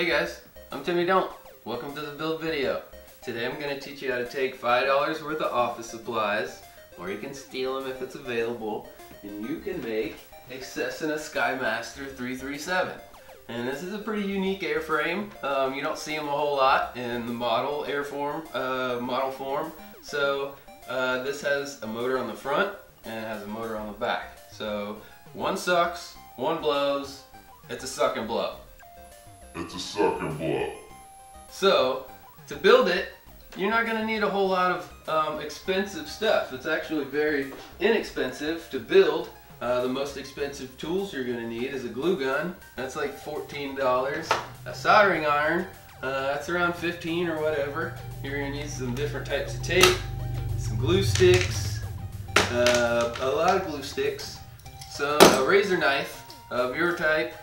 Hey guys, I'm Timmy Don't. Welcome to the build video. Today I'm going to teach you how to take $5 worth of office supplies, or you can steal them if it's available, and you can make a Cessna Skymaster 337. And this is a pretty unique airframe. You don't see them a whole lot in the model form. So this has a motor on the front and it has a motor on the back. So one sucks, one blows. It's a suck and blow. It's a suck and blow. So to build it, you're not going to need a whole lot of expensive stuff. It's actually very inexpensive to build. The most expensive tools you're going to need is a glue gun. That's like $14. A soldering iron, that's around $15 or whatever. You're going to need some different types of tape, some glue sticks, a lot of glue sticks, a razor knife of your type.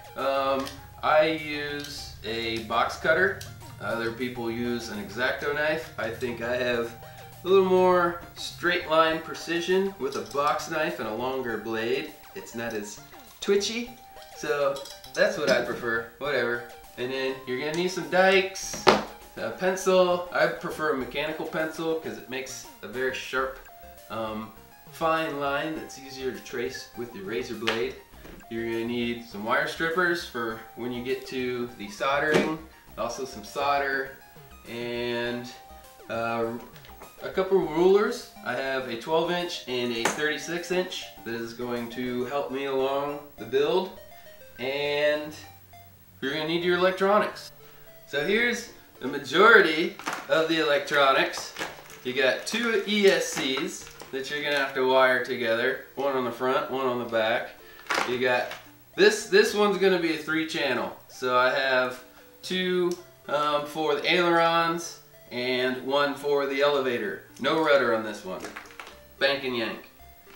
I use a box cutter. Other people use an X-Acto knife. I think I have a little more straight line precision with a box knife and a longer blade. It's not as twitchy, so that's what I prefer, whatever. And then you're gonna need some dikes, a pencil. I prefer a mechanical pencil because it makes a very sharp, fine line that's easier to trace with your razor blade. You're gonna need some wire strippers for when you get to the soldering, also some solder, and a couple rulers. I have a 12-inch and a 36-inch that is going to help me along the build. And you're going to need your electronics. So here's the majority of the electronics. You got two ESCs that you're going to have to wire together. One on the front, one on the back. You got this one's going to be a 3-channel. So I have two for the ailerons and one for the elevator. No rudder on this one. Bank and yank.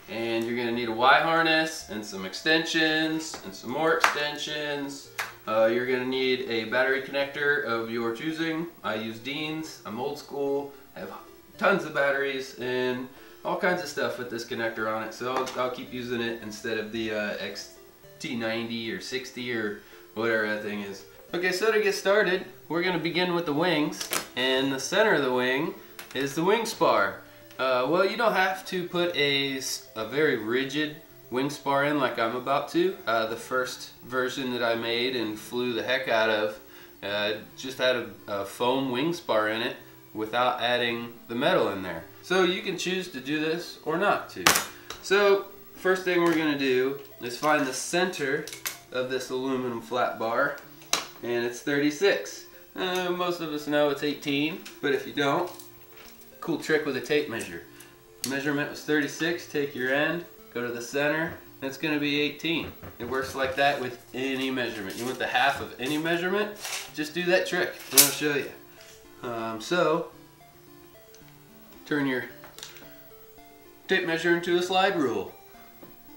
And you're gonna need a Y harness and some extensions and some more extensions. You're gonna need a battery connector of your choosing. I use Dean's. I'm old school. I have tons of batteries and all kinds of stuff with this connector on it. So I'll keep using it instead of the XT90 or 60 or whatever that thing is. Okay, so to get started, we're going to begin with the wings, and the center of the wing is the wing spar. Well, you don't have to put a very rigid wing spar in like I'm about to. The first version that I made and flew the heck out of just had a foam wing spar in it without adding the metal in there. So you can choose to do this or not to. So first thing we're going to do is find the center of this aluminum flat bar. And it's 36. Most of us know it's 18, but if you don't, cool trick with a tape measure. Measurement was 36, take your end, go to the center, and it's going to be 18. It works like that with any measurement. You want the half of any measurement, just do that trick, and I'll show you. So, turn your tape measure into a slide rule.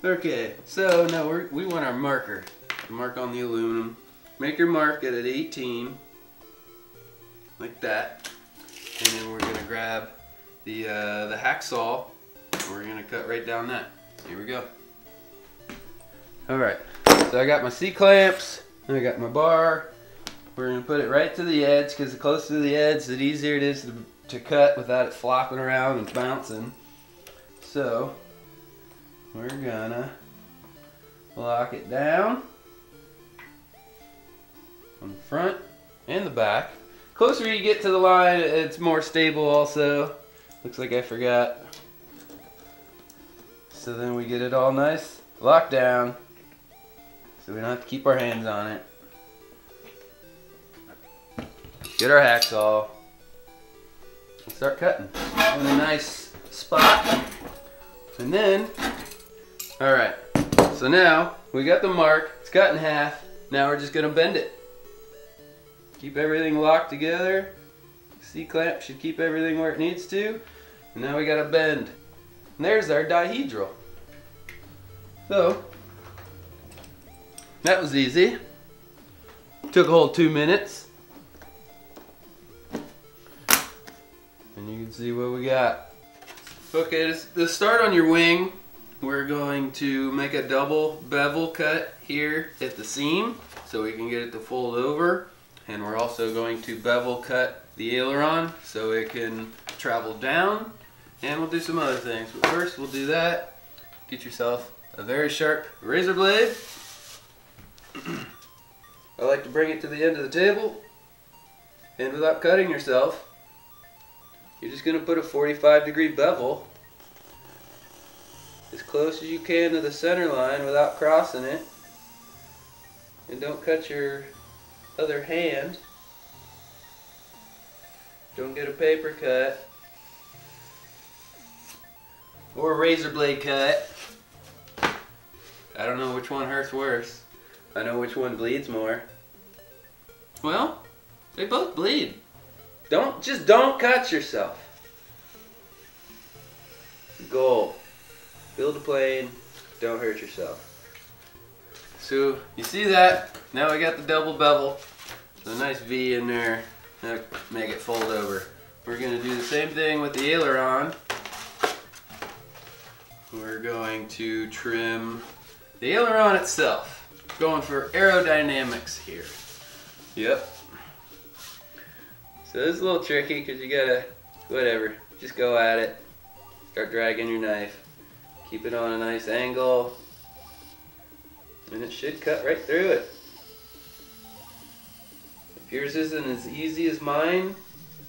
Okay, so now we want our marker to mark on the aluminum. Make your mark at 18, like that, and then we're going to grab the hacksaw, and we're going to cut right down that. Here we go. Alright, so I got my C-clamps, and I got my bar. We're going to put it right to the edge, because the closer to the edge, the easier it is to cut without it flopping around and bouncing. So, we're going to lock it down on the front and the back. Closer you get to the line, it's more stable also. Looks like I forgot. So then we get it all nice locked down so we don't have to keep our hands on it. Get our hacksaw and start cutting in a nice spot. And then, alright, so now we got the mark, it's cut in half. Now we're just going to bend it. Keep everything locked together. C-clamp should keep everything where it needs to. And now we got to bend. And there's our dihedral. So, that was easy. Took a whole 2 minutes. And you can see what we got. Okay, to start on your wing, we're going to make a double bevel cut here at the seam so we can get it to fold over. And we're also going to bevel cut the aileron so it can travel down, and we'll do some other things. But first we'll do that. Get yourself a very sharp razor blade. I like to bring it to the end of the table, and without cutting yourself, you're just going to put a 45-degree bevel as close as you can to the center line without crossing it. And don't cut your other hand. Don't get a paper cut or a razor blade cut. I don't know which one hurts worse. I know which one bleeds more. Well, they both bleed. Just don't cut yourself. Goal. Build a plane, don't hurt yourself. So you see that? Now we got the double bevel. So a nice V in there. Now make it fold over. We're going to do the same thing with the aileron. We're going to trim the aileron itself. Going for aerodynamics here. Yep. So this is a little tricky because you gotta, whatever, just go at it. Start dragging your knife. Keep it on a nice angle. And it should cut right through it. If yours isn't as easy as mine,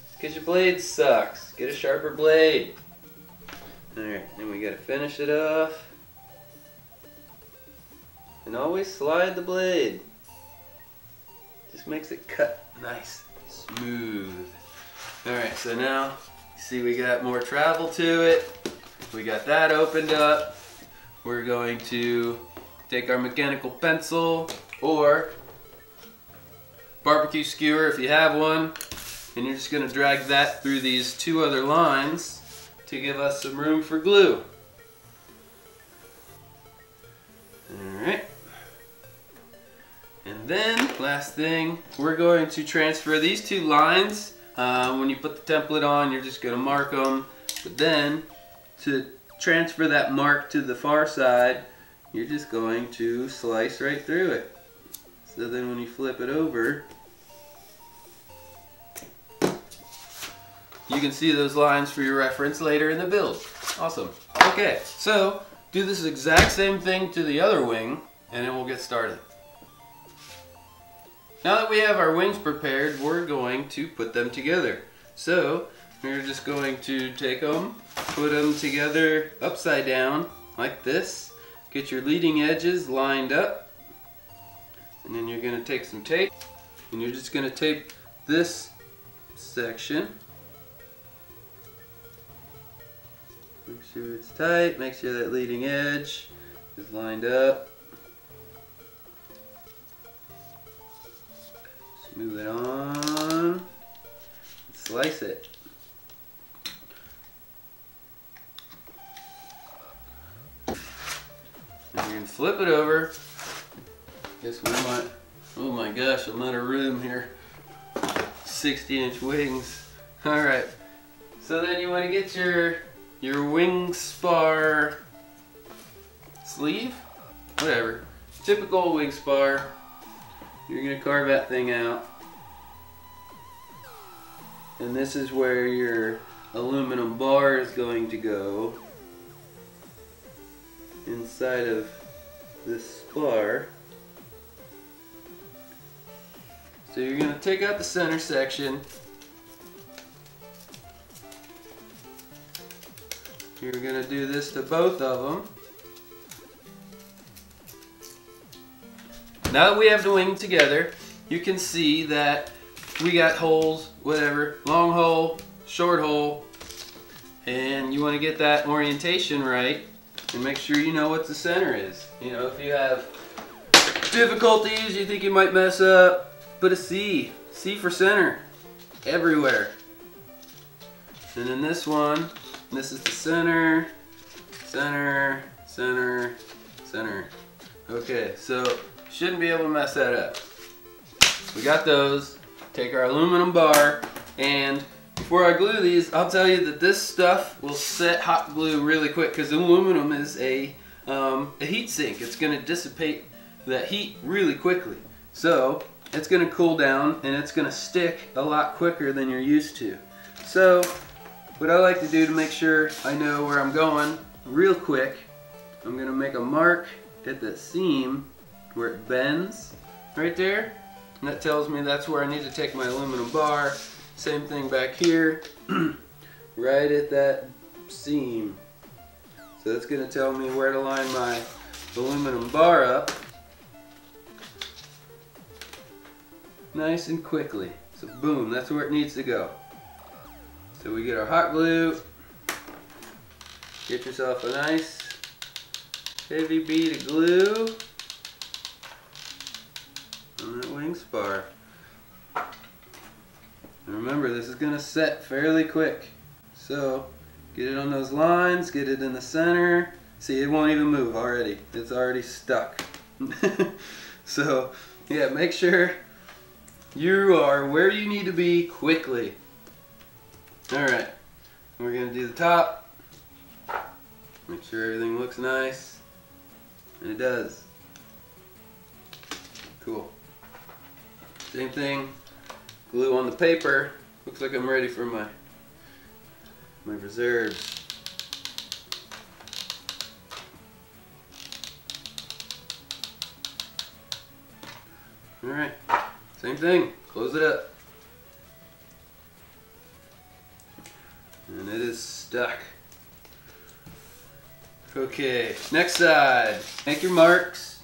it's because your blade sucks. Get a sharper blade. Alright, then we gotta finish it off. And always slide the blade. Just makes it cut nice, smooth. Alright, so now, you see we got more travel to it. We got that opened up. We're going to take our mechanical pencil or barbecue skewer if you have one, and you're just going to drag that through these two other lines to give us some room for glue. Alright. And then, last thing, we're going to transfer these two lines. When you put the template on, you're just going to mark them. But then, to transfer that mark to the far side, you're just going to slice right through it. So then when you flip it over, you can see those lines for your reference later in the build. Awesome. Okay, so do this exact same thing to the other wing, and then we'll get started. Now that we have our wings prepared, we're going to put them together. So we're just going to take them, put them together upside down like this. Get your leading edges lined up, and then you're going to take some tape, and you're just going to tape this section. Make sure it's tight, make sure that leading edge is lined up. Move it on, slice it. And you're going to flip it over. Guess we might, oh my gosh, I'm out of room here. 60-inch wings. Alright, so then you want to get your wing spar sleeve, whatever, typical wing spar. You're going to carve that thing out, and this is where your aluminum bar is going to go inside of this spar. So you're going to take out the center section. You're going to do this to both of them. Now that we have the wing together, you can see that we got holes, whatever, long hole, short hole, and you want to get that orientation right and make sure you know what the center is. You know, if you have difficulties, you think you might mess up, put a C. C for center, everywhere. And then this one, this is the center, center, center, center. Okay, so shouldn't be able to mess that up. We got those. Take our aluminum bar, and before I glue these, I'll tell you that this stuff will set hot glue really quick because aluminum is a heat sink. It's going to dissipate that heat really quickly. So it's going to cool down and it's going to stick a lot quicker than you're used to. So what I like to do to make sure I know where I'm going real quick, I'm going to make a mark at the seam where it bends right there, and that tells me that's where I need to take my aluminum bar. Same thing back here, right at that seam. So that's going to tell me where to line my aluminum bar up nice and quickly. So boom, that's where it needs to go. So we get our hot glue, get yourself a nice heavy bead of glue on that wing spar. And remember, this is going to set fairly quick. So get it on those lines, get it in the center. See, it won't even move already. It's already stuck. So yeah, make sure you are where you need to be quickly. Alright, we're going to do the top. Make sure everything looks nice. And it does. Cool. Same thing, glue on the paper. Looks like I'm ready for my reserves. Alright, same thing, close it up. And it is stuck. Okay, next side. Make your marks.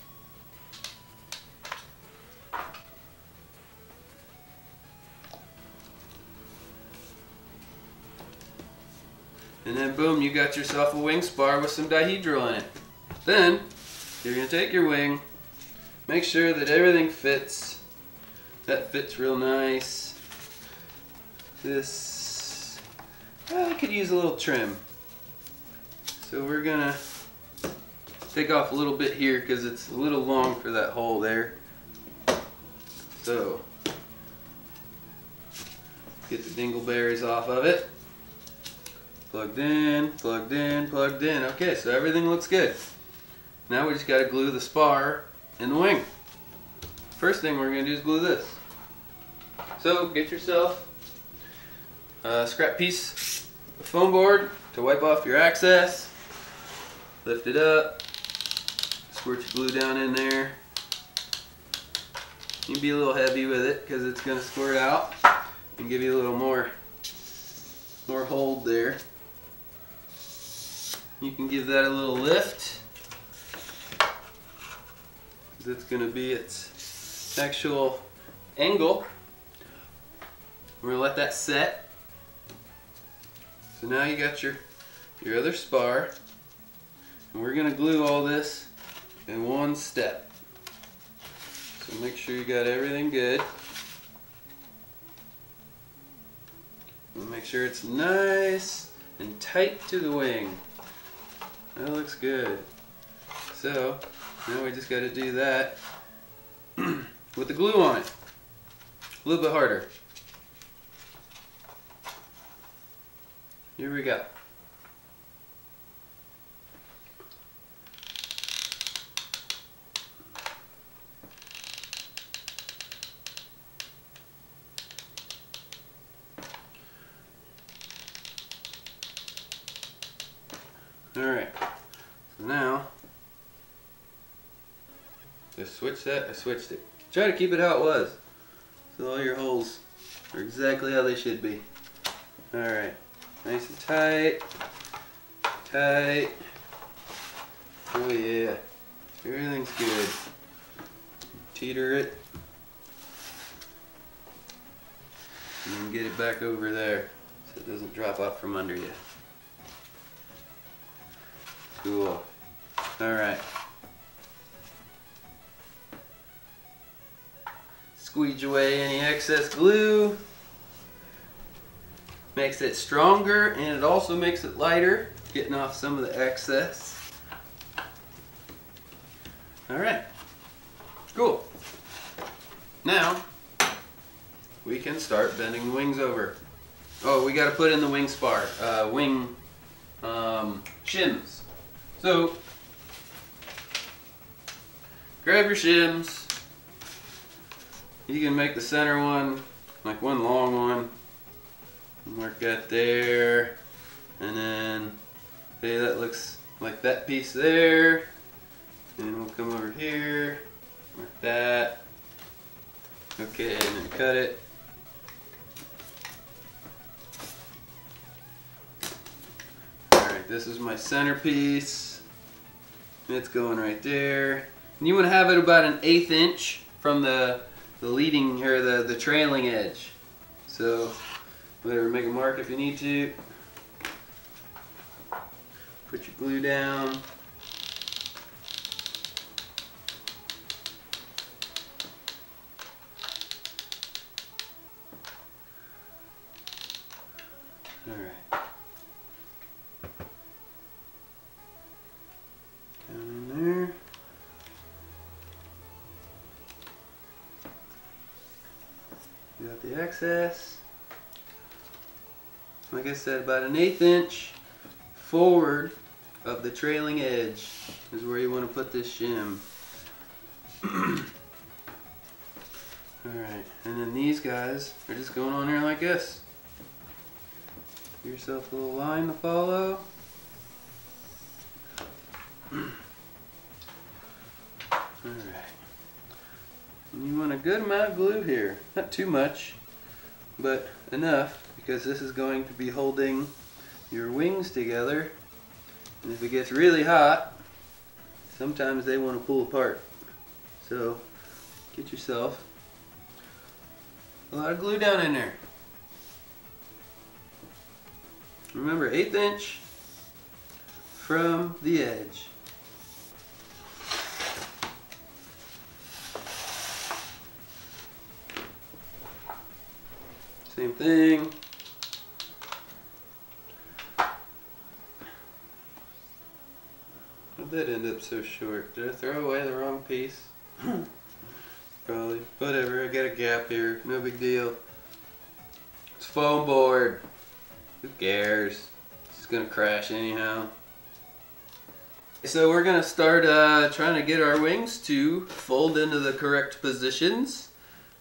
And then boom, you got yourself a wing spar with some dihedral in it. Then, you're going to take your wing, make sure that everything fits. That fits real nice. This, I could use a little trim. So we're going to take off a little bit here because it's a little long for that hole there. So, get the dingleberries off of it. Plugged in, plugged in, plugged in. Okay, so everything looks good. Now we just got to glue the spar and the wing. First thing we're going to do is glue this. So get yourself a scrap piece of foam board to wipe off your access. Lift it up. Squirt your glue down in there. You can be a little heavy with it because it's going to squirt out and give you a little more hold there. You can give that a little lift because it's going to be its actual angle. We're going to let that set. So now you got your other spar, and we're going to glue all this in one step. So make sure you got everything good. And make sure it's nice and tight to the wing. That looks good. So now we just got to do that with the glue on it. A little bit harder. Here we go. Alright, so now, just switch that, I switched it. Try to keep it how it was, so all your holes are exactly how they should be. Alright, nice and tight, tight. Oh yeah, everything's good. Teeter it, and then get it back over there so it doesn't drop out from under you. Cool. Alright. Squeeze away any excess glue. Makes it stronger, and it also makes it lighter, getting off some of the excess. Alright. Cool. Now, we can start bending the wings over. Oh, we got to put in the wing spar. Wing shims. So, grab your shims. you can make the center one like one long one. Mark that there, and then okay, that looks like that piece there. And we'll come over here, mark that. Okay, and then cut it. Alright, this is my centerpiece. It's going right there. And you want to have it about an 1/8 inch from the leading or the trailing edge. So whatever, make a mark if you need to. Put your glue down. Alright. Down in there. You got the excess. Like I said, about an 1/8 inch forward of the trailing edge is where you want to put this shim. Alright, and then these guys are just going on here like this. Give yourself a little line to follow. Alright. You want a good amount of glue here. Not too much, but enough, because this is going to be holding your wings together. And if it gets really hot, sometimes they want to pull apart. So get yourself a lot of glue down in there. Remember, 1/8 inch from the edge. Same thing. How'd that end up so short? Did I throw away the wrong piece? Probably. Whatever, I got a gap here. No big deal. It's foam board. Who cares? It's just gonna crash anyhow. So we're gonna start trying to get our wings to fold into the correct positions.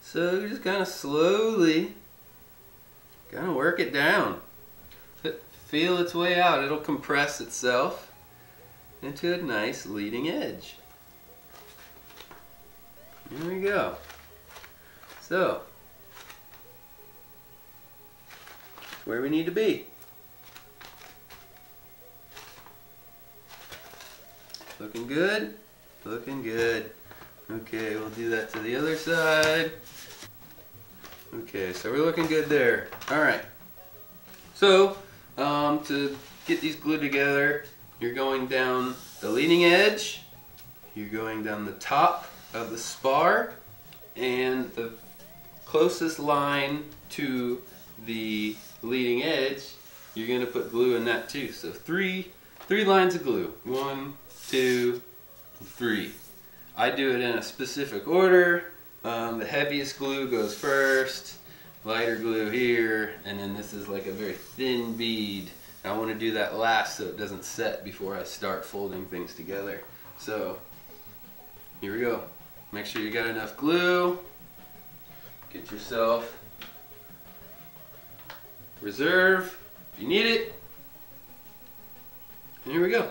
So just kind of slowly work it down. Feel its way out. It'll compress itself into a nice leading edge. There we go. So that's where we need to be. Looking good? Looking good. Okay, we'll do that to the other side. Okay, so we're looking good there. Alright. So, to get these glued together, you're going down the leading edge, you're going down the top of the spar, and the closest line to the leading edge, you're going to put glue in that too. So three lines of glue. 1, 2, 3. I do it in a specific order. The heaviest glue goes first, lighter glue here, and then this is like a very thin bead. I want to do that last so it doesn't set before I start folding things together. So here we go. Make sure you got enough glue. Get yourself reserve if you need it. And here we go.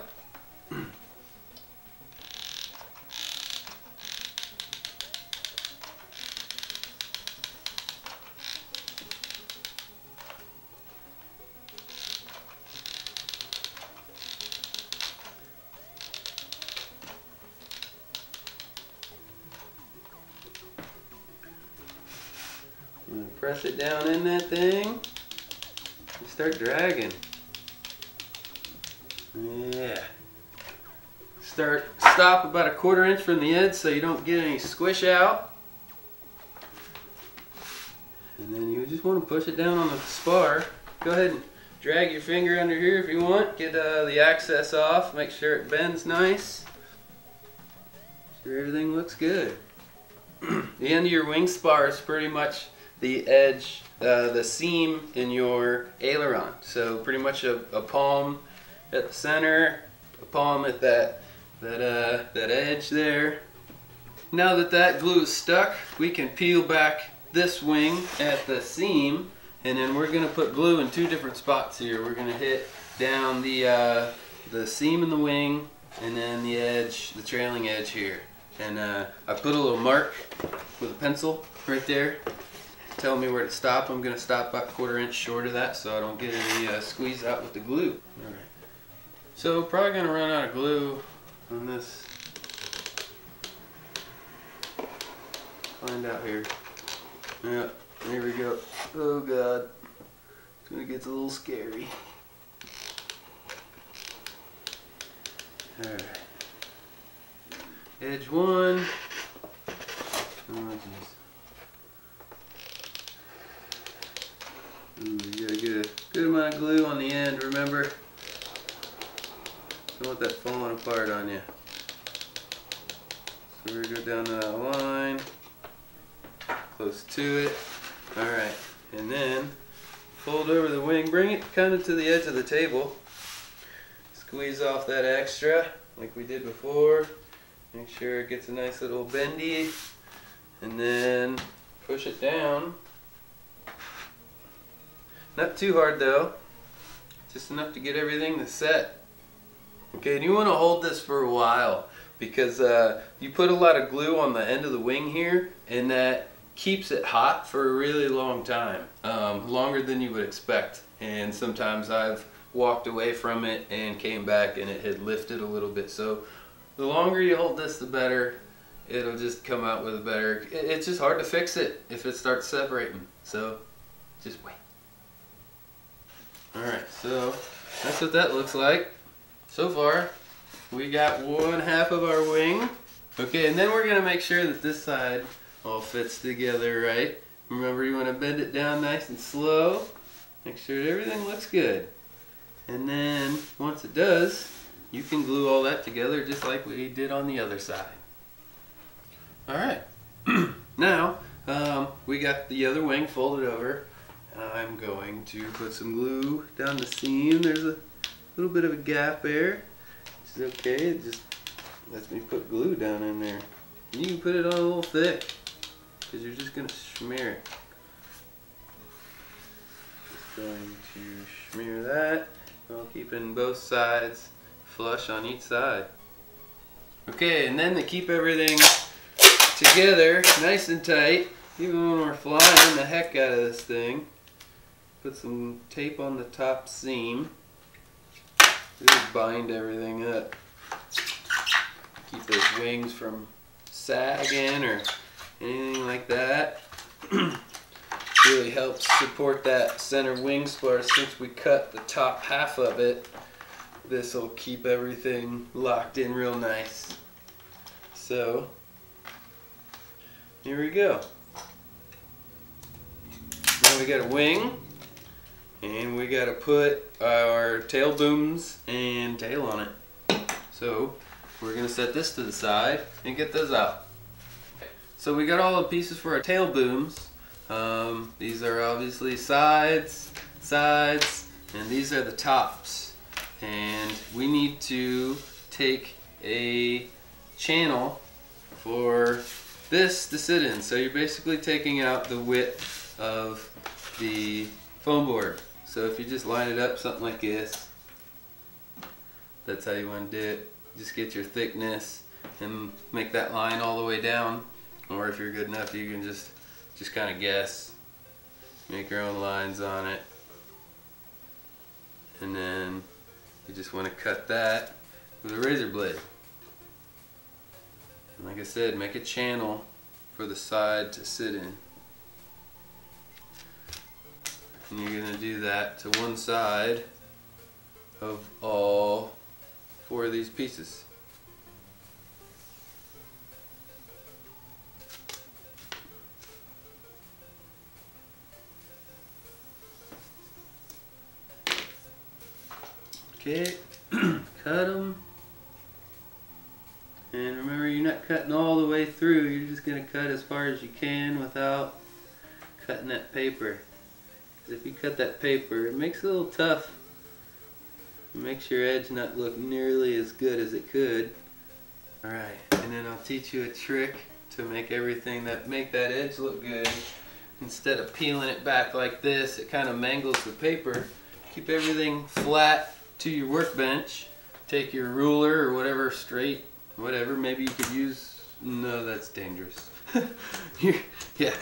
Press it down in that thing and start dragging. Yeah. Stop about 1/4 inch from the edge so you don't get any squish out. And then you just want to push it down on the spar. Go ahead and drag your finger under here if you want. Get the access off. Make sure it bends nice. Sure everything looks good. The end of your wing spar is pretty much the edge, the seam in your aileron. So pretty much a palm at the center, a palm at that edge there, now that that glue is stuck, we can peel back this wing at the seam, and then we're going to put glue in two different spots here. We're going to hit down the seam in the wing, and then the edge, the trailing edge here. And I put a little mark with a pencil right there, telling me where to stop. I'm going to stop about 1/4 inch short of that so I don't get any squeeze out with the glue. All right. So probably going to run out of glue on this. Find out here. Yeah, there we go. Oh God, it's when it gets a little scary. All right. Edge one. Oh jeez. Ooh, you gotta get a good amount of glue on the end, remember? Don't want that falling apart on you. So we're gonna go down that line, close to it. Alright, and then fold over the wing, bring it kind of to the edge of the table. Squeeze off that extra like we did before. Make sure it gets a nice little bendy, and then push it down. Not too hard though, just enough to get everything to set. Okay, and you want to hold this for a while because you put a lot of glue on the end of the wing here, and that keeps it hot for a really long time, longer than you would expect. And sometimes I've walked away from it and came back and it had lifted a little bit. So the longer you hold this, the better. It'll just come out with a better, it's just hard to fix it if it starts separating. So just wait. Alright, so that's what that looks like. So far, we got 1/2 of our wing. Okay, and then we're going to make sure that this side all fits together right. Remember, you want to bend it down nice and slow. Make sure everything looks good. And then, once it does, you can glue all that together just like we did on the other side. Alright, now we got the other wing folded over. I'm going to put some glue down the seam. There's a little bit of a gap there, which is okay. It just lets me put glue down in there. You can put it on a little thick because you're just going to smear it. Just going to smear that while keeping both sides flush on each side. Okay, and then to keep everything together nice and tight, even when we're flying the heck out of this thing, put some tape on the top seam. Really bind everything up. Keep those wings from sagging or anything like that. Really helps support that center wing spar. Since we cut the top half of it, this will keep everything locked in real nice. So here we go. Now we got a wing, and we got to put our tail booms and tail on it. So we're going to set this to the side and get those out. So we got all the pieces for our tail booms. These are obviously sides, and these are the tops. And we need to take a channel for this to sit in. So you're basically taking out the width of the foam board. So if you just line it up something like this, that's how you want to do it. Just get your thickness and make that line all the way down. Or if you're good enough, you can just kind of guess. Make your own lines on it. And then you just want to cut that with a razor blade. And like I said, make a channel for the side to sit in. And you're going to do that to one side of all 4 of these pieces. Okay, cut them. And remember, you're not cutting all the way through, you're just going to cut as far as you can without cutting that paper. If you cut that paper, it makes it a little tough. It makes your edge not look nearly as good as it could. Alright, and then I'll teach you a trick to make that edge look good. Instead of peeling it back like this, it kind of mangles the paper. Keep everything flat to your workbench. Take your ruler or whatever, straight, whatever. Maybe you could use, no, that's dangerous. Yeah,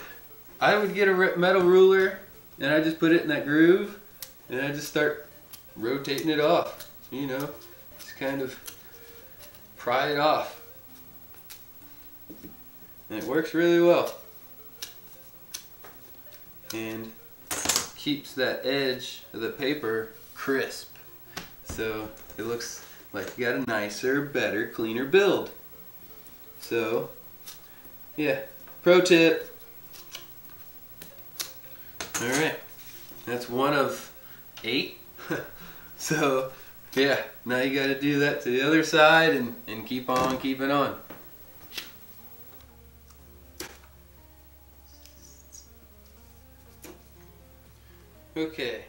I would get a metal ruler and I just put it in that groove and I just start rotating it off, you know, just kind of pry it off. And it works really well. And keeps that edge of the paper crisp. So it looks like you got a nicer, better, cleaner build. So, yeah, pro tip. Alright, that's one of 8. So, yeah, now you gotta do that to the other side and keep on keeping on. Okay,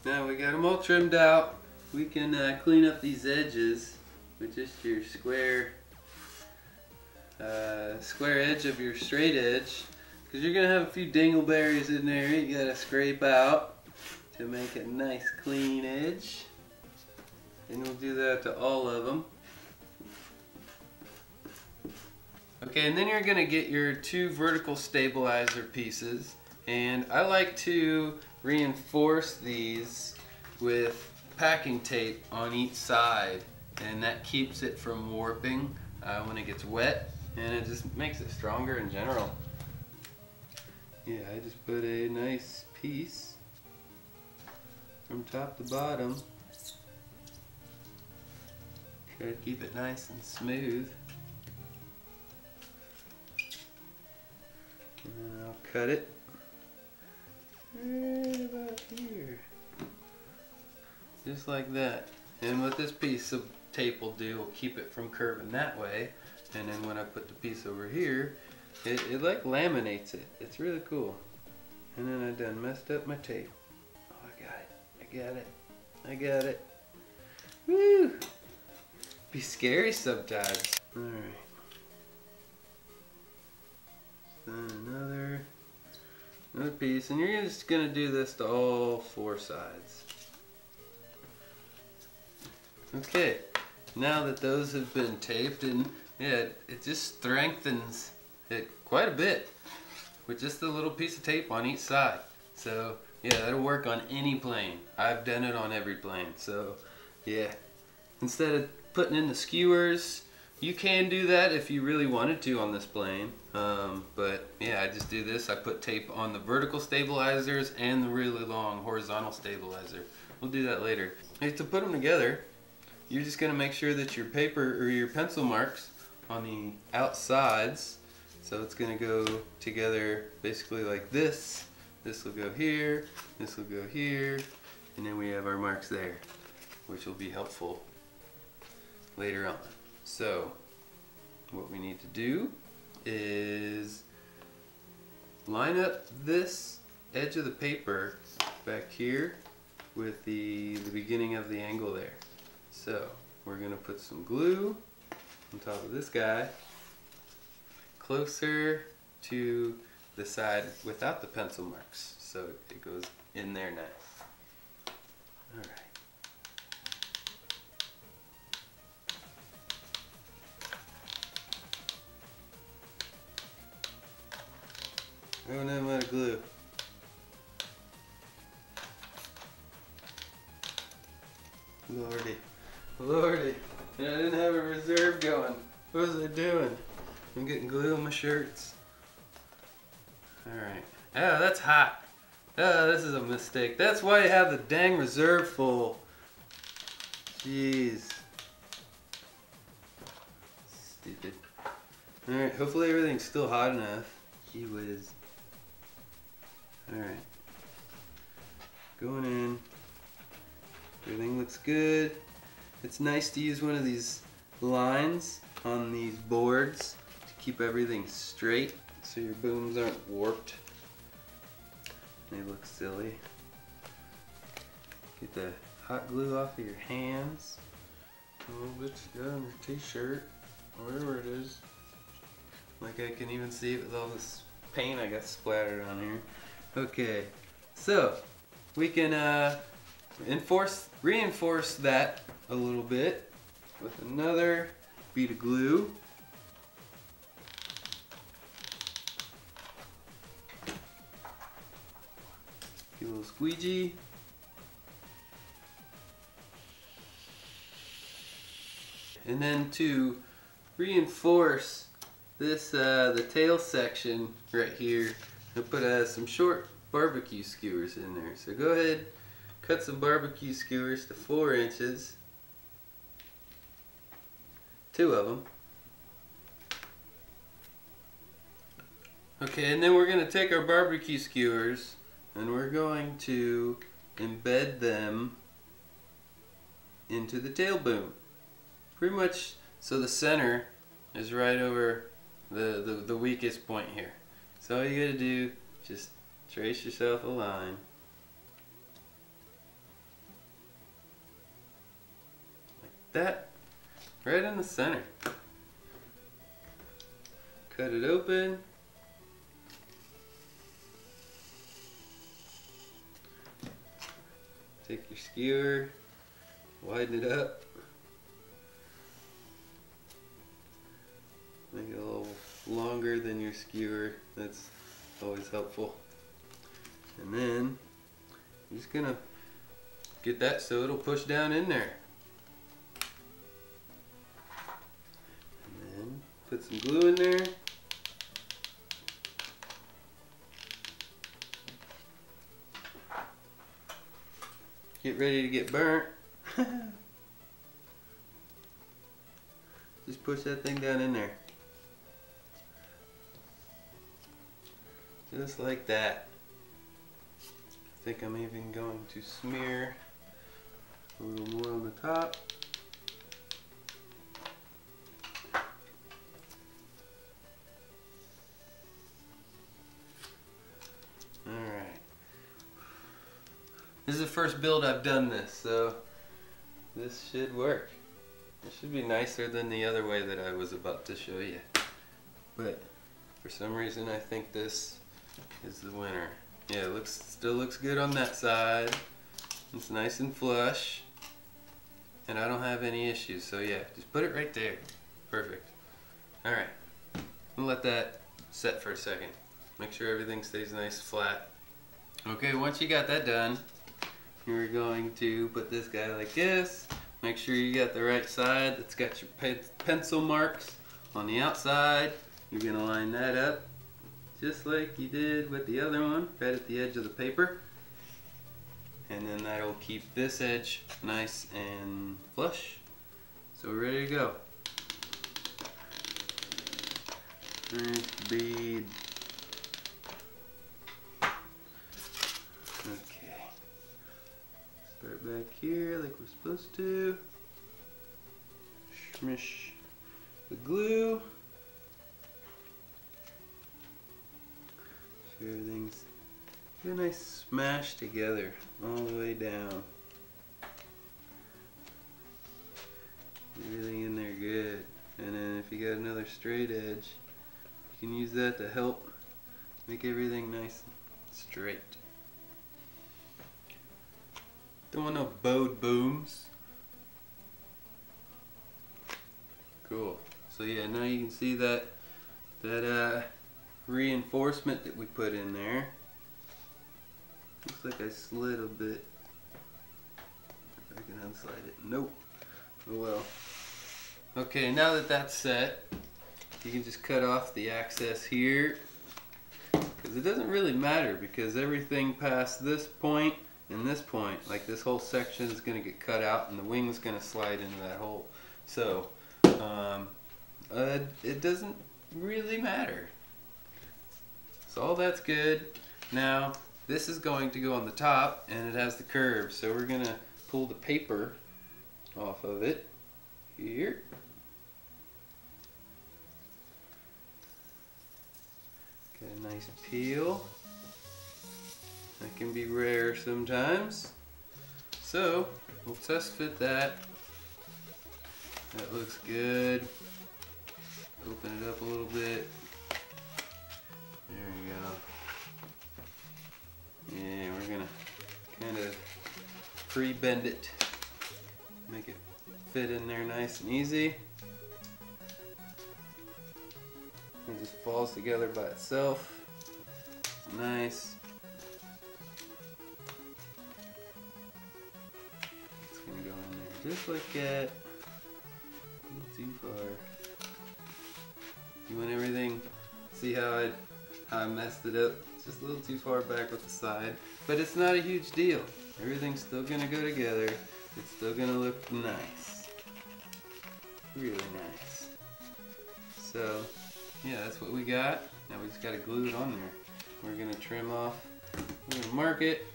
now we got them all trimmed out. We can clean up these edges with just your square edge of your straight edge, because you're gonna have a few dingleberries in there you gotta scrape out to make a nice clean edge. And we'll do that to all of them. Okay, and then you're gonna get your 2 vertical stabilizer pieces, and I like to reinforce these with packing tape on each side, and that keeps it from warping when it gets wet, and it just makes it stronger in general. Yeah, I just put a nice piece from top to bottom. Try to keep it nice and smooth. And then I'll cut it right about here. Just like that. And what this piece of tape will do will keep it from curving that way. And then when I put the piece over here, it like laminates it. It's really cool. And then I done messed up my tape. Oh, I got it. I got it. I got it. Woo! Be scary sometimes. Alright. Then another piece, and you're just gonna do this to all 4 sides. Okay, now that those have been taped, and yeah, it just strengthens it quite a bit with just a little piece of tape on each side. So yeah, that'll work on any plane. I've done it on every plane. So yeah, instead of putting in the skewers, you can do that if you really wanted to on this plane, but yeah, I just do this. I put tape on the vertical stabilizers and the really long horizontal stabilizer. We'll do that later. Hey, to put them together, you're just going to make sure that your paper or your pencil marks on the outsides, so it's going to go together basically like this. This will go here, this will go here, and then we have our marks there, which will be helpful later on. So what we need to do is line up this edge of the paper back here with the beginning of the angle there. So we're going to put some glue on top of this guy closer to the side without the pencil marks, so it goes in there nice. Alright. Oh no, I'm out of glue. Lordy. Lordy. And I didn't have a reserve going. What was I doing? I'm getting glue on my shirts. Alright. Oh, that's hot. Oh, this is a mistake. That's why you have the dang reserve full. Jeez. Stupid. Alright, hopefully everything's still hot enough. Gee whiz. Alright. Going in. Everything looks good. It's nice to use one of these lines on these boards to keep everything straight so your booms aren't warped. They look silly. Get the hot glue off of your hands. A little bit to go on your t-shirt, or whatever it is. Like I can even see it with all this paint I got splattered on here. Okay, so we can reinforce that a little bit with another bead of glue. Give a little squeegee. And then to reinforce this, the tail section right here, I'll put some short barbecue skewers in there. So go ahead, cut some barbecue skewers to 4 inches. 2 of them. Okay, and then we're going to take our barbecue skewers and we're going to embed them into the tail boom. Pretty much so the center is right over the weakest point here. So all you gotta do, just trace yourself a line. Like that, right in the center. Cut it open. Take your skewer, widen it up. Make it a little longer than your skewer. That's always helpful. And then you're just gonna get that so it'll push down in there. And then put some glue in there. Get ready to get burnt. Just push that thing down in there. Just like that. I think I'm even going to smear a little more on the top. Alright. This is the first build I've done this, so this should work. It should be nicer than the other way that I was about to show you. But for some reason I think this is the winner. Yeah, it still looks good on that side. It's nice and flush. And I don't have any issues, so yeah, just put it right there. Perfect. Alright, I'm gonna let that set for a second. Make sure everything stays nice flat. Okay, once you got that done, you're going to put this guy like this. Make sure you got the right side that's got your pencil marks on the outside. You're gonna line that up just like you did with the other one, right at the edge of the paper. And then that'll keep this edge nice and flush. So we're ready to go. First bead. Okay. Start back here like we're supposed to. Smush the glue. Everything's get a nice smash together all the way down. Everything in there good. And then if you got another straight edge, you can use that to help make everything nice and straight. Don't want no bowed booms. Cool. So yeah, now you can see that reinforcement that we put in there. Looks like I slid a bit. If I can unslide it. Nope. Oh well. Okay, now that that's set, you can just cut off the access here. Because it doesn't really matter, because everything past this point and this point, like this whole section is going to get cut out and the wing's going to slide into that hole. So, it doesn't really matter. So all that's good. Now this is going to go on the top and it has the curve, so we're going to pull the paper off of it here. Got a nice peel. That can be rare sometimes. So we'll test fit that. That looks good. Open it up a little bit. you go. Yeah, we're gonna kind of pre-bend it. Make it fit in there nice and easy. It just falls together by itself. Nice. It's gonna go in there just like that. Not too far. You want everything, see how I messed it up? It's just a little too far back with the side, but it's not a huge deal. Everything's still gonna go together. It's still gonna look nice. Really nice. So, yeah, that's what we got. Now we just gotta glue it on there. We're gonna trim off, we're gonna mark it.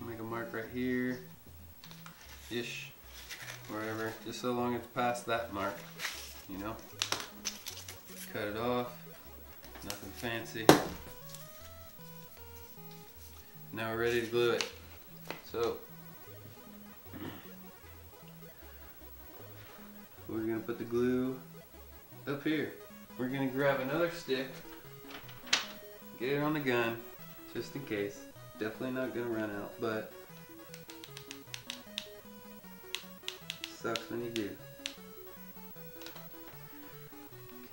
Make a mark right here, ish, wherever, just so long as it's past that mark, you know. Cut it off, nothing fancy. Now we're ready to glue it. So, we're gonna put the glue up here. We're gonna grab another stick, get it on the gun, just in case. Definitely not gonna run out, but sucks when you do.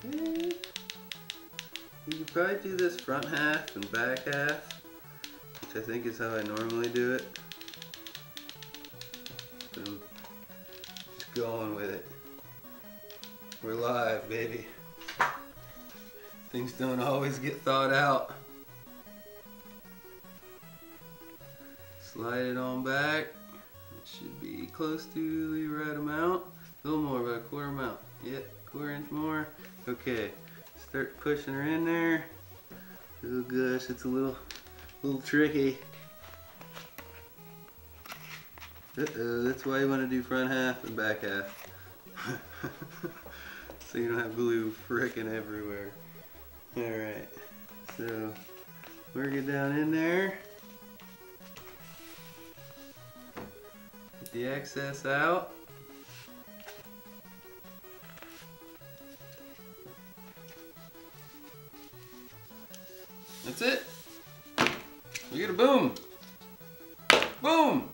Okay. We could probably do this front half and back half, which I think is how I normally do it. So, just going with it. We're live, baby. Things don't always get thought out. Slide it on back. It should be close to the right amount. A little more, about a quarter amount. Yep, quarter inch more. Okay, start pushing her in there. Oh gosh, it's a little tricky. Uh-oh, that's why you want to do front half and back half. So you don't have glue frickin' everywhere. Alright, so work it down in there. Get the excess out. That's it. We get a boom. Boom!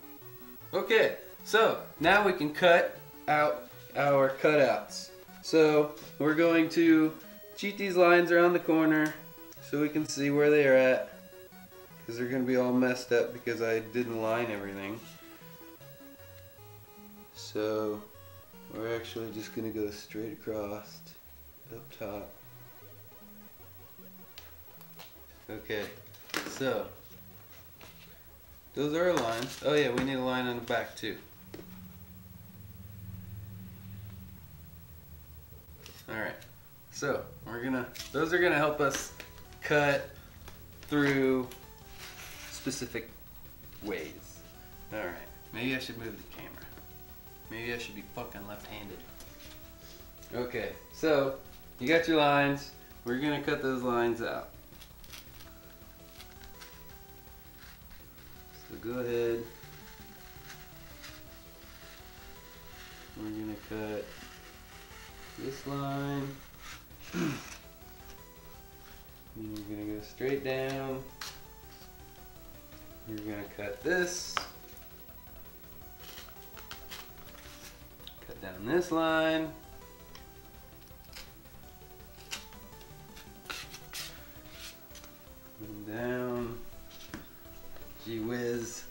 Okay, so now we can cut out our cutouts. So we're going to cheat these lines around the corner so we can see where they are at, because they're going to be all messed up because I didn't line everything. So we're actually just going to go straight across up top. Okay, so those are our lines. Oh yeah, we need a line on the back too. Alright, so those are gonna help us cut through specific ways. Alright, maybe I should move the camera. Maybe I should be fucking left-handed. Okay, so you got your lines. We're gonna cut those lines out. So go ahead. We're gonna cut this line. And you're gonna go straight down. You're gonna cut this. Cut down this line. And down. Gee whiz.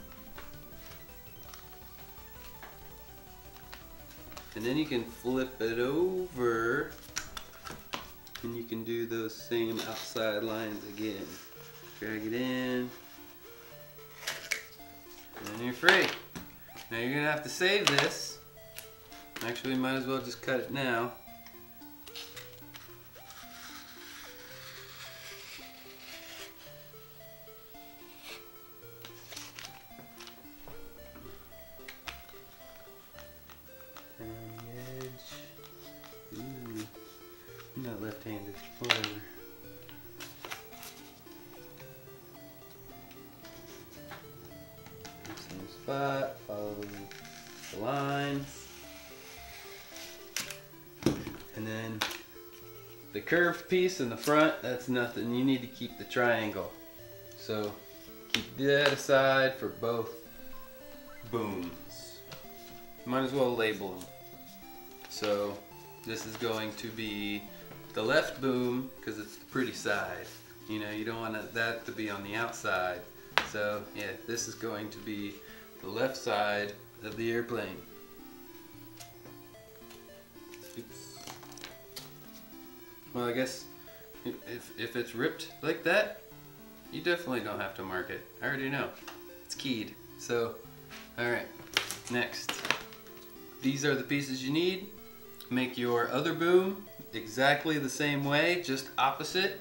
And then you can flip it over and you can do those same outside lines again. Drag it in. And then you're free. Now you're gonna have to save this. Actually, might as well just cut it now. I'm not left-handed, whatever. Same spot, follow the lines. And then The curved piece in the front, that's nothing. You need to keep the triangle. So keep that aside for both booms. Might as well label them. So this is going to be the left boom because it's the pretty side. You know, you don't want that to be on the outside. So yeah, this is going to be the left side of the airplane. Oops. Well, I guess if it's ripped like that, you definitely don't have to mark it. I already know. It's keyed. So, alright, next. These are the pieces you need. Make your other boom exactly the same way, just opposite,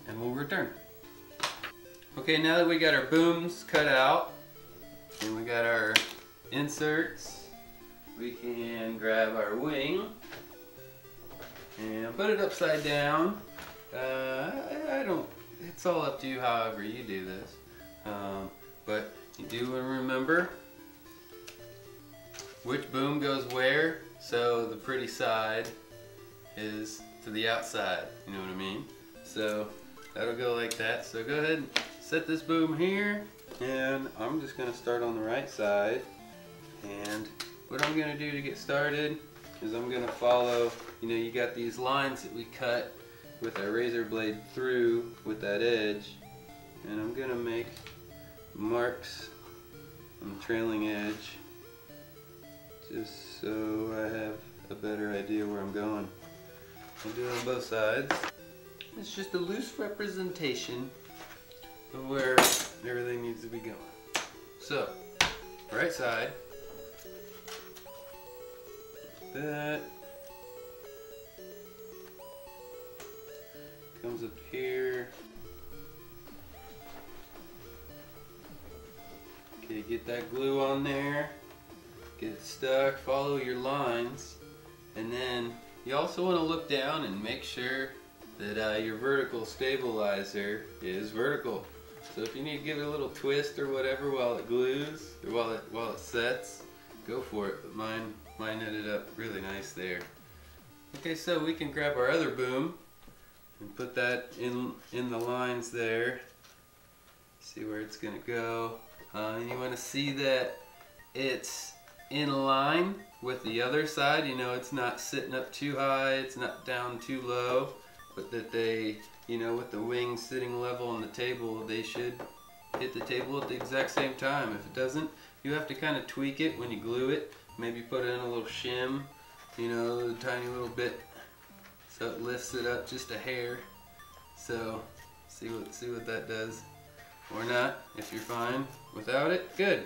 and we'll return. Okay, now that we got our booms cut out, and we got our inserts, we can grab our wing and put it upside down. I don't, it's all up to you however you do this. But you do want to remember which boom goes where, so the pretty side is to the outside, you know what I mean? So that'll go like that. So go ahead and set this boom here, and I'm just going to start on the right side. And what I'm going to do to get started is I'm going to follow, you know, you got these lines that we cut with our razor blade through with that edge, and I'm going to make marks on the trailing edge just so I have a better idea where I'm going. I'll do it on both sides. It's just a loose representation of where everything needs to be going. So, right side, like that, comes up here. Okay, get that glue on there, get it stuck, follow your lines, and then you also want to look down and make sure that your vertical stabilizer is vertical. So if you need to give it a little twist or whatever while it glues, or while it sets, go for it. But mine ended up really nice there. Okay, so we can grab our other boom and put that in the lines there. See where it's gonna go. And you want to see that it's in line with the other side. You know, it's not sitting up too high, it's not down too low, but that they, you know, with the wings sitting level on the table, they should hit the table at the exact same time. If it doesn't, you have to kind of tweak it when you glue it. Maybe put in a little shim, you know, a tiny little bit, so it lifts it up just a hair. So see what that does, or not. If you're fine without it, good.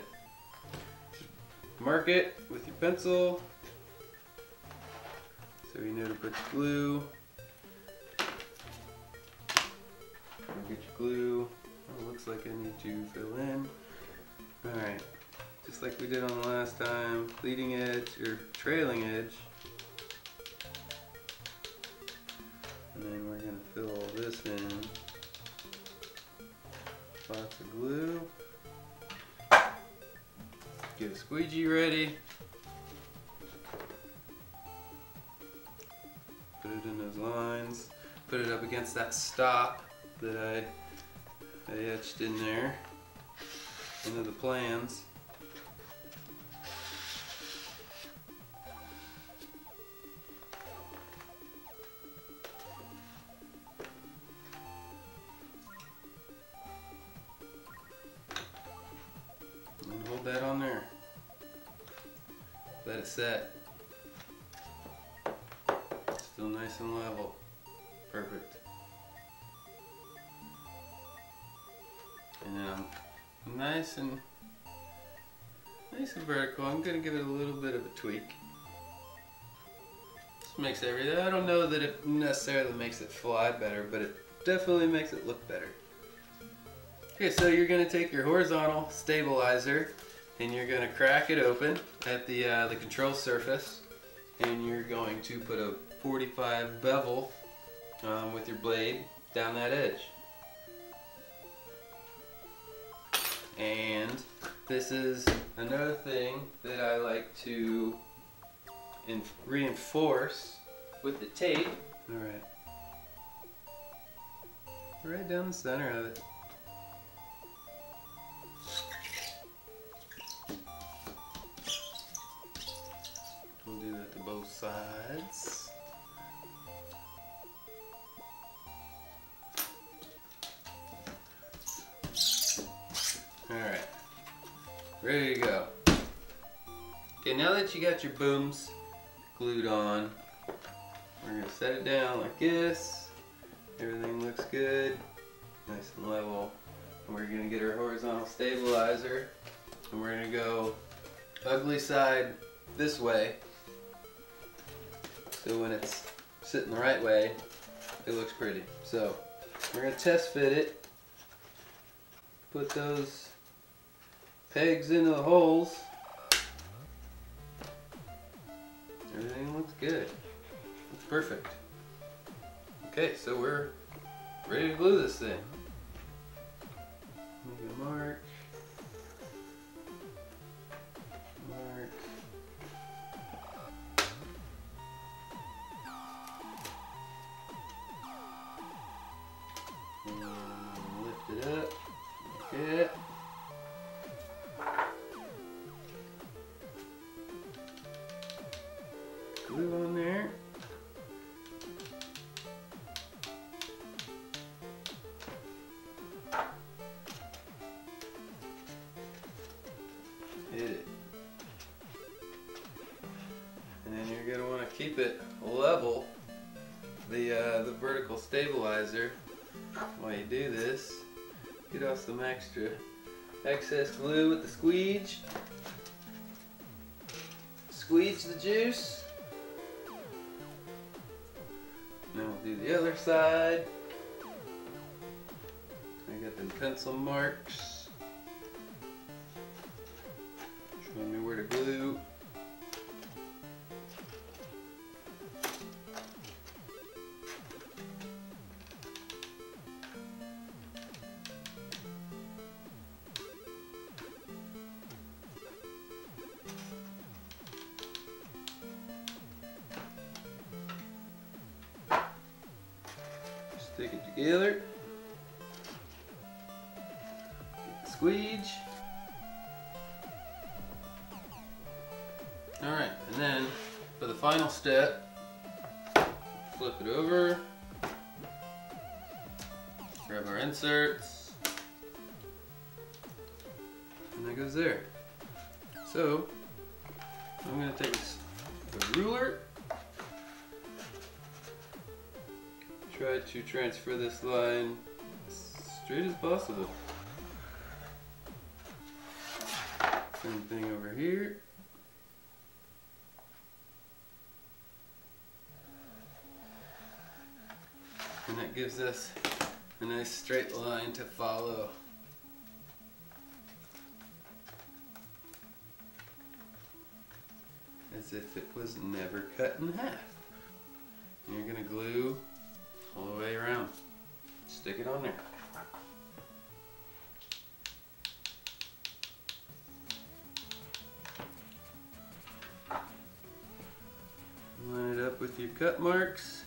Mark it with your pencil so you know to put your glue. Get your glue. Oh, looks like I need to fill in. Alright, just like we did on the last time, leading edge or trailing edge. And then we're going to fill all this in. Lots of glue. Get a squeegee ready. Put it in those lines. Put it up against that stop that I etched in there into the plans. And hold that on there. Let it set. Still nice and level. Perfect. And then I'm nice and vertical. I'm gonna give it a little bit of a tweak. Just makes everything. I don't know that it necessarily makes it fly better, but it definitely makes it look better. Okay, so you're gonna take your horizontal stabilizer and you're gonna crack it open at the control surface, and you're going to put a 45 bevel with your blade down that edge. And this is another thing that I like to reinforce with the tape. Alright, right down the center of it. We'll do that to both sides. Alright, ready to go. Okay, now that you got your booms glued on, we're going to set it down like this. Everything looks good, nice and level. And we're going to get our horizontal stabilizer, and we're going to go ugly side this way. So when it's sitting the right way, it looks pretty. So we're going to test fit it. Put those pegs into the holes. Everything looks good. It's perfect. Okay, so we're ready to glue this thing. Make a mark. Mark. And lift it up. Okay. Glue on there. Hit it. And then you're going to want to keep it level, the vertical stabilizer. While you do this, get off some excess glue with the squeege. Squeeze the juice. Now we'll do the other side. I got them pencil marks. Showing me where to glue. Stick it together. Get the squeege. Alright, and then for the final step, flip it over, grab our inserts, and that goes there. So, I'm going to take a ruler, try to transfer this line as straight as possible. Same thing over here. And that gives us a nice straight line to follow. As if it was never cut in half. And you're going to glue all the way around. Stick it on there. Line it up with your cut marks.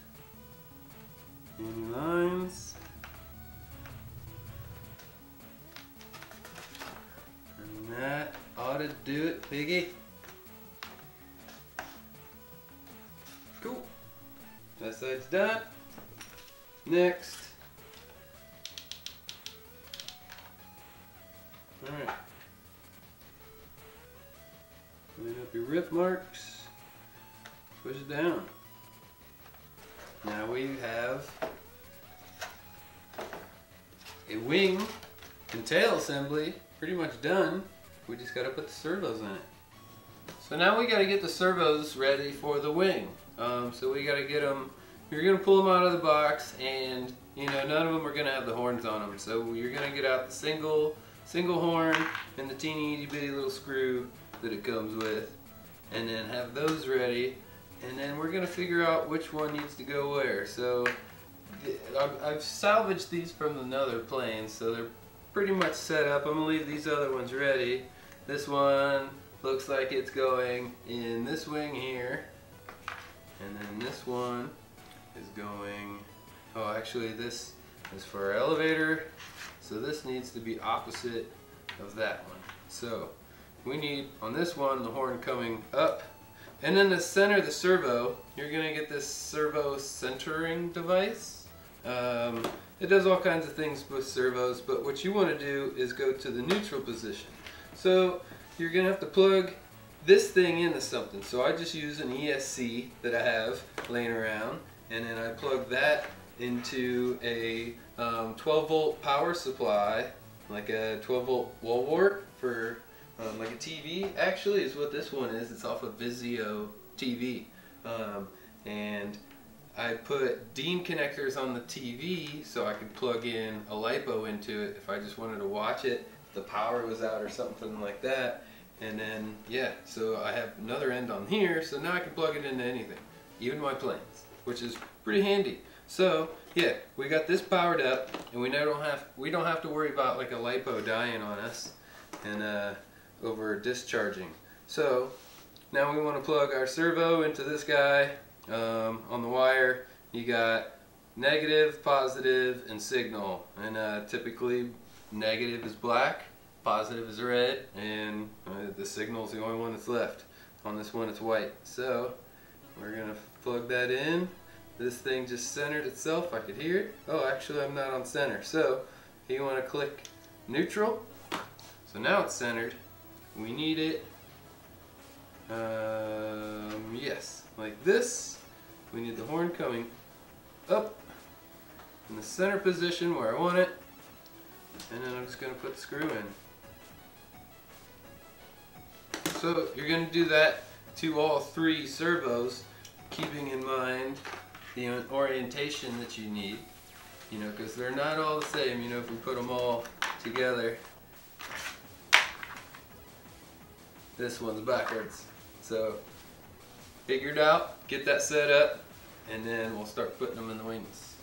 Any lines. And that ought to do it, piggy. Cool. That side's done. Next. Alright. Line up your rip marks. Push it down. Now we have a wing and tail assembly pretty much done. We just got to put the servos in it. So now we got to get the servos ready for the wing. So we got to get them. You're going to pull them out of the box, and you know none of them are going to have the horns on them. So you're going to get out the single horn and the teeny itty bitty little screw that it comes with, and then have those ready. And then we're going to figure out which one needs to go where. So I've salvaged these from another plane, so they're pretty much set up. I'm going to leave these other ones ready. This one looks like it's going in this wing here. And then this one is going, oh actually this is for our elevator. So this needs to be opposite of that one. So we need, on this one, the horn coming up. And in the center of the servo, you're going to get this servo centering device. It does all kinds of things with servos, but what you want to do is go to the neutral position. So you're going to have to plug this thing into something. So I just use an ESC that I have laying around, and then I plug that into a 12 volt power supply, like a 12 volt wall wart for like a TV. Actually is what this one is. It's off of Vizio TV. And I put DIN connectors on the TV so I could plug in a LiPo into it if I just wanted to watch it, if the power was out or something like that. And then, yeah, so I have another end on here, so now I can plug it into anything, even my planes, which is pretty handy. So, yeah, we got this powered up, and we don't have to worry about like a LiPo dying on us and over discharging. So now we want to plug our servo into this guy. On the wire, you got negative, positive, and signal. And typically, negative is black, positive is red, and the signal is the only one that's left. On this one, it's white. So we're gonna plug that in. This thing just centered itself. I could hear it. Oh, actually, I'm not on center. So you want to click neutral. So now it's centered. We need it. Yes, like this. We need the horn coming up in the center position where I want it, and then I'm just going to put the screw in. So you're going to do that to all three servos, keeping in mind the orientation that you need, you know, because they're not all the same, you know, if we put them all together. This one's backwards. So figure it out, get that set up, and then we'll start putting them in the wings.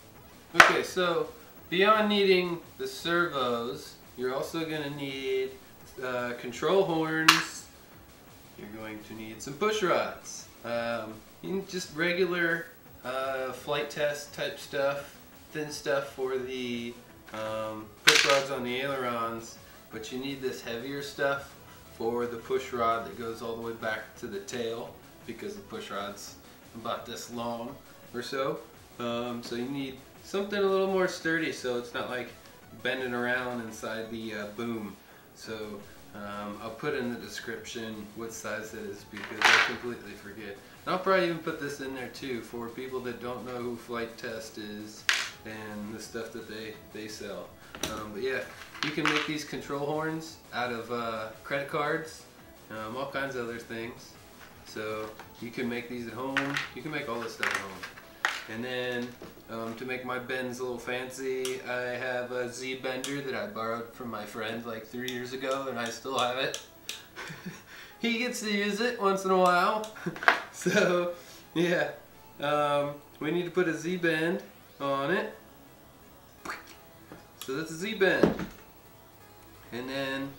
Okay, so beyond needing the servos, you're also going to need control horns. You're going to need some push rods. Just regular flight test type stuff, thin stuff for the push rods on the ailerons, but you need this heavier stuff for the push rod that goes all the way back to the tail, because the push rod's about this long or so. So you need something a little more sturdy so it's not like bending around inside the boom. So I'll put in the description what size it is because I completely forget. And I'll probably even put this in there too for people that don't know who Flight Test is and the stuff that they sell. But yeah, you can make these control horns out of credit cards, all kinds of other things. So you can make these at home. You can make all this stuff at home. And then to make my bends a little fancy, I have a Z bender that I borrowed from my friend like 3 years ago, and I still have it. He gets to use it once in a while. So yeah, we need to put a Z bend on it. So that's a Z bend. And then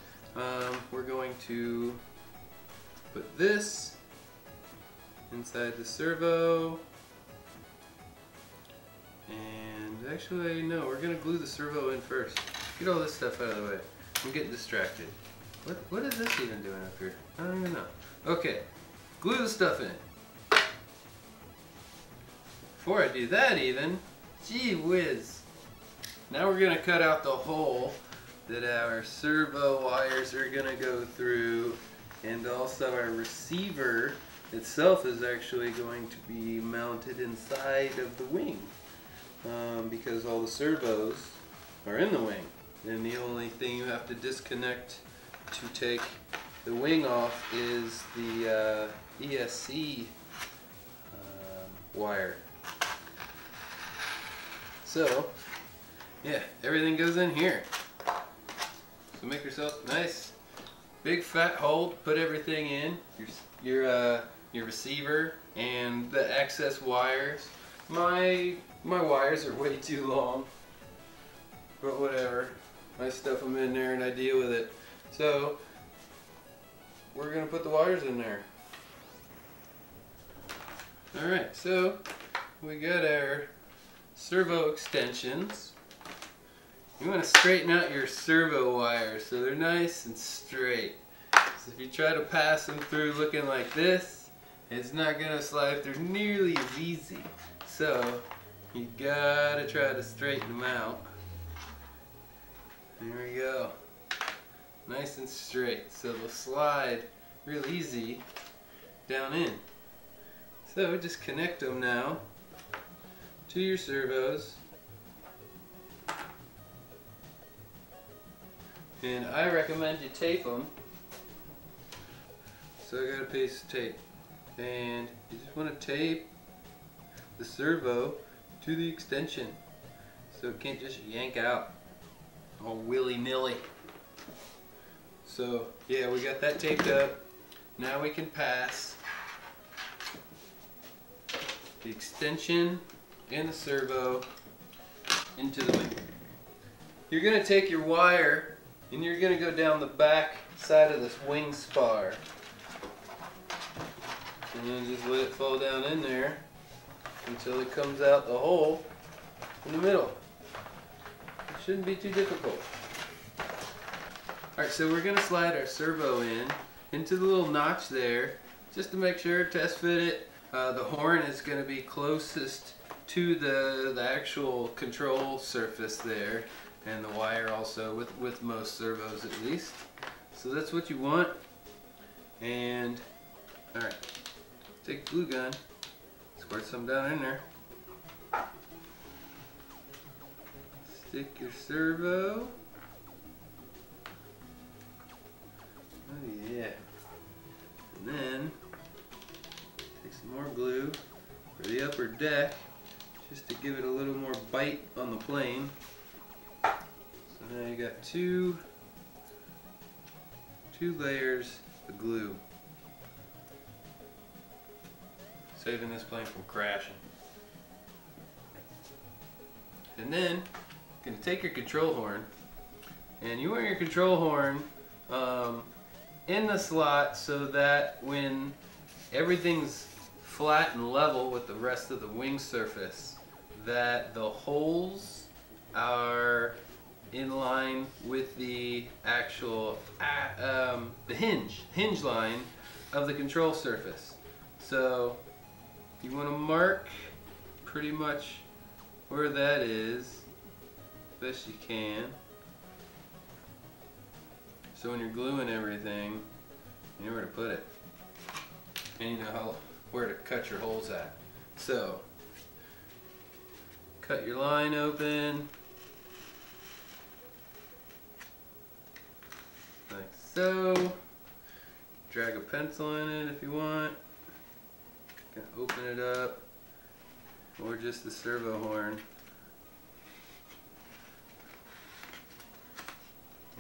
we're going to put this inside the servo. And actually, no, we're going to glue the servo in first. Get all this stuff out of the way. I'm getting distracted. What is this even doing up here? I don't even know. Okay, glue the stuff in. Before I do that even, gee whiz. Now we're going to cut out the hole that our servo wires are going to go through, and also our receiver itself is actually going to be mounted inside of the wing, because all the servos are in the wing, and the only thing you have to disconnect to take the wing off is the ESC wire. So yeah, everything goes in here. So make yourself a nice big fat hole to put everything in. Your receiver and the excess wires. My wires are way too long, but whatever. I stuff them in there and I deal with it. So we're gonna put the wires in there. Alright, so we got our servo extensions. you want to straighten out your servo wires so they're nice and straight. So if you try to pass them through looking like this, it's not going to slide through nearly as easy. So you gotta try to straighten them out. There we go. Nice and straight, so they'll slide real easy down in. So just connect them now to your servos. And I recommend you tape them. So I got a piece of tape. And you just want to tape the servo to the extension so it can't just yank out all willy-nilly. So yeah, we got that taped up. Now we can pass the extension and the servo into the wing. You're going to take your wire and you're going to go down the back side of this wing spar and then just let it fall down in there until it comes out the hole in the middle. It shouldn't be too difficult. Alright, so we're going to slide our servo into the little notch there just to make sure, test fit it. The horn is going to be closest to the actual control surface there, and the wire also with most servos at least. So that's what you want. And alright, take a glue gun, squirt some down in there. Stick your servo. Oh yeah. And then take some more glue for the upper deck just to give it a little more bite on the plane. So now you got two layers of glue, saving this plane from crashing. And then you're going to take your control horn, and you want your control horn in the slot so that when everything's flat and level with the rest of the wing surface, that the holes are in line with the actual the hinge line of the control surface. So you want to mark pretty much where that is best you can, so when you're gluing everything you know where to put it and you know where to cut your holes at. So cut your line open like so. Drag a pencil in it if you want. You can open it up, or just the servo horn.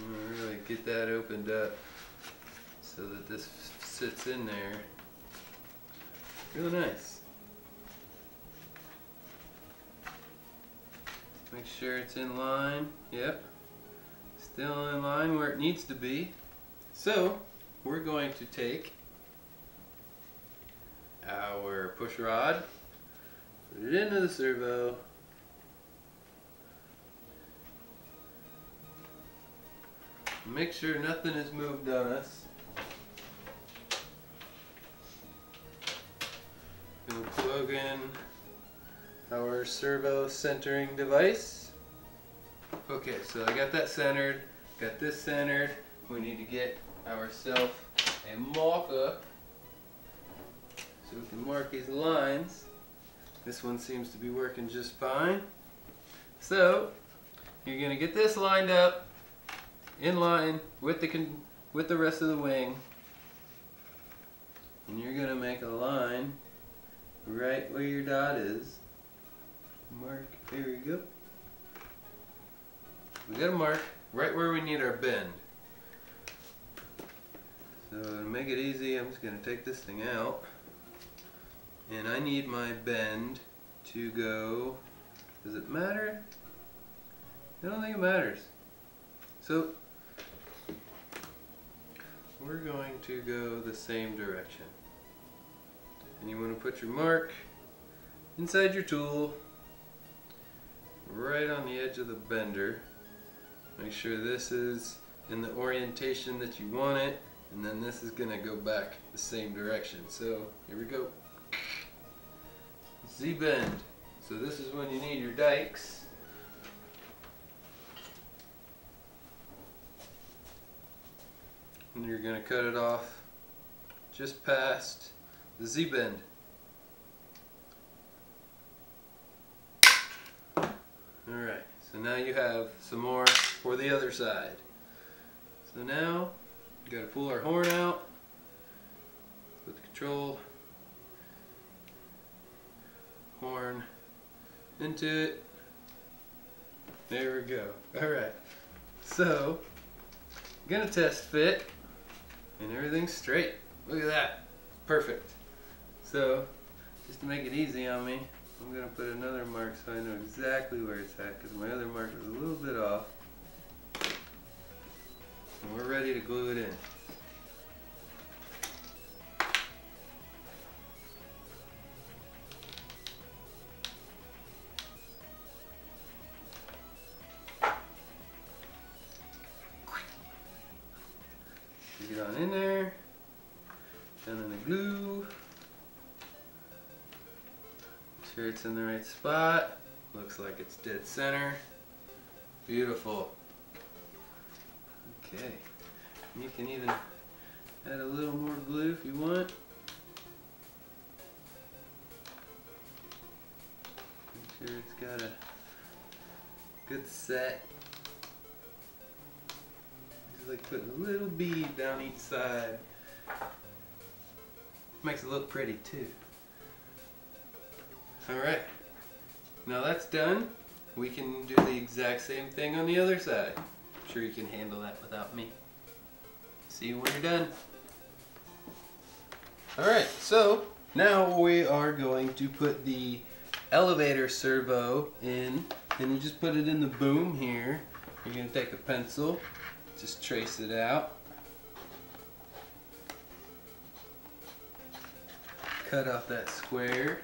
Really get that opened up so that this sits in there really nice. Make sure it's in line. Yep, still in line where it needs to be. So we're going to take our push rod, put it into the servo, make sure nothing is moved on us. We'll plug in our servo centering device. Okay, so I got that centered, got this centered. We need to get ourselves a marker so we can mark these lines. This one seems to be working just fine. So you're going to get this lined up in line with the rest of the wing, and you're going to make a line right where your dot is. Mark, there we go. We got to mark right where we need our bend. So to make it easy, I'm just going to take this thing out, and I need my bend to go, does it matter? I don't think it matters. So we're going to go the same direction. And you want to put your mark inside your tool, right on the edge of the bender. Make sure this is in the orientation that you want it, and then this is going to go back the same direction. So here we go. Z-bend. So this is when you need your dikes. And you're going to cut it off just past the Z-bend. Alright, so now you have some more for the other side. So now, we got to pull our horn out, put the control horn into it. There we go. Alright, so I'm going to test fit, and everything's straight. Look at that. Perfect. So, just to make it easy on me, I'm going to put another mark so I know exactly where it's at, because my other mark is a little bit off. And we're ready to glue it in. Get on in there, down in the glue. Make sure it's in the right spot. Looks like it's dead center. Beautiful. Okay, you can even add a little more glue if you want. Make sure it's got a good set. Just like putting a little bead down each side. Makes it look pretty too. Alright, now that's done. We can do the exact same thing on the other side. I'm sure you can handle that without me. See you when you're done. Alright, so now we are going to put the elevator servo in, and you just put it in the boom here. You're going to take a pencil, just trace it out. Cut off that square.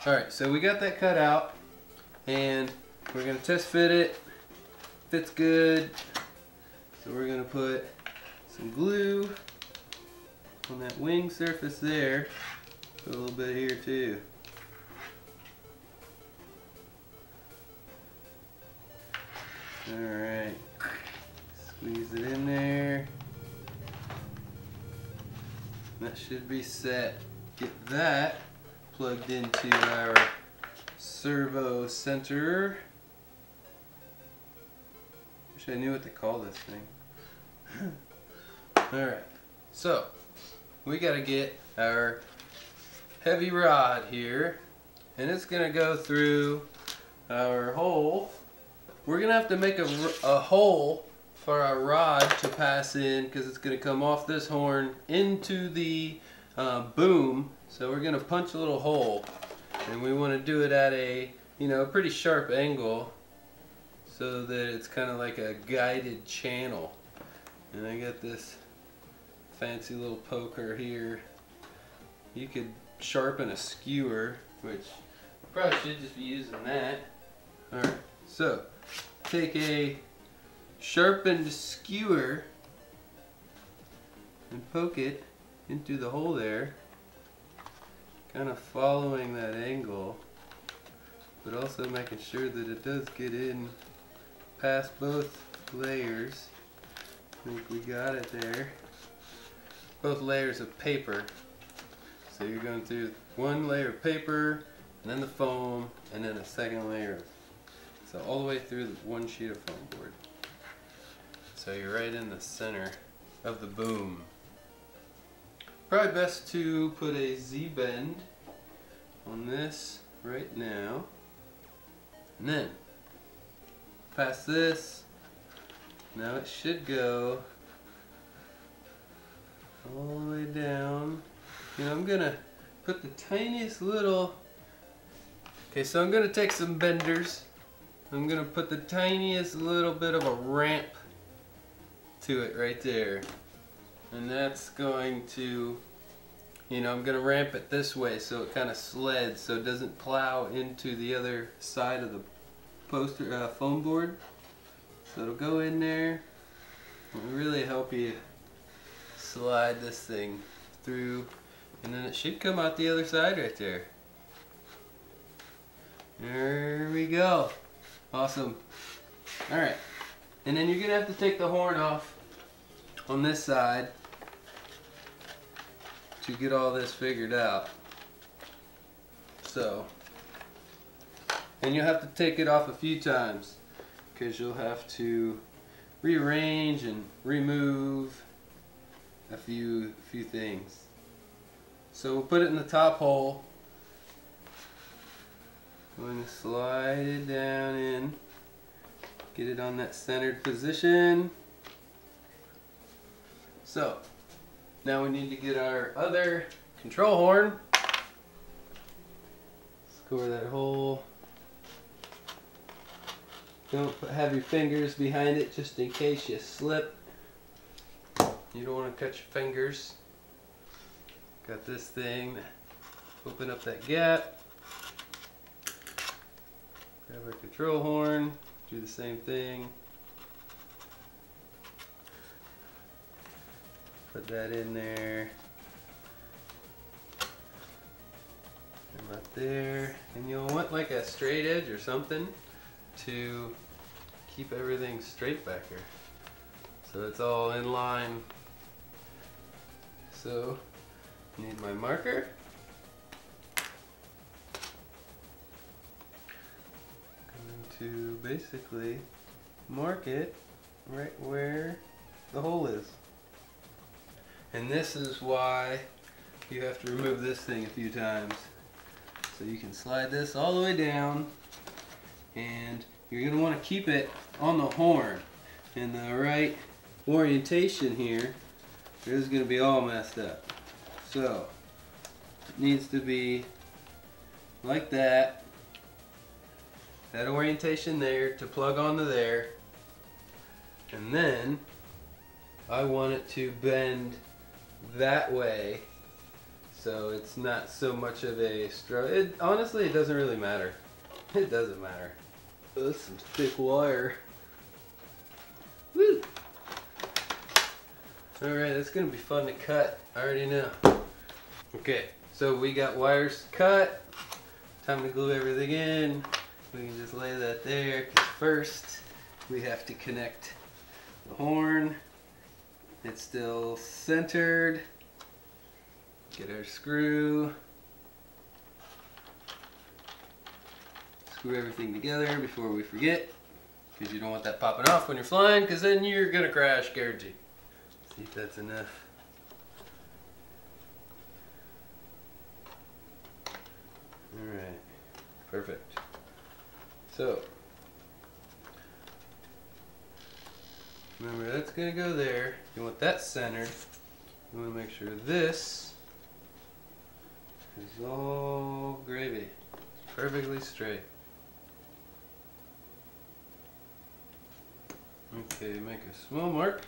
Alright, so we got that cut out, and we're going to test fit it. Fits good. So we're going to put some glue on that wing surface there. Put a little bit here too. Alright. Squeeze it in there. That should be set. Get that plugged into our servo center. Wish I knew what to call this thing. Alright, so we got to get our heavy rod here, and it's going to go through our hole. We're going to have to make a hole for our rod to pass in, because it's going to come off this horn into the boom. So we're going to punch a little hole, and we want to do it at a pretty sharp angle, so that it's kind of like a guided channel. And I got this fancy little poker here. You could sharpen a skewer, which I probably should just be using that. Alright, so take a sharpened skewer and poke it into the hole there, kind of following that angle, but also making sure that it does get in past both layers. I think we got it there. Both layers of paper. So you're going through one layer of paper, and then the foam, and then a second layer. So all the way through the one sheet of foam board. So you're right in the center of the boom. Probably best to put a Z-bend on this right now. And then past this, now it should go all the way down. I'm gonna put the tiniest little, so I'm gonna take some benders. I'm gonna put the tiniest little bit of a ramp to it right there. And that's going to, I'm gonna ramp it this way so it kind of sleds, so it doesn't plow into the other side of the poster foam board. So it'll go in there. It'll really help you slide this thing through, and then it should come out the other side right there. There we go. Awesome. Alright. And then you're going to have to take the horn off on this side to get all this figured out. So, and you'll have to take it off a few times because you'll have to rearrange and remove a few things. So we'll put it in the top hole. I'm going to slide it down in, get it on that centered position. So now we need to get our other control horn. Score that hole. Don't have your fingers behind it just in case you slip. You don't want to cut your fingers. Got this thing. Open up that gap. Grab our control horn. Do the same thing. Put that in there. And right there. And you'll want like a straight edge or something to keep everything straight back here. So it's all in line. So, need my marker. Going to basically mark it right where the hole is. And this is why you have to remove this thing a few times. So you can slide this all the way down, and you're going to want to keep it on the horn in the right orientation here. It is going to be all messed up. So it needs to be like that. That orientation there to plug onto there. And then I want it to bend that way so it's not so much of a struggle. Honestly, it doesn't really matter. It doesn't matter. Oh, that's some thick wire. Woo! Alright, that's going to be fun to cut. I already know. Okay, so we got wires cut. Time to glue everything in. We can just lay that there, because first we have to connect the horn. It's still centered. Get our screw. Screw everything together before we forget, because you don't want that popping off when you're flying, because then you're going to crash, guaranteed. See if that's enough. Alright, perfect. So, remember that's going to go there. You want that centered. You want to make sure this is all gravy. It's perfectly straight. Okay, make a small mark.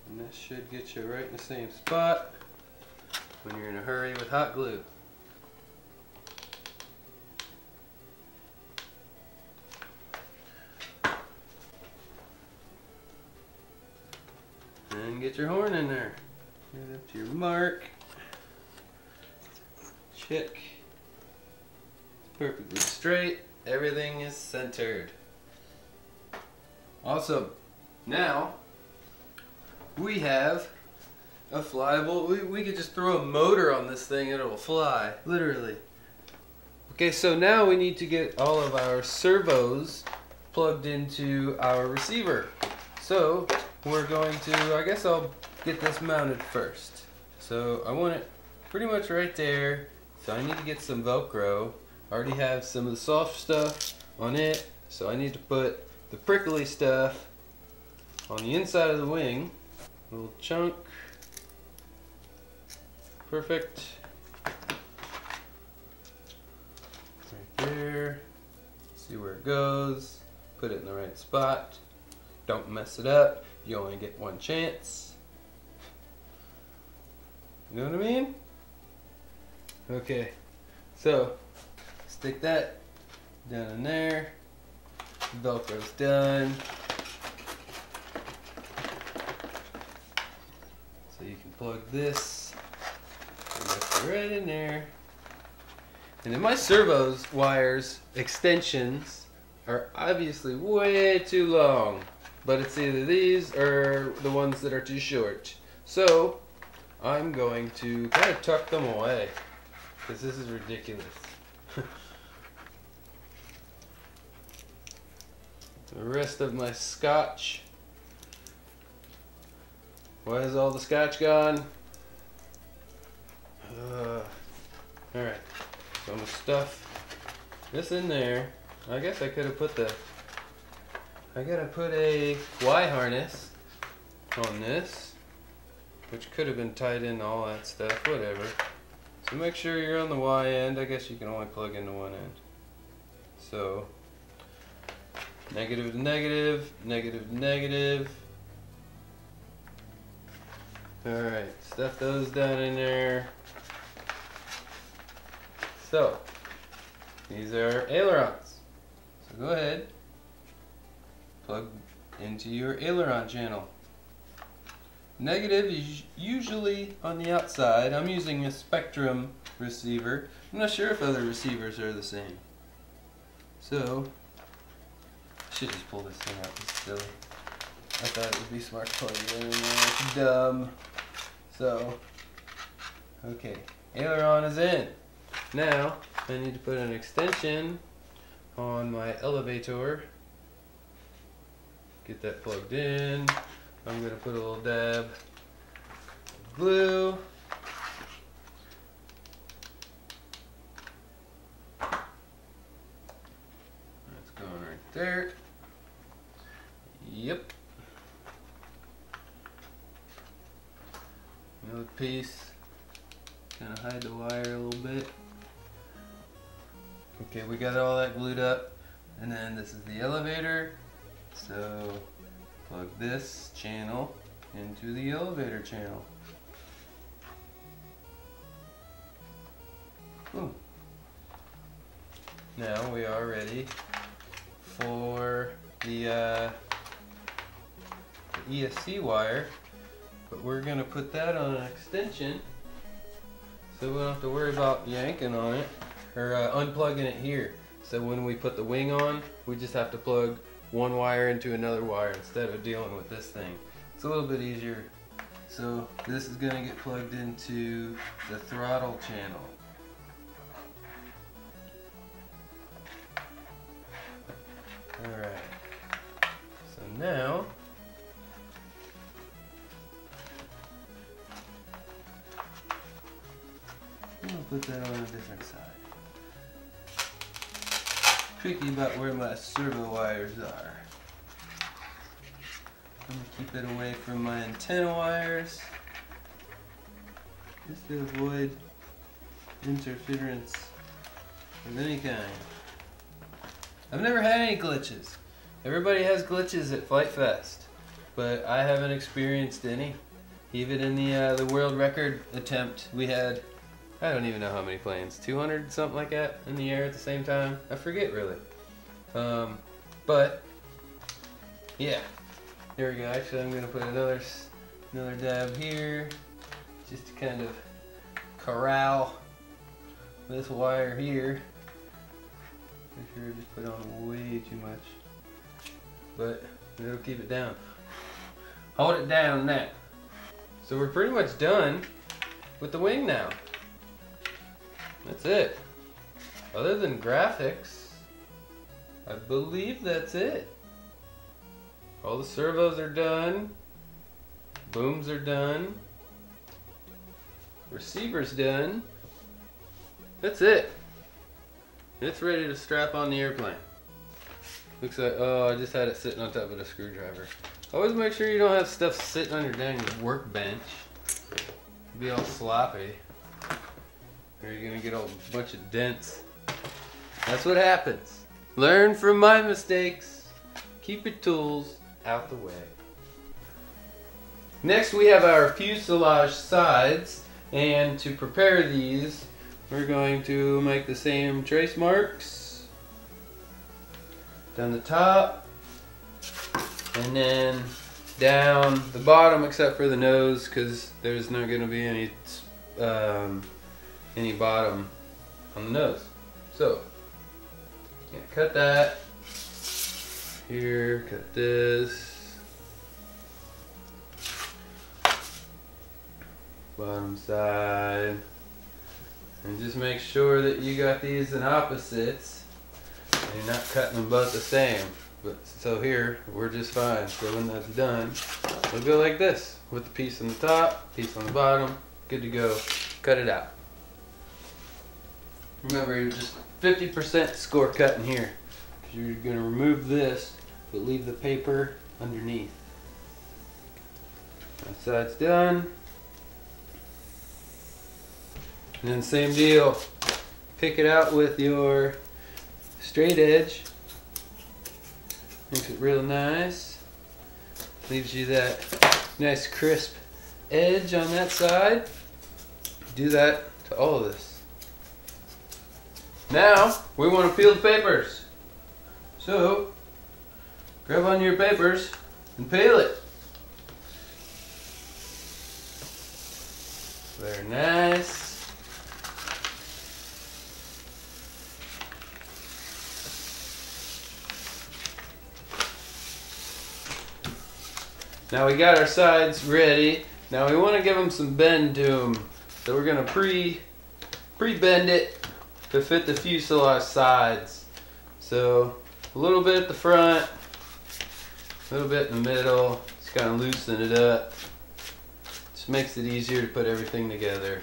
And that should get you right in the same spot when you're in a hurry with hot glue. And get your horn in there. Get up to your mark. Check. It's perfectly straight. Everything is centered. Awesome. Now we have a flyable, we could just throw a motor on this thing and it'll fly, literally. Okay, so now we need to get all of our servos plugged into our receiver. So we're going to, I guess I'll get this mounted first. So I want it pretty much right there. So I need to get some Velcro. I already have some of the soft stuff on it. So I need to put the prickly stuff on the inside of the wing. Little chunk. Perfect. Right there. See where it goes. Put it in the right spot. Don't mess it up. You only get one chance. You know what I mean? Okay. So, stick that down in there. Velcro's done. So you can plug this right in there. And then my servo's wires extensions are obviously way too long, but it's either these or the ones that are too short. So I'm going to kind of tuck them away because this is ridiculous. The rest of my scotch. Why is all the scotch gone? Alright, so I'm gonna stuff this in there. I guess I could have put I gotta put a Y harness on this, which could have been tied in all that stuff, whatever. So make sure you're on the Y end. I guess you can only plug into one end. So, negative to negative, negative to negative. Alright, stuff those down in there. So, these are ailerons. So go ahead, plug into your aileron channel. Negative is usually on the outside. I'm using a Spectrum receiver. I'm not sure if other receivers are the same. So, I should just pull this thing out. It's silly. I thought it would be smart to plug it in there. It's dumb. So, okay, aileron is in. Now, I need to put an extension on my elevator. Get that plugged in. I'm going to put a little dab of glue. That's going right there. Yep. Another piece. Kind of hide the wire a little bit. Okay, we got all that glued up. And then this is the elevator. So plug this channel into the elevator channel. Boom. Now we are ready for the ESC wire, but we're going to put that on an extension so we don't have to worry about yanking on it or unplugging it here. So when we put the wing on, we just have to plug one wire into another wire instead of dealing with this thing. It's a little bit easier. So this is going to get plugged into the throttle channel. Alright, so now I'm going to put that on a different side. Tricky about where my servo wires are. I'm going to keep it away from my antenna wires just to avoid interference of any kind. I've never had any glitches. Everybody has glitches at Flight Fest, but I haven't experienced any. Even in the world record attempt, we had, I don't even know how many planes, 200 something like that in the air at the same time. I forget really. But yeah, there we go. Actually, I'm gonna put another dab here, just to kind of corral this wire here. Make sure I just put on way too much, but it'll keep it down. Hold it down now. So we're pretty much done with the wing now. That's it. Other than graphics, I believe that's it. All the servos are done. Booms are done. Receiver's done. That's it. It's ready to strap on the airplane. Looks like, oh, I just had it sitting on top of the screwdriver. Always make sure you don't have stuff sitting on your dang workbench. It'll be all sloppy. Or you're gonna get a bunch of dents. That's what happens. Learn from my mistakes. Keep your tools out the way. Next we have our fuselage sides, and to prepare these we're going to make the same trace marks down the top, and then down the bottom except for the nose, because there's not going to be any bottom on the nose. So yeah, cut that here, cut this bottom side, and just make sure that you got these in opposites and you're not cutting them both the same. But so here we're just fine. So when that's done, we'll go like this with the piece on the top, piece on the bottom, good to go. Cut it out. Remember, you're just 50% score cutting here, because you're going to remove this but leave the paper underneath. That side's done. And then same deal, pick it out with your straight edge. Makes it real nice. Leaves you that nice crisp edge on that side. Do that to all of this. Now we want to peel the papers. So grab on your papers and peel it. Very nice. Now we got our sides ready. Now we want to give them some bend to them. So we're going to pre-bend it to fit the fuselage sides. So a little bit at the front, a little bit in the middle, just kind of loosen it up. Just makes it easier to put everything together.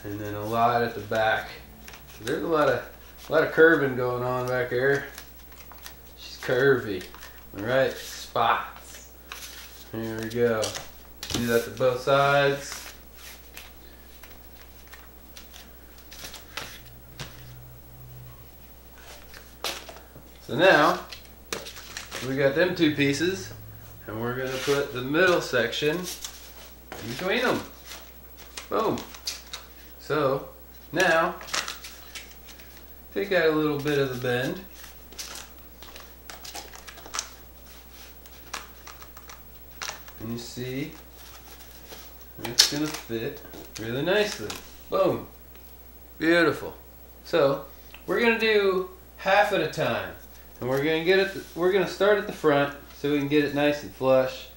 And then a lot at the back. There's a lot of curving going on back here. She's curvy. Alright, spots. Here we go. Do that to both sides. So now, we got them two pieces, and we're going to put the middle section in between them. Boom. So, now, take out a little bit of the bend. And you see, it's going to fit really nicely. Boom. Beautiful. So, we're going to do half at a time. And we're going to start at the front so we can get it nice and flush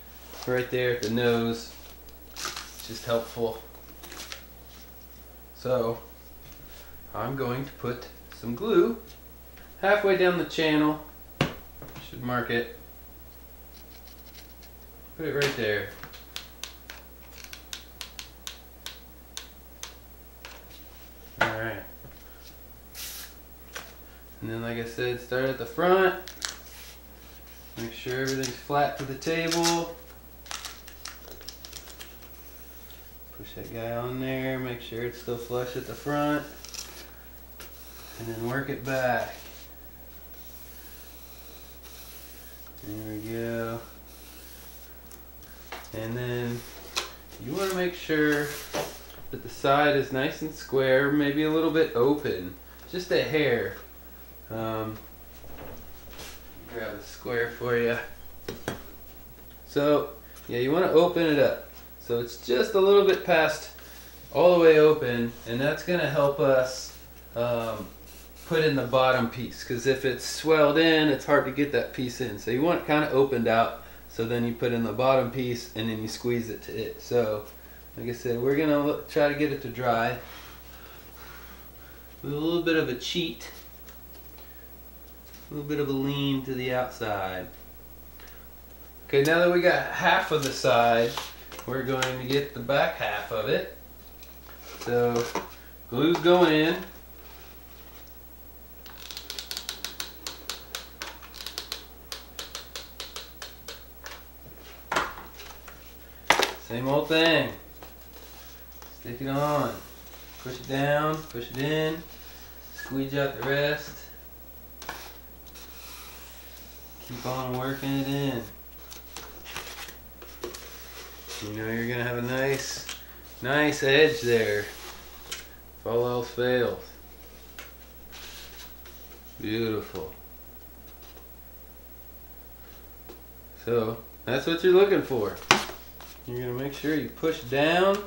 right there at the nose. It's just helpful. So, I'm going to put some glue halfway down the channel. Should mark it. Put it right there. Alright. And then, like I said, start at the front. Make sure everything's flat to the table. Push that guy on there. Make sure it's still flush at the front. And then work it back. There we go. And then you want to make sure that the side is nice and square, maybe a little bit open, just a hair. Grab a square for you. So yeah, you want to open it up so it's just a little bit past all the way open, and that's going to help us put in the bottom piece, because if it's swelled in, it's hard to get that piece in. So you want it kind of opened out, so then you put in the bottom piece and then you squeeze it to it. So like I said, we're going to try to get it to dry with a little bit of a cheat, a little bit of a lean to the outside. Okay, now that we got half of the side, we're going to get the back half of it. So glue's going in. Same old thing. Stick it on. Push it down, push it in, squeeze out the rest. Keep on working it in. You know you're gonna have a nice edge there if all else fails. Beautiful. So that's what you're looking for. You're going to make sure you push down,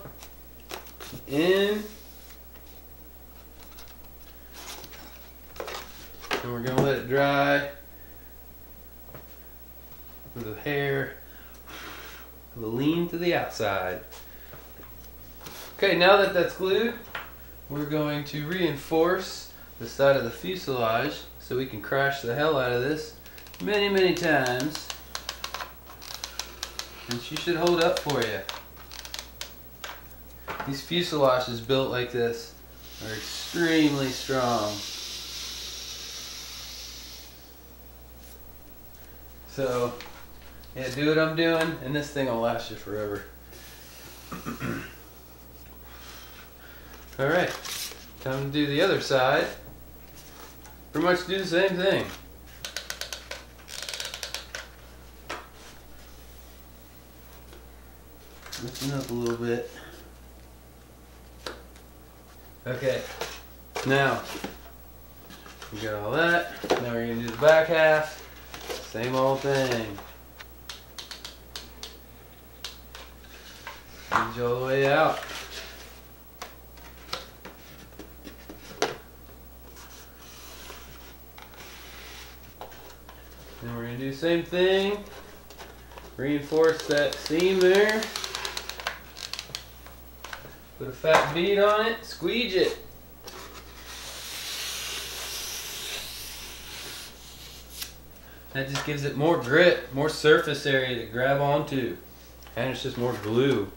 in, and we're going to let it dry with the hair of a lean to the outside. Okay, now that that's glued, we're going to reinforce the side of the fuselage so we can crash the hell out of this many times. And she should hold up for you. These fuselages built like this are extremely strong. So, yeah, do what I'm doing and this thing will last you forever. Alright, time to do the other side. Pretty much do the same thing. Lifting up a little bit. Okay, now we got all that. Now we're going to do the back half. Same old thing. Leads you all the way out. Then we're going to do the same thing. Reinforce that seam there. Put a fat bead on it, squeeze it. That just gives it more grip, more surface area to grab onto. And it's just more glue.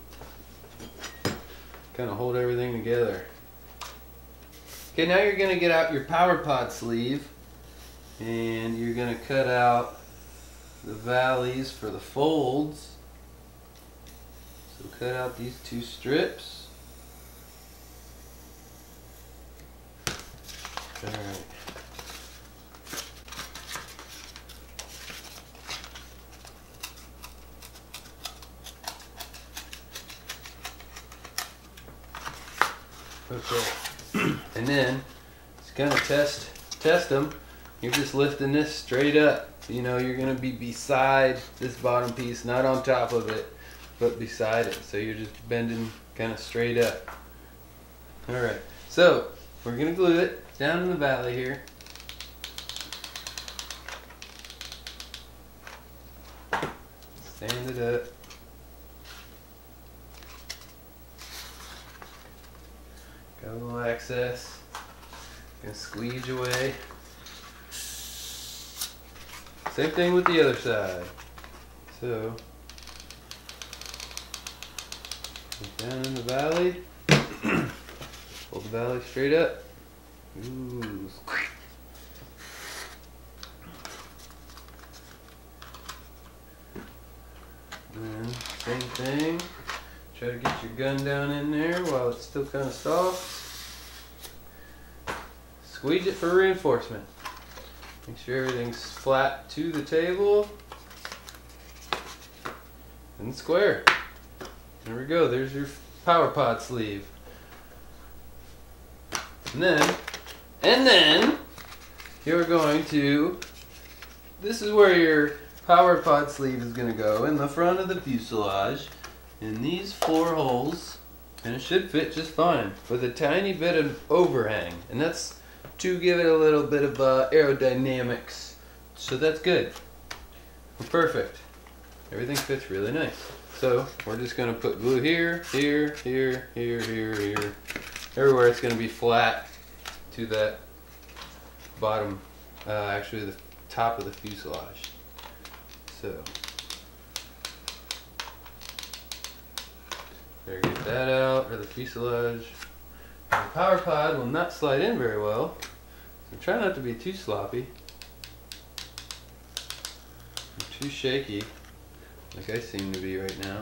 Kind of hold everything together. Okay, now you're going to get out your power pod sleeve and you're going to cut out the valleys for the folds. So cut out these two strips. Alright. Okay. And then it's gonna test them. You're just lifting this straight up. You know, you're gonna be beside this bottom piece, not on top of it, but beside it. So you're just bending kind of straight up. Alright. So we're gonna glue it down in the valley here. Stand it up. Got a little excess. Gonna squeeze away. Same thing with the other side. So down in the valley. Hold the valley straight up. Ooh. And same thing. Try to get your gun down in there while it's still kind of soft. Squeeze it for reinforcement. Make sure everything's flat to the table. And square. There we go. There's your power pod sleeve. And then you're going to, this is where your power pod sleeve is going to go, in the front of the fuselage, in these 4 holes, and it should fit just fine, with a tiny bit of overhang, and that's to give it a little bit of aerodynamics, so that's good. Well, perfect. Everything fits really nice. So we're just going to put glue here, here, here, here, here, here, everywhere it's going to be flat to that bottom, actually the top of the fuselage. So there, get that out, or the fuselage. The power pod will not slide in very well, so try not to be too sloppy or too shaky like I seem to be right now.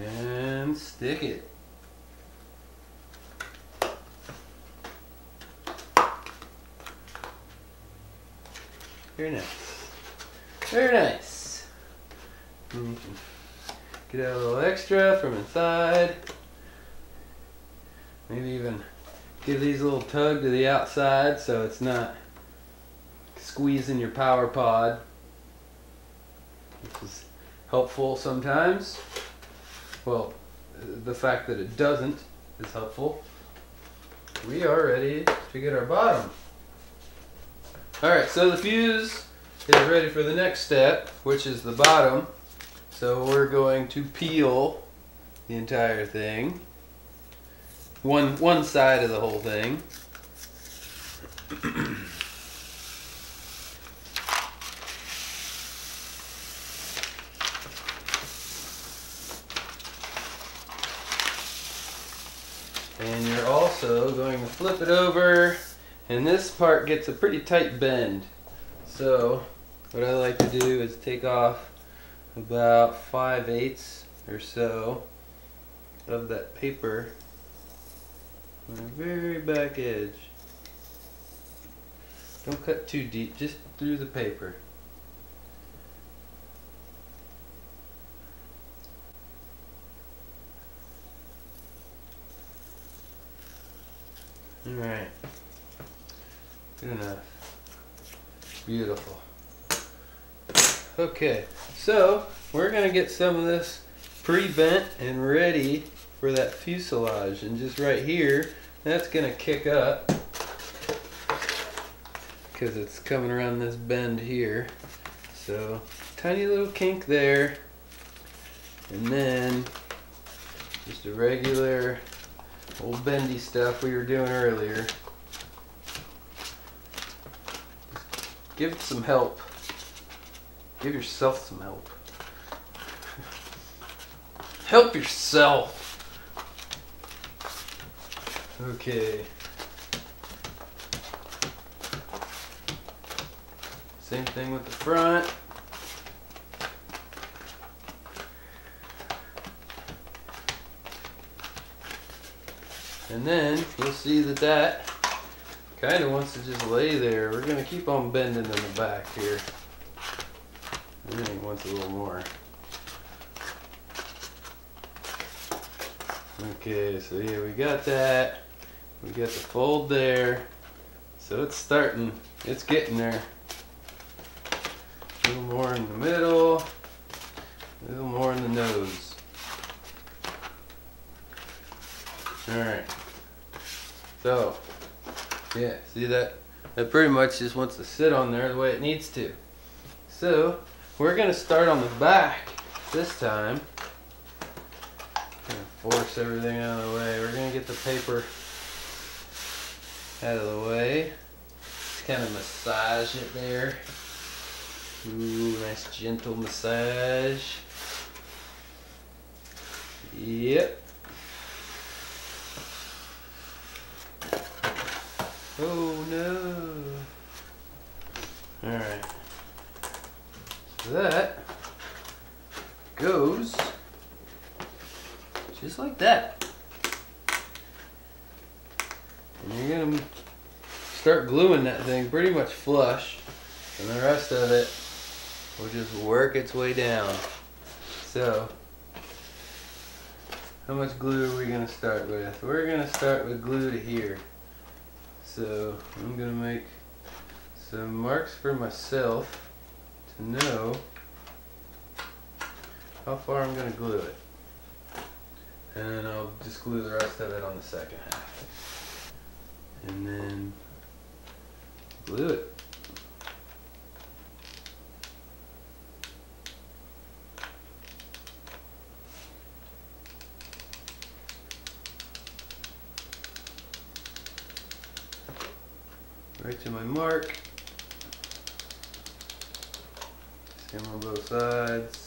And stick it. Very nice. Very nice. And you can get out a little extra from inside. Maybe even give these a little tug to the outside so it's not squeezing your power pod. This is helpful sometimes. Well, the fact that it doesn't is helpful. We are ready to get our bottom. Alright, so the fuse is ready for the next step, which is the bottom. So we're going to peel the entire thing. One side of the whole thing. And you're also going to flip it over, and this part gets a pretty tight bend. So what I like to do is take off about 5/8 or so of that paper on the very back edge. Don't cut too deep, just through the paper. Alright, good enough. Beautiful. Okay, so we're going to get some of this pre-bent and ready for that fuselage. And just right here, that's going to kick up because it's coming around this bend here. So, tiny little kink there. And then just a regular old bendy stuff we were doing earlier. Just give it some help. Give yourself some help. Help yourself. Okay. Same thing with the front. And then you'll see that that kind of wants to just lay there. We're going to keep on bending in the back here. And then he wants a little more. Okay, so yeah, we got that. We got the fold there. So it's starting, it's getting there. A little more in the middle, a little more in the nose. Alright. So, yeah, see that? That pretty much just wants to sit on there the way it needs to. So, we're going to start on the back this time. Force everything out of the way. We're going to get the paper out of the way. Just kind of massage it there. Ooh, nice gentle massage. Yep. Oh no. Alright. So that goes just like that. And you're gonna start gluing that thing pretty much flush, and the rest of it will just work its way down. So, how much glue are we gonna start with? We're gonna start with glue to here. So, I'm gonna make some marks for myself to know how far I'm gonna glue it. And then I'll just glue the rest of it on the second half. And then glue it. Right to my mark. Same on both sides.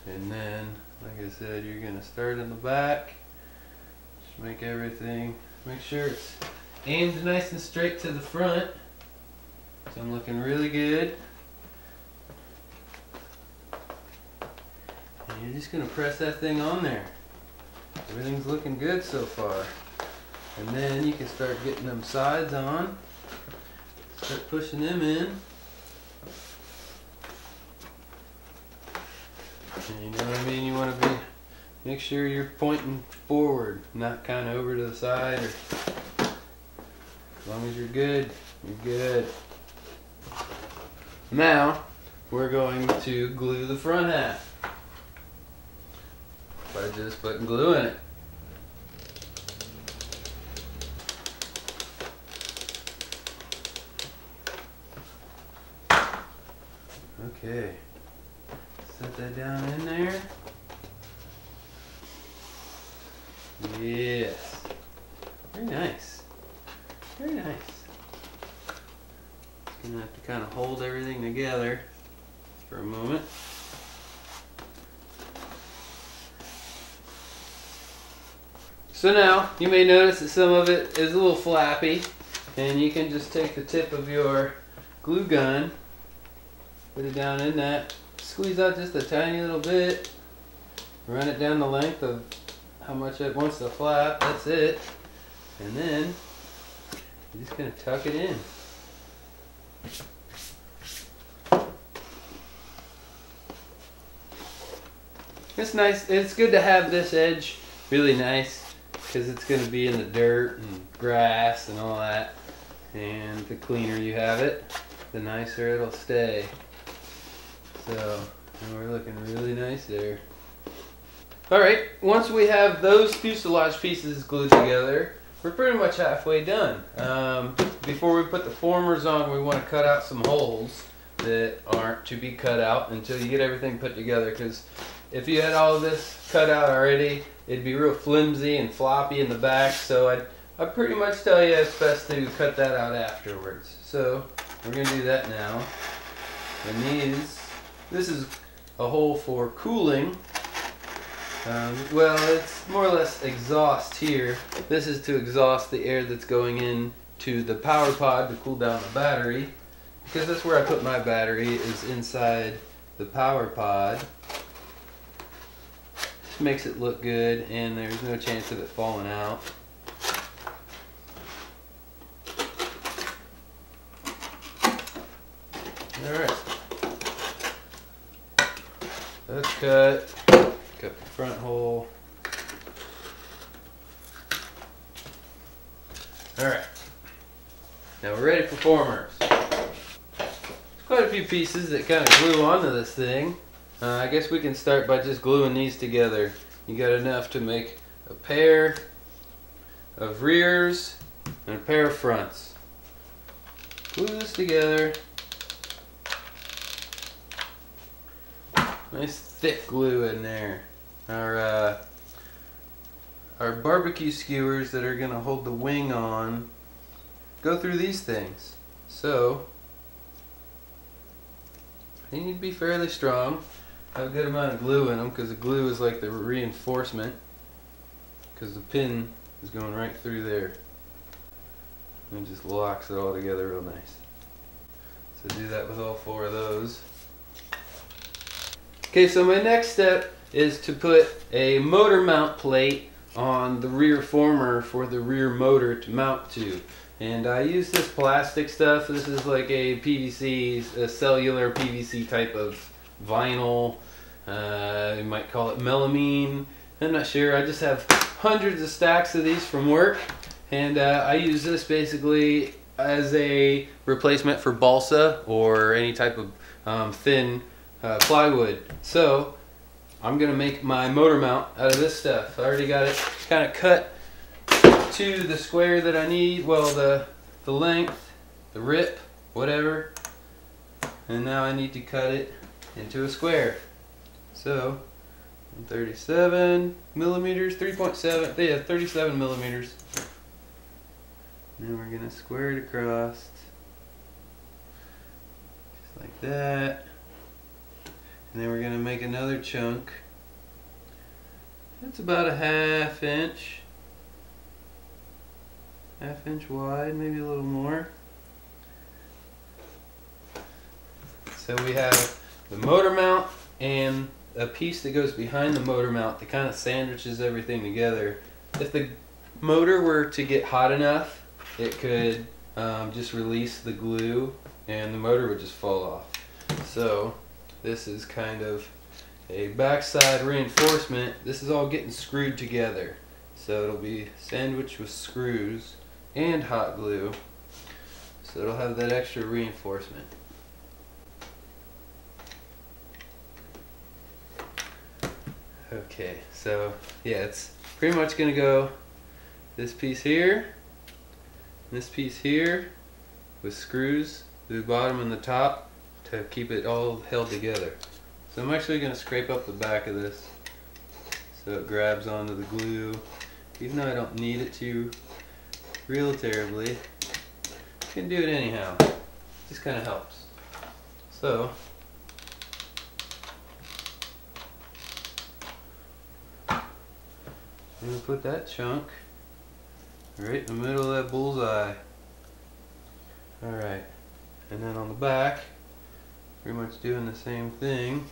And then, like I said, you're going to start in the back. Just make everything, make sure it's aimed nice and straight to the front. So I'm looking really good. And you're just going to press that thing on there. Everything's looking good so far. And then you can start getting them sides on. Start pushing them in. You know what I mean? You want to make sure you're pointing forward, not kind of over to the side. As long as you're good, you're good. Now, we're going to glue the front half by just putting glue in it. Okay, set that down in there. Yes, very nice, very nice. Just gonna have to kind of hold everything together for a moment. So now you may notice that some of it is a little flappy, and you can just take the tip of your glue gun, put it down in that, squeeze out just a tiny little bit, run it down the length of how much it wants to flap, that's it, and then you're just going to tuck it in. It's nice, it's good to have this edge really nice, because it's going to be in the dirt and grass and all that, and the cleaner you have it, the nicer it'll stay. So, and we're looking really nice there. Alright, once we have those fuselage pieces glued together, we're pretty much halfway done. Before we put the formers on, we want to cut out some holes that aren't to be cut out until you get everything put together, because if you had all of this cut out already, it'd be real flimsy and floppy in the back, so I'd pretty much tell you it's best to cut that out afterwards. So we're going to do that now. And this is a hole for cooling. Well, it's more or less exhaust here. This is to exhaust the air that's going in to the power pod to cool down the battery, because that's where I put my battery, is inside the power pod. Just makes it look good, and there's no chance of it falling out. Alright. Let's cut the front hole. Alright. Now we're ready for formers. There's quite a few pieces that kind of glue onto this thing. I guess we can start by just gluing these together. You got enough to make a pair of rears and a pair of fronts. Glue this together. Nice thick glue in there. Our barbecue skewers that are going to hold the wing on go through these things. So they need to be fairly strong. Have a good amount of glue in them, because the glue is like the reinforcement, because the pin is going right through there and it just locks it all together real nice. So do that with all 4 of those. Okay, so my next step is to put a motor mount plate on the rear former for the rear motor to mount to. And I use this plastic stuff. This is like a PVC, a cellular PVC type of vinyl. You might call it melamine. I'm not sure. I just have hundreds of stacks of these from work. And I use this basically as a replacement for balsa or any type of thin plywood. So I'm going to make my motor mount out of this stuff. I already got it kind of cut to the square that I need, well, the length, the rip, whatever, and now I need to cut it into a square. So 37 millimeters, 3.7, yeah, 37 millimeters. Now we're going to square it across just like that, and then we're going to make another chunk. It's about a half inch wide, maybe a little more. So we have the motor mount and a piece that goes behind the motor mount that kind of sandwiches everything together. If the motor were to get hot enough, it could just release the glue and the motor would just fall off. So this is kind of a backside reinforcement. This is all getting screwed together. So it'll be sandwiched with screws and hot glue. So it'll have that extra reinforcement. Okay, so yeah, it's pretty much gonna go this piece here, this piece here, with screws through the bottom and the top to keep it all held together. So I'm actually gonna scrape up the back of this so it grabs onto the glue. Even though I don't need it to real terribly, you can do it anyhow. It just kind of helps. So I'm going to put that chunk right in the middle of that bullseye. Alright, and then on the back, pretty much doing the same thing.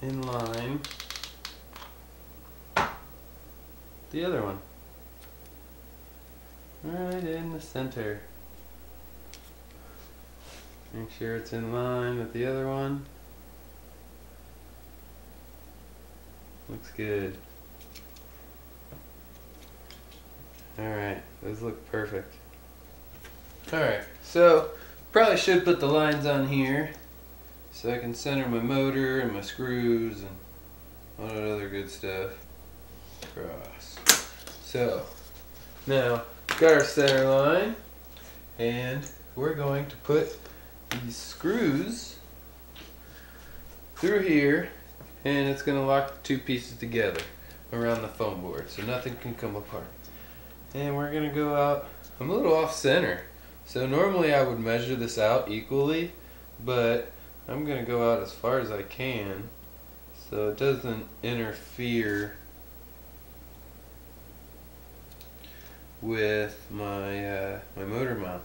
In line the other one. Right in the center. Make sure it's in line with the other one. Looks good. Alright, those look perfect. Alright, so probably should put the lines on here so I can center my motor and my screws and all that other good stuff across. So now got our center line, and we're going to put these screws through here, and it's going to lock the two pieces together around the foam board so nothing can come apart. And we're going to go out, I'm a little off center, so normally I would measure this out equally, but I'm going to go out as far as I can so it doesn't interfere with my my motor mount.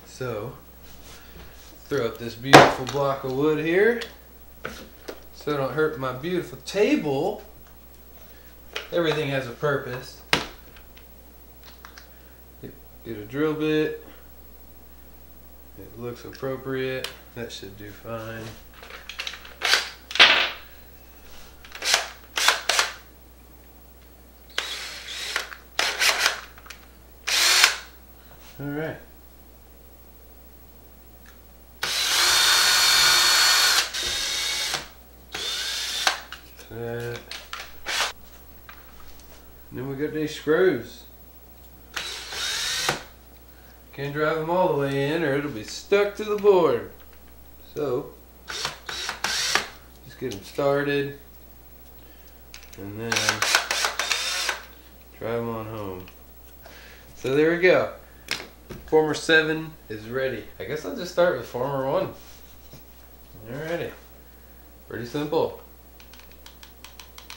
So throw up this beautiful block of wood here so I don't hurt my beautiful table. Everything has a purpose. Get a drill bit. It looks appropriate. That should do fine. All right. And then we got these screws. Can't drive them all the way in or it'll be stuck to the board. So just get them started and then drive them on home. So there we go. Former 7 is ready. I guess I'll just start with Former 1. Alrighty. Pretty simple.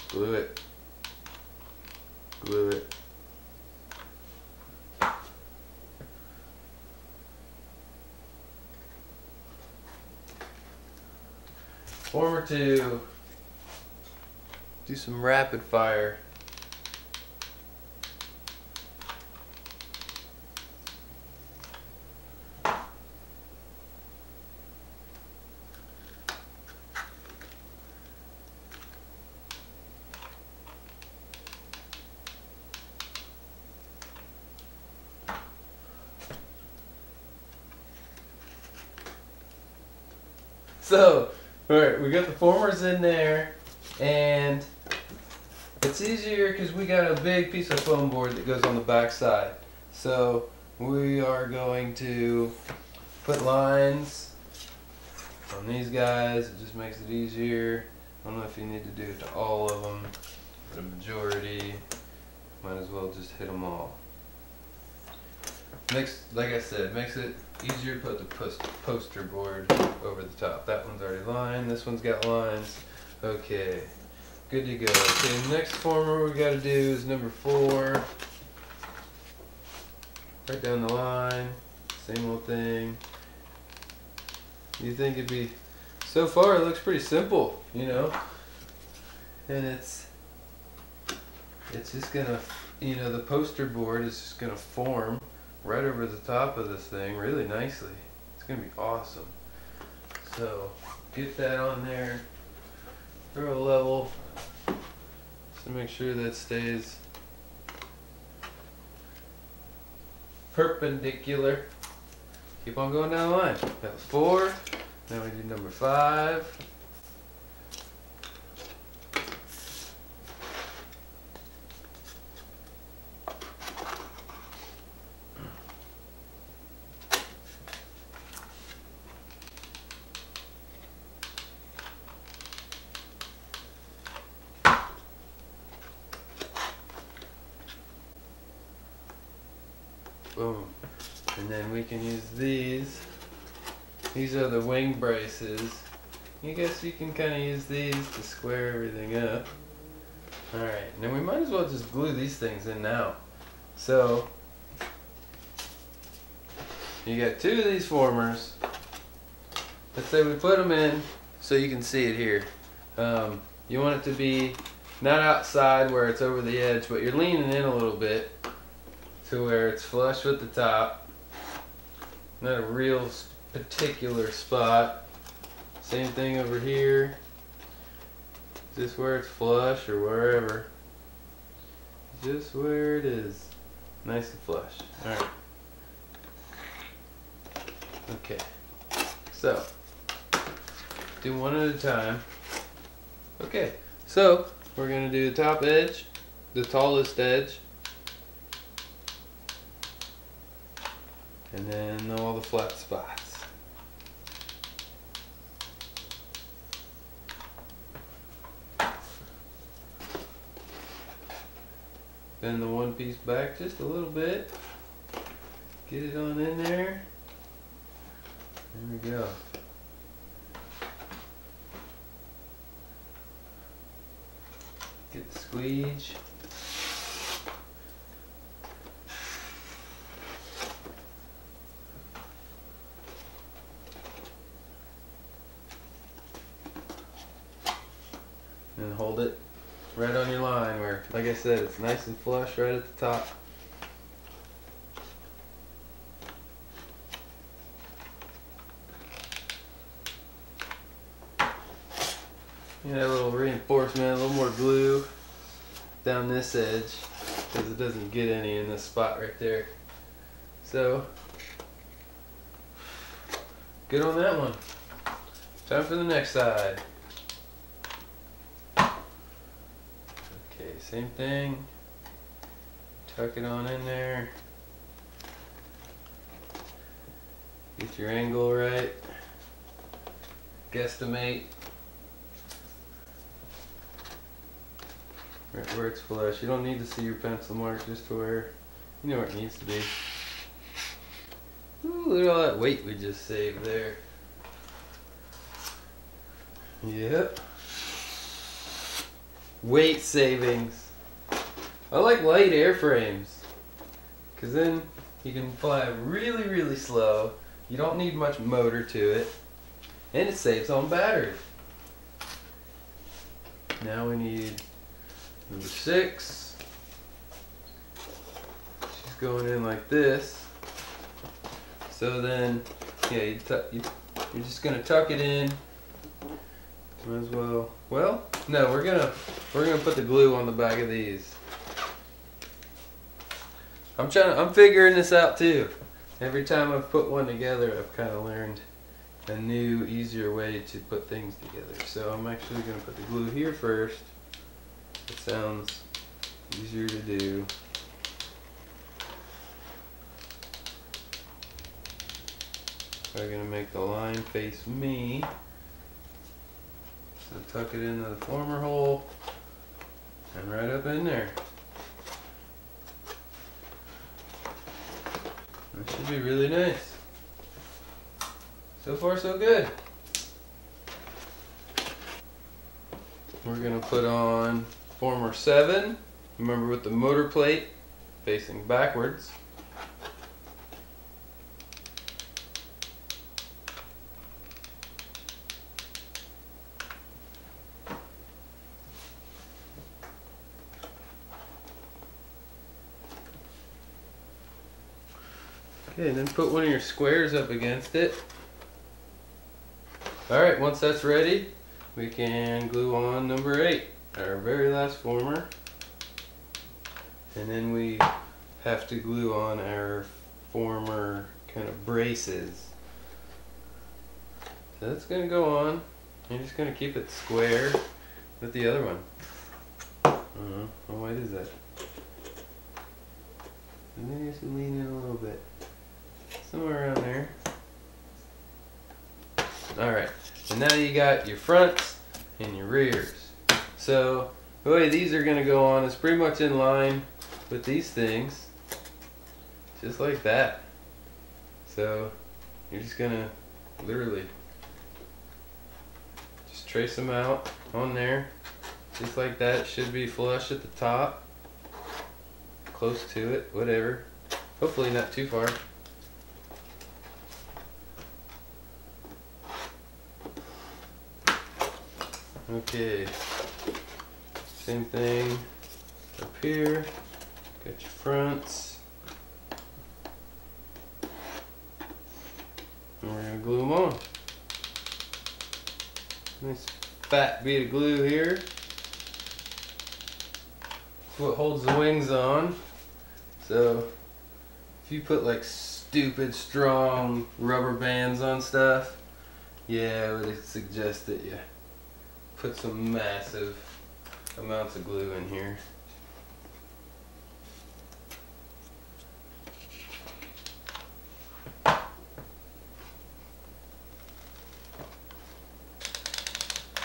Glue it. Glue it. Former 2. Do some rapid fire. So, alright, we got the formers in there, and it's easier because we got a big piece of foam board that goes on the back side. So, we are going to put lines on these guys. It just makes it easier. I don't know if you need to do it to all of them, but a majority, might as well just hit them all. Like I said, makes it easier to put the poster board over the top. That one's already lined, this one's got lines. Okay, good to go. Okay, the next former we gotta do is number 4. Right down the line, same old thing. You think it'd be, so far it looks pretty simple, you know? And it's just gonna, you know, the poster board is just gonna form right over the top of this thing really nicely. It's It's gonna be awesome. So get that on there, throw a level, just to make sure that stays perpendicular. Keep on going down the line. That was 4. Now we do number 5. Boom. And then we can use these. These are the wing braces. I guess you can kind of use these to square everything up. Alright, and then we might as well just glue these things in now. So, you got 2 of these formers. Let's say we put them in so you can see it here. You want it to be not outside where it's over the edge, but you're leaning in a little bit to where it's flush with the top. Not a real particular spot. Same thing over here. Just where it's flush or wherever. Just where it is. Nice and flush. Alright. Okay. So, do one at a time. Okay. So, we're going to do the top edge, the tallest edge, and then all the flat spots. Bend the one piece back just a little bit. Get it on in there. There we go. Get the squeege. And hold it right on your line where, like I said, it's nice and flush right at the top. You know, a little reinforcement, a little more glue down this edge because it doesn't get any in this spot right there. So, good on that one. Time for the next side. Okay, same thing. Tuck it on in there. Get your angle right. Guesstimate. Right where it's flush. You don't need to see your pencil mark, just to where you know where it needs to be. Ooh, look at all that weight we just saved there. Yep. Weight savings. I like light airframes, because then you can fly really, really slow. You don't need much motor to it, and it saves on battery. Now we need number 6. She's going in like this. So then, yeah, you're just gonna tuck it in. Might as well. Well, no, we're gonna put the glue on the back of these. I'm figuring this out too. Every time I've put one together, I've kind of learned a new, easier way to put things together. So I'm actually gonna put the glue here first. It sounds easier to do. I'm gonna make the line face me. So tuck it into the former hole and right up in there. That should be really nice. So far so good. We're gonna put on former 7, remember with the motor plate facing backwards. Okay, and then put one of your squares up against it. Alright, once that's ready, we can glue on number 8, our very last former. And then we have to glue on our former kind of braces. So that's going to go on. You're just going to keep it square with the other one. How wide is that? And then just lean in a little bit. Somewhere around there. Alright, and now you got your fronts and your rears. So the way these are going to go on is pretty much in line with these things. Just like that. So you're just going to literally just trace them out on there. Just like that. It should be flush at the top. Close to it, whatever. Hopefully not too far. Okay, same thing up here. Got your fronts. And we're going to glue them on. Nice fat bead of glue here. It's what holds the wings on. So if you put like stupid strong rubber bands on stuff, yeah, I would suggest that you put some massive amounts of glue in here.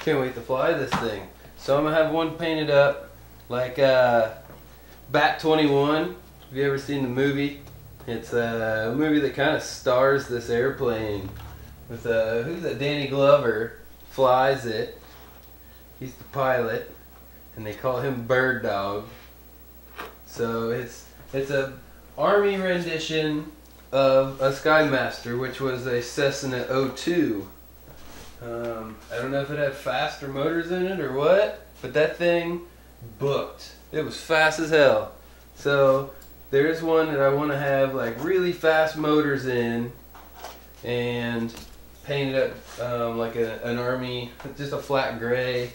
Can't wait to fly this thing. So I'm gonna have one painted up like Bat 21. Have you ever seen the movie? It's a movie that kind of stars this airplane with who's that? Danny Glover flies it. He's the pilot, and they call him Bird Dog. So it's a Army rendition of a Skymaster, which was a Cessna 02. I don't know if it had faster motors in it or what, but that thing booked. It was fast as hell. So there's one that I want to have like really fast motors in and paint it up like an Army, just a flat gray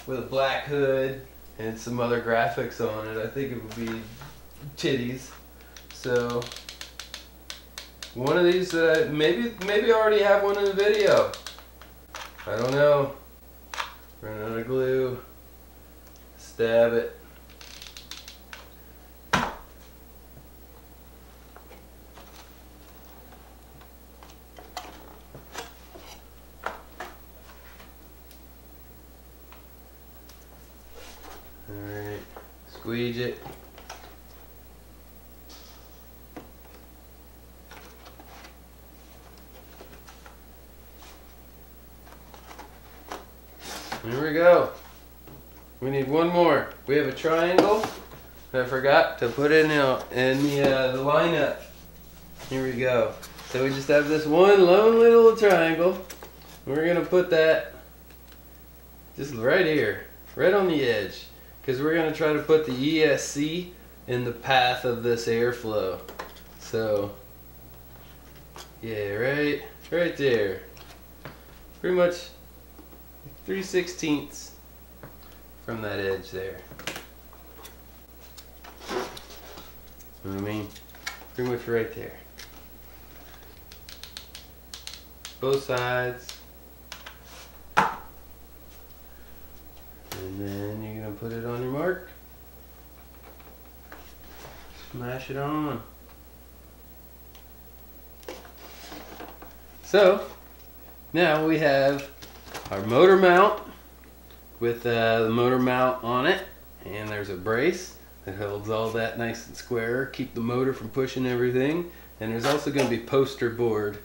with a black hood and some other graphics on it. I think it would be titties. So one of these, maybe I already have one in the video. I don't know. Run out of glue. Stab it. Alright, squeeze it. There we go. We need one more. We have a triangle that I forgot to put in the lineup. Here we go. So we just have this one lone little triangle. We're gonna put that just right here, right on the edge, because we're gonna try to put the ESC in the path of this airflow. So yeah, right there. Pretty much 3/16 from that edge there. You know what I mean? Pretty much right there. Both sides. And then you're going to put it on your mark. Smash it on. So, now we have our motor mount with the motor mount on it, and there's a brace that holds all that nice and square, keep the motor from pushing everything, and there's also going to be poster board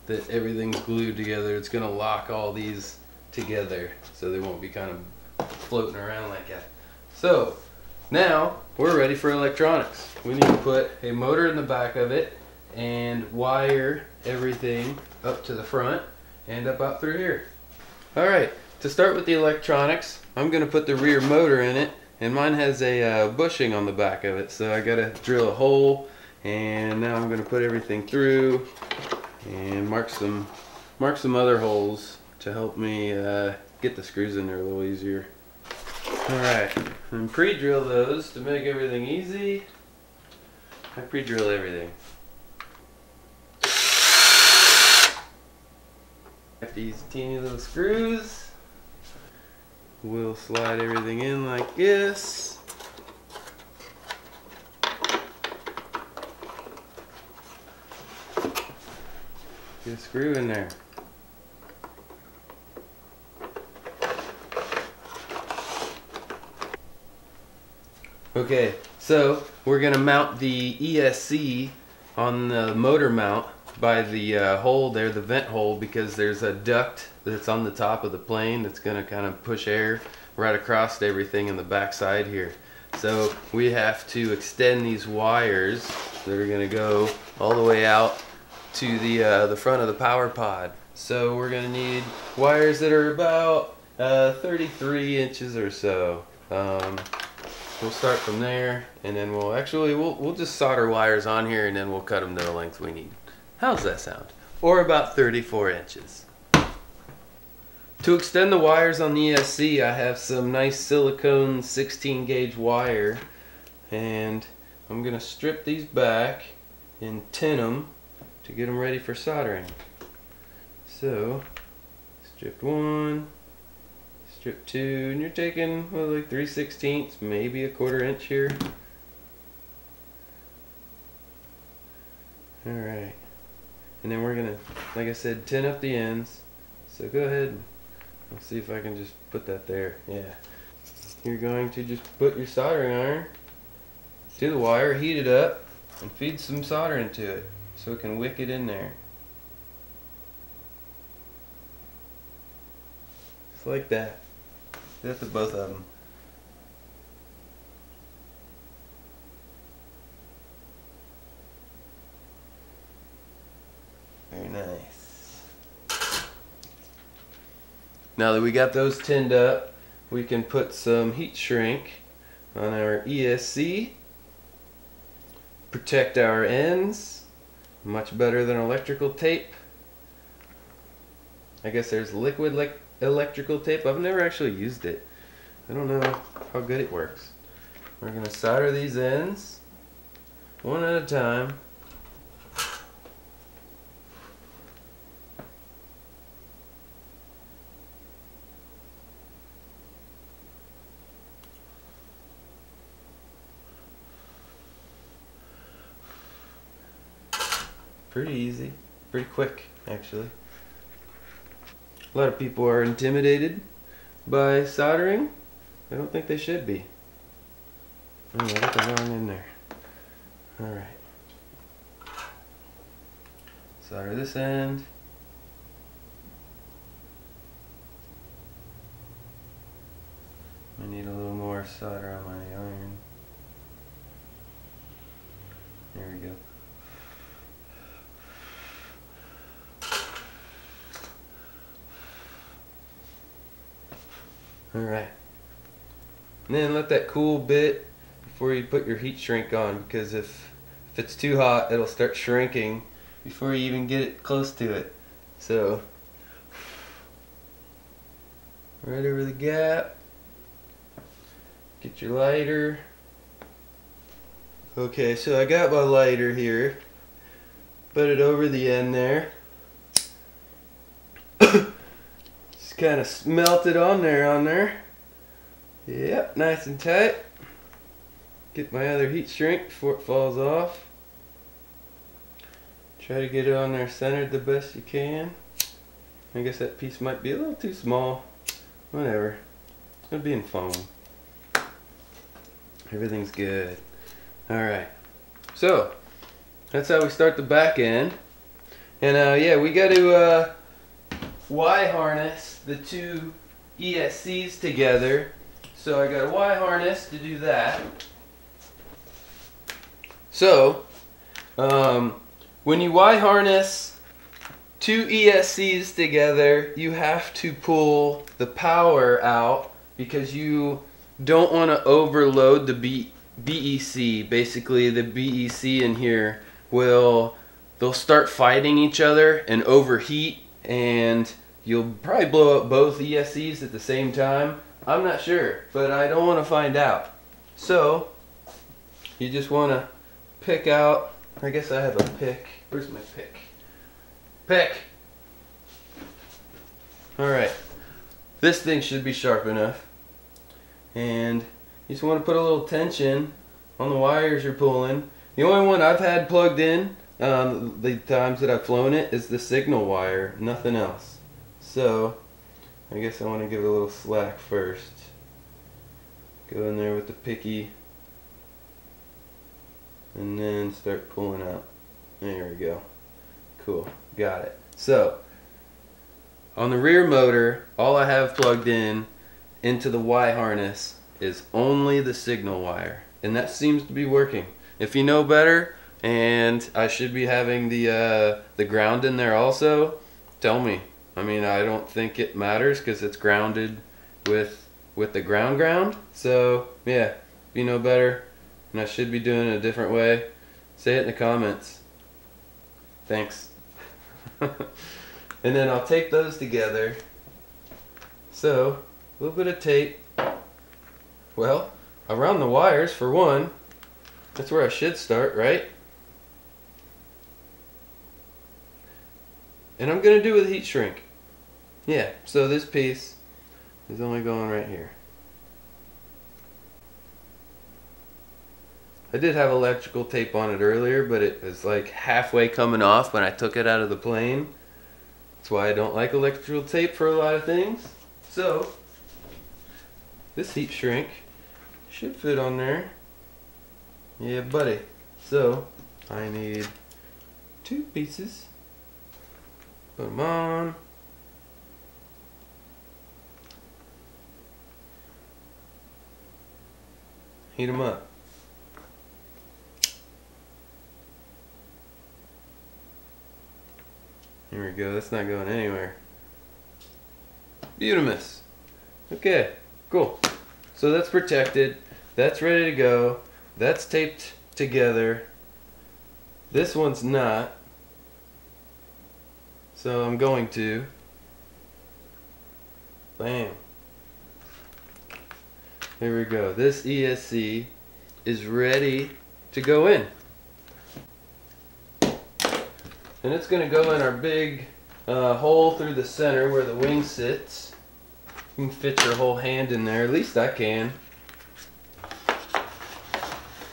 that everything's glued together. It's going to lock all these together so they won't be kind of floating around like that. So now we're ready for electronics. We need to put a motor in the back of it and wire everything up to the front and up out through here. Alright, to start with the electronics, I'm going to put the rear motor in it, and mine has a bushing on the back of it, so I got to drill a hole, and now I'm going to put everything through and mark some other holes to to help me get the screws in there a little easier. Alright, and pre-drill those to make everything easy. I pre-drill everything. Got these teeny little screws. We'll slide everything in like this. Get a screw in there. Okay, so we're gonna mount the ESC on the motor mount by the hole there, the vent hole, because there's a duct that's on the top of the plane that's gonna kind of push air right across everything in the back side here. So we have to extend these wires that are gonna go all the way out to the front of the power pod. So we're gonna need wires that are about 33 inches or so. We'll start from there, and then we'll just solder wires on here, and then we'll cut them to the length we need. How's that sound? Or about 34 inches. To extend the wires on the ESC, I have some nice silicone 16 gauge wire, and I'm gonna strip these back and tin them to get them ready for soldering. So, strip 1, strip 2, and you're taking, well, like 3/16, maybe a 1/4 inch here. Alright. And then we're gonna, like I said, tin up the ends. So go ahead and I'll see if I can just put that there. Yeah. You're going to just put your soldering iron to the wire, heat it up, and feed some solder into it so it can wick it in there. Just like that. Do that to both of them. Very nice. Now that we got those tinned up, we can put some heat shrink on our ESC. Protect our ends. Much better than electrical tape. I guess there's liquid like electrical tape. I've never actually used it. I don't know how good it works. We're going to solder these ends one at a time. Pretty easy, pretty quick actually. A lot of people are intimidated by soldering. I don't think they should be. Oh, I got the wrong in there. Alright. Solder this end. I need a little more solder on my iron. There we go. Alright. And then let that cool a bit before you put your heat shrink on, because if it's too hot, it'll start shrinking before you even get it close to it. So, right over the gap. Get your lighter. Okay, so I got my lighter here. Put it over the end there. Kind of smelt it on there. Yep, nice and tight. Get my other heat shrink before it falls off. Try to get it on there centered the best you can. I guess that piece might be a little too small. Whatever. It'll be in foam. Everything's good. Alright. So, that's how we start the back end. And yeah, we got to Y harness the two ESCs together. So I got a Y harness to do that. So when you Y harness two ESCs together, you have to pull the power out because you don't want to overload the BEC. Basically the BEC in here they'll start fighting each other and overheat, and you'll probably blow up both ESCs at the same time. I'm not sure, but I don't want to find out. So you just want to pick out, I guess I have a pick. Where's my pick? Pick! Alright, this thing should be sharp enough. And you just want to put a little tension on the wires you're pulling. The only one I've had plugged in the times that I've flown it is the signal wire, nothing else. So I guess I want to give it a little slack first. Go in there with the picky and then start pulling out. There we go. Cool, got it. So on the rear motor, all I have plugged in into the Y harness is only the signal wire, and that seems to be working. If you know better and I should be having the ground in there also, tell me. I mean, I don't think it matters because it's grounded with the ground. So yeah, if you know better and I should be doing it a different way, say it in the comments. Thanks. And then I'll tape those together. So a little bit of tape, well, around the wires for one. That's where I should start, right? And I'm gonna do with heat shrink. Yeah, so this piece is only going right here. I did have electrical tape on it earlier, but it was like halfway coming off when I took it out of the plane. That's why I don't like electrical tape for a lot of things. So this heat shrink should fit on there. Yeah, buddy. So I need 2 pieces. Put them on. Heat them up. Here we go. That's not going anywhere. Beautimous. Okay, cool. So that's protected. That's ready to go. That's taped together. This one's not. So I'm going to. Bam. Here we go. This ESC is ready to go in. And it's going to go in our big hole through the center where the wing sits. You can fit your whole hand in there. At least I can.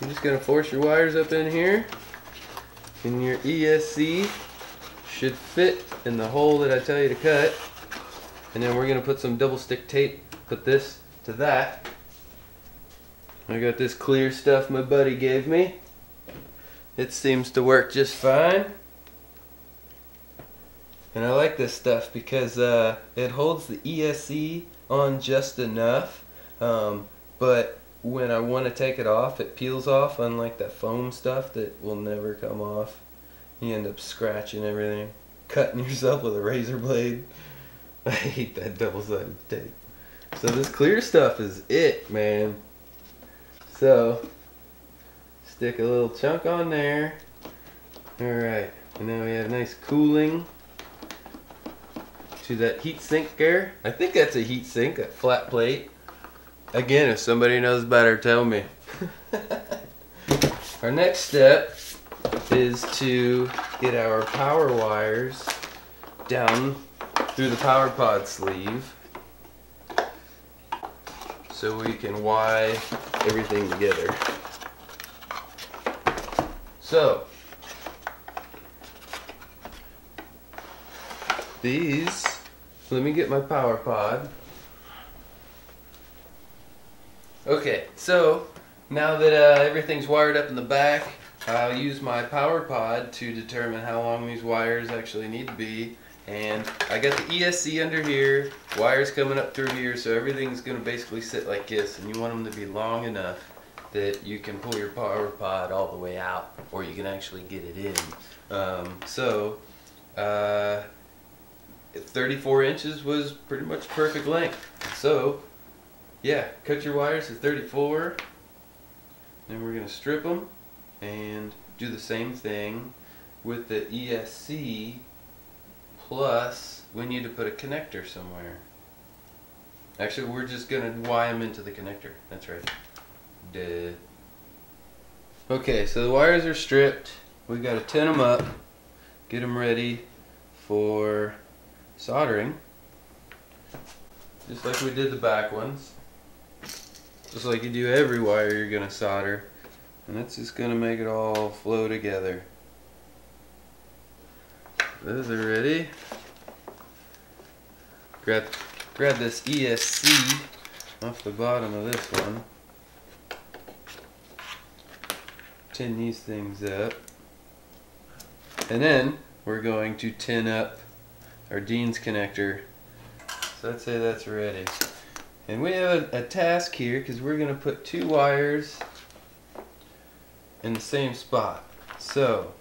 You're just going to force your wires up in here. And your ESC should fit in the hole that I tell you to cut. And then we're going to put some double stick tape. Put this to that. I got this clear stuff my buddy gave me. It seems to work just fine. And I like this stuff because it holds the ESC on just enough, but when I want to take it off, it peels off, unlike that foam stuff that will never come off. You end up scratching everything, cutting yourself with a razor blade. I hate that double-sided tape. So this clear stuff is it, man. So stick a little chunk on there. Alright, and now we have nice cooling to that heat sink there. I think that's a heat sink, that flat plate. Again, if somebody knows better, tell me. Our next step is to get our power wires down through the power pod sleeve so we can wire everything together. So these, let me get my power pod. Okay, so now that everything's wired up in the back, I'll use my power pod to determine how long these wires actually need to be. And I got the ESC under here, wires coming up through here, so everything's going to basically sit like this. And you want them to be long enough that you can pull your power pod all the way out, or you can actually get it in. 34 inches was pretty much perfect length. So yeah, cut your wires to 34. Then we're going to strip them and do the same thing with the ESC plus we need to put a connector somewhere. Actually, we're just gonna wire them into the connector. That's right. Duh. Okay, so the wires are stripped. We gotta tin them up, get them ready for soldering, just like we did the back ones. Just like you do every wire you're gonna solder, and that's just gonna make it all flow together. Those are ready. Grab this ESC off the bottom of this one. Tin these things up. And then we're going to tin up our Dean's connector. So let's say that's ready. And we have a task here because we're going to put two wires in the same spot. So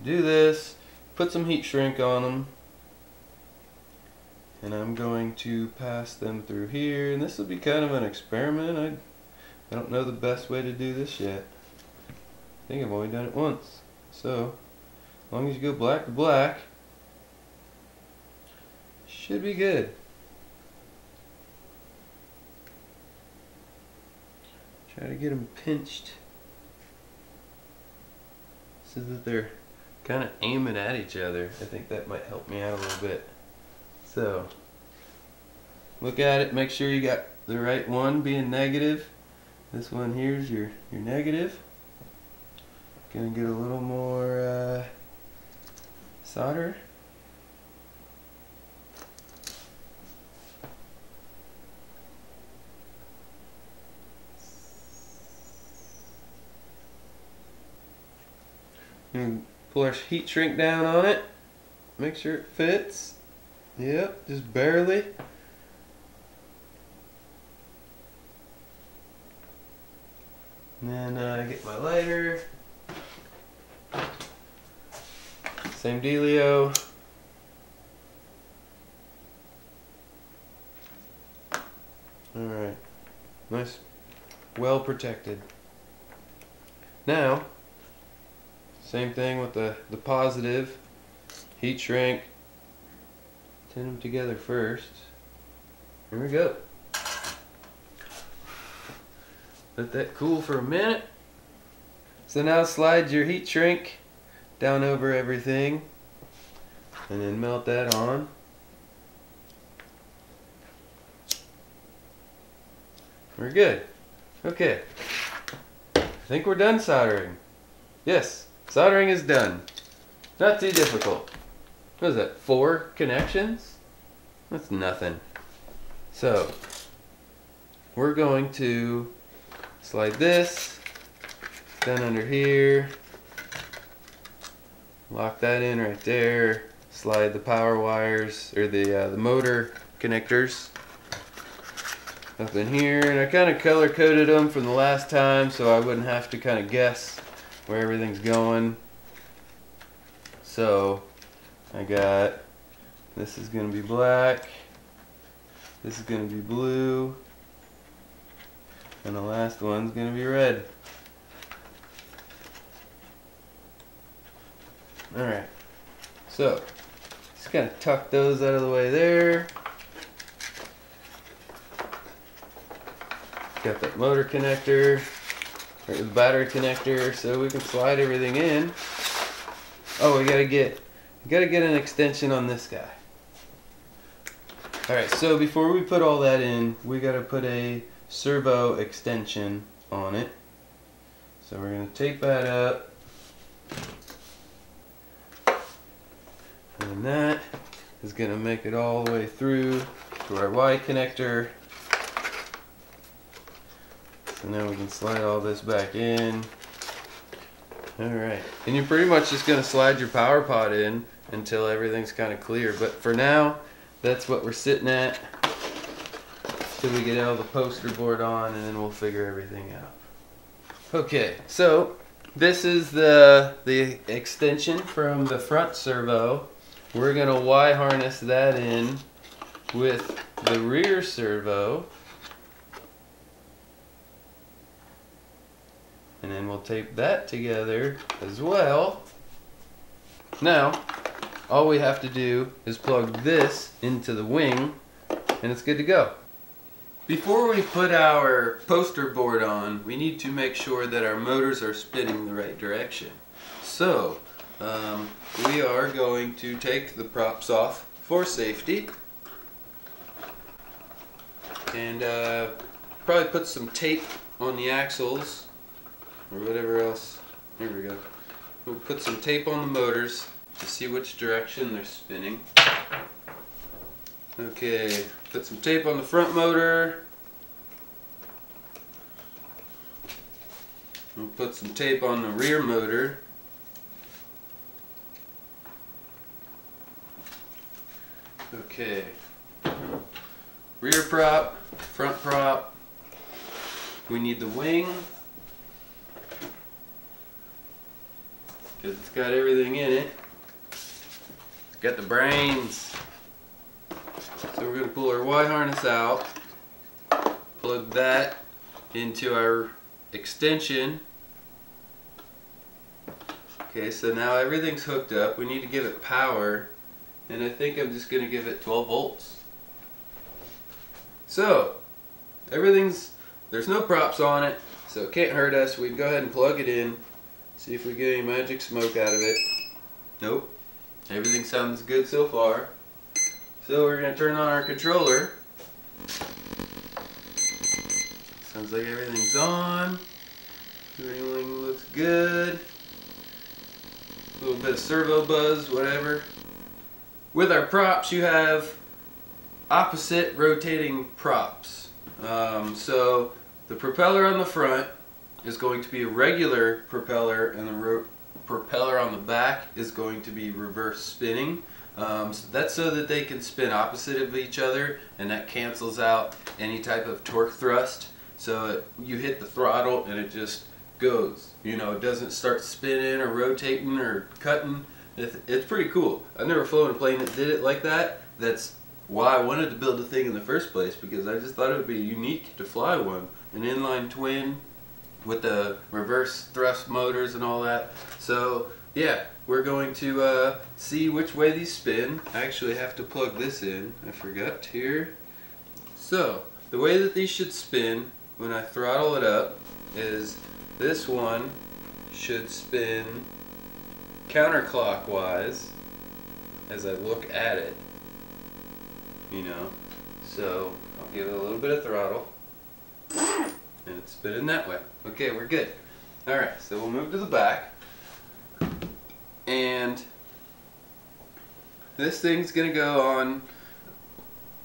do this, put some heat shrink on them, and I'm going to pass them through here. And this will be kind of an experiment. I don't know the best way to do this yet. I think I've only done it once. So as long as you go black to black, should be good. Try to get them pinched so that they're kind of aiming at each other. I think that might help me out a little bit. So look at it, make sure you got the right one being negative. This one here's your negative. Gonna get a little more solder. And pull our heat shrink down on it. Make sure it fits. Yep, just barely. And then I get my lighter. Same dealio. Alright. Nice. Well protected. Now, same thing with the positive. Heat shrink. Tin them together first. Here we go. Let that cool for a minute. So now slide your heat shrink down over everything and then melt that on. We're good. Okay. I think we're done soldering. Yes, soldering is done. Not too difficult. What is that, 4 connections? That's nothing. So, we're going to slide this down under here, lock that in right there, slide the power wires, or the motor connectors up in here, and I kind of color coded them from the last time so I wouldn't have to kind of guess where everything's going. So I got, this is going to be black, this is going to be blue, and the last one's going to be red. Alright, so just kind of tuck those out of the way there. Got that motor connector, or the battery connector, so we can slide everything in. Oh, we gotta get an extension on this guy. Alright, so before we put all that in, we gotta put a servo extension on it. So we're gonna tape that up. And that is gonna make it all the way through to our Y connector. So now we can slide all this back in. Alright, and you're pretty much just gonna slide your power pod in until everything's kind of clear. But for now, that's what we're sitting at till we get all the poster board on, and then we'll figure everything out. Okay, so this is the extension from the front servo. We're gonna Y harness that in with the rear servo, and then we'll tape that together as well. Now, all we have to do is plug this into the wing and it's good to go. Before we put our poster board on, we need to make sure that our motors are spinning the right direction. So we are going to take the props off for safety and probably put some tape on the axles or whatever else. Here we go. We'll put some tape on the motors to see which direction they're spinning. Okay, put some tape on the front motor. We'll put some tape on the rear motor. Okay, rear prop, front prop. We need the wing because it's got everything in it. Got the brains. So we're going to pull our Y harness out, plug that into our extension. Okay, so now everything's hooked up. We need to give it power, and I think I'm just going to give it 12 volts. So there's no props on it, so it can't hurt us. We can go ahead and plug it in, see if we get any magic smoke out of it. Nope. Everything sounds good so far. So we're going to turn on our controller. Sounds like everything's on. Everything looks good. A little bit of servo buzz, whatever. With our props, you have opposite rotating props. So the propeller on the front is going to be a regular propeller, and the propeller on the back is going to be reverse spinning. So that's so that they can spin opposite of each other, and that cancels out any type of torque thrust. So you hit the throttle and it just goes. You know, it doesn't start spinning or rotating or cutting. It's pretty cool. I've never flown a plane that did it like that. That's why I wanted to build a thing in the first place, because I just thought it would be unique to fly one. An inline twin with the reverse thrust motors and all that. So yeah, we're going to see which way these spin. I actually have to plug this in. I forgot here. So the way that these should spin when I throttle it up is this one should spin counterclockwise as I look at it. You know, so I'll give it a little bit of throttle and it's spinning that way. Okay, we're good. Alright, so we'll move to the back, and this thing's gonna go on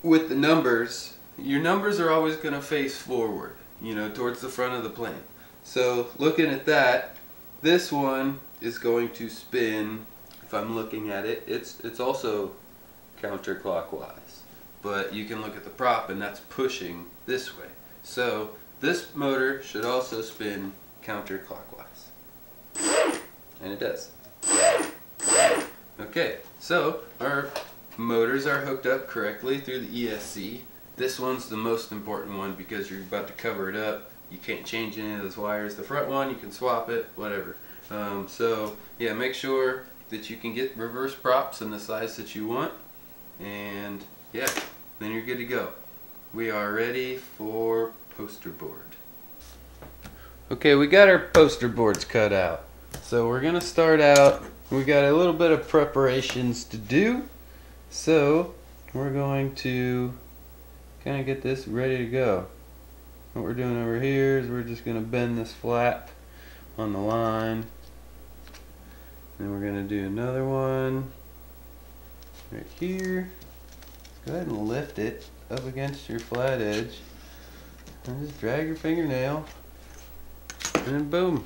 with the numbers. Your numbers are always gonna face forward, you know, towards the front of the plane. So looking at that, this one is going to spin, if I'm looking at it, it's also counterclockwise. But you can look at the prop and that's pushing this way. So this motor should also spin counterclockwise. And it does. Okay, so our motors are hooked up correctly through the ESC. This one's the most important one because you're about to cover it up. You can't change any of those wires. The front one, you can swap it, whatever. So yeah, make sure that you can get reverse props in the size that you want. And yeah, then you're good to go. We are ready for poster board. Okay, we got our poster boards cut out. So we're gonna start out, we got a little bit of preparations to do. So we're going to kind of get this ready to go. What we're doing over here is we're just gonna bend this flap on the line. Then we're gonna do another one right here. Go ahead and lift it up against your flat edge and just drag your fingernail, and then boom,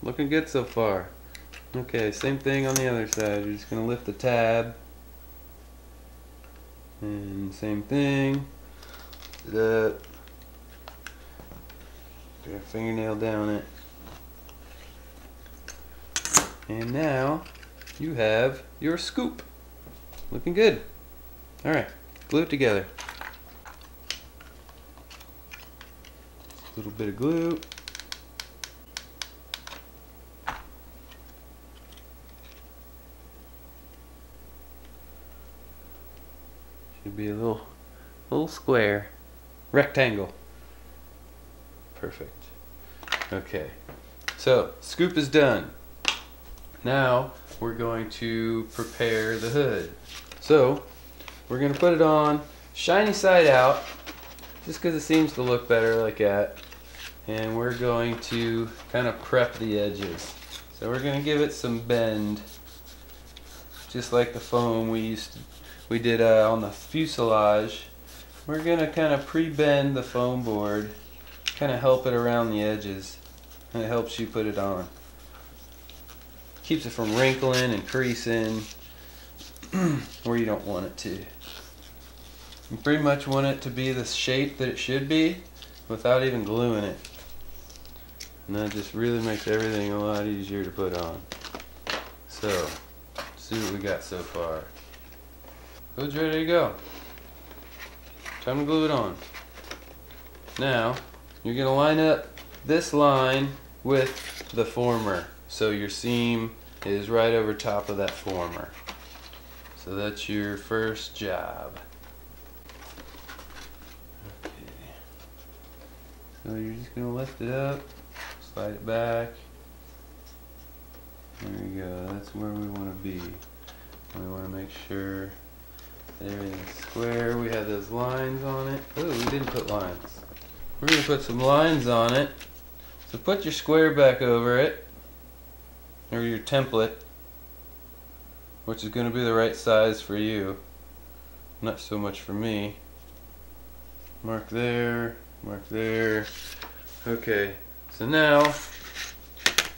looking good so far. Okay, same thing on the other side. You're just gonna lift the tab, and same thing, lift it up, put your fingernail down it, and now you have your scoop. Looking good. Alright, glue it together. A little bit of glue. Should be a little square. Rectangle. Perfect. Okay. So, scoop is done. Now, we're going to prepare the hood. So, we're going to put it on shiny side out, just because it seems to look better like that. And we're going to kind of prep the edges. So we're going to give it some bend, just like the foam we did on the fuselage. We're going to kind of pre-bend the foam board, kind of help it around the edges, and it helps you put it on. Keeps it from wrinkling and creasing where you don't want it to. You pretty much want it to be the shape that it should be without even gluing it. And that just really makes everything a lot easier to put on. So, let's see what we got so far. Hood's ready to go. Time to glue it on. Now, you're going to line up this line with the former. So your seam is right over top of that former. So that's your first job. Okay. So you're just going to lift it up. Slide it back. There we go. That's where we want to be. We want to make sure that everything's square. We have those lines on it. Oh, we didn't put lines. We're going to put some lines on it. So put your square back over it, or your template, which is going to be the right size for you. Not so much for me. Mark there. Mark there. Okay. So now,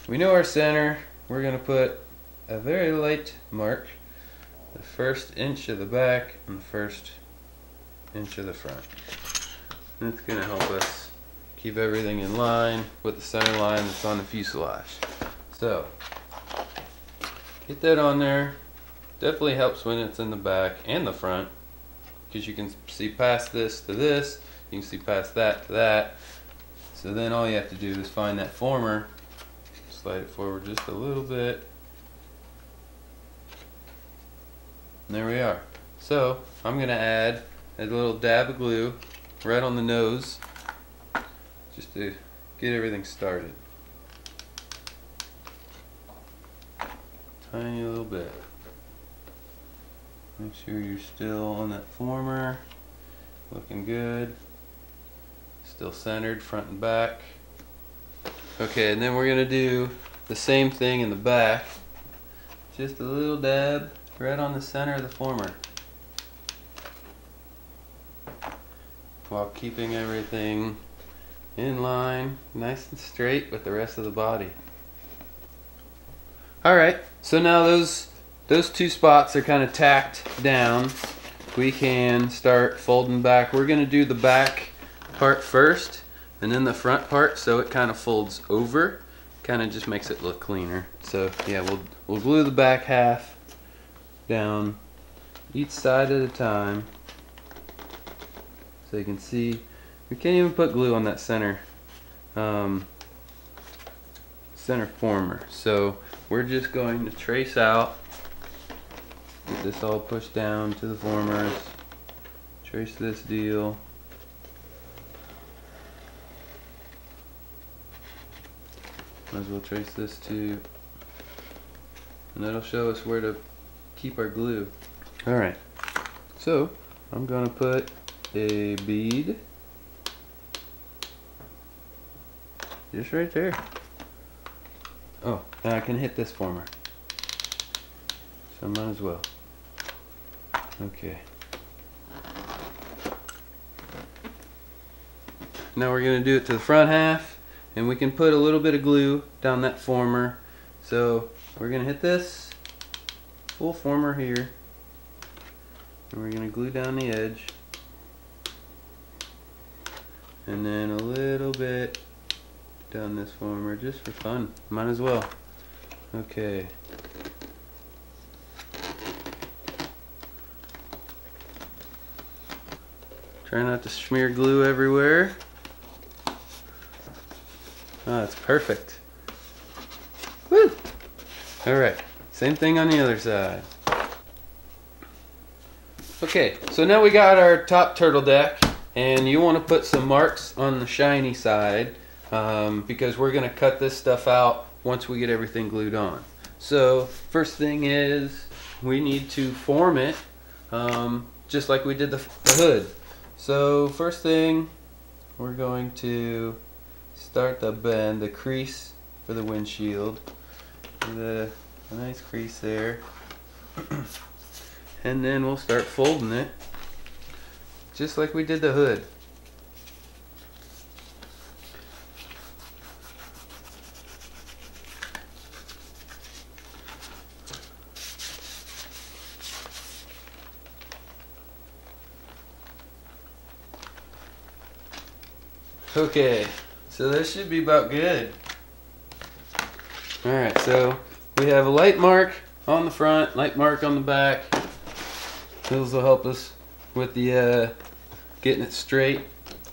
we know our center. We're going to put a very light mark, the first inch of the back and the first inch of the front. That's going to help us keep everything in line with the center line that's on the fuselage. So, get that on there. Definitely helps when it's in the back and the front, because you can see past this to this, you can see past that to that. So then all you have to do is find that former, slide it forward just a little bit, and there we are. So I'm going to add a little dab of glue right on the nose, just to get everything started. Tiny little bit. Make sure you're still on that former, looking good. Still centered front and back. Okay, and then we're going to do the same thing in the back. Just a little dab right on the center of the former, while keeping everything in line, nice and straight with the rest of the body. Alright, so now those two spots are kind of tacked down. We can start folding back. We're going to do the back part first and then the front part, so it kind of folds over, kind of just makes it look cleaner. So yeah, we'll glue the back half down each side at a time, so you can see we can't even put glue on that center center former. So we're just going to trace out, get this all pushed down to the formers, trace this deal. Might as well trace this too, and that'll show us where to keep our glue. Alright, so I'm going to put a bead just right there. Oh, and I can hit this former, so I might as well. Okay. Now we're going to do it to the front half. And we can put a little bit of glue down that former. So we're going to hit this full former here, and we're going to glue down the edge, and then a little bit down this former just for fun. Might as well. Okay. Try not to smear glue everywhere. Oh, that's perfect. Woo! Alright, same thing on the other side. Okay, so now we got our top turtle deck, and you want to put some marks on the shiny side because we're going to cut this stuff out once we get everything glued on. So first thing is we need to form it just like we did the hood. So first thing, we're going to start the bend, the crease for the windshield. A nice crease there. And then we'll start folding it just like we did the hood. Okay, so this should be about good. Alright, so we have a light mark on the front, light mark on the back. Those will help us with the getting it straight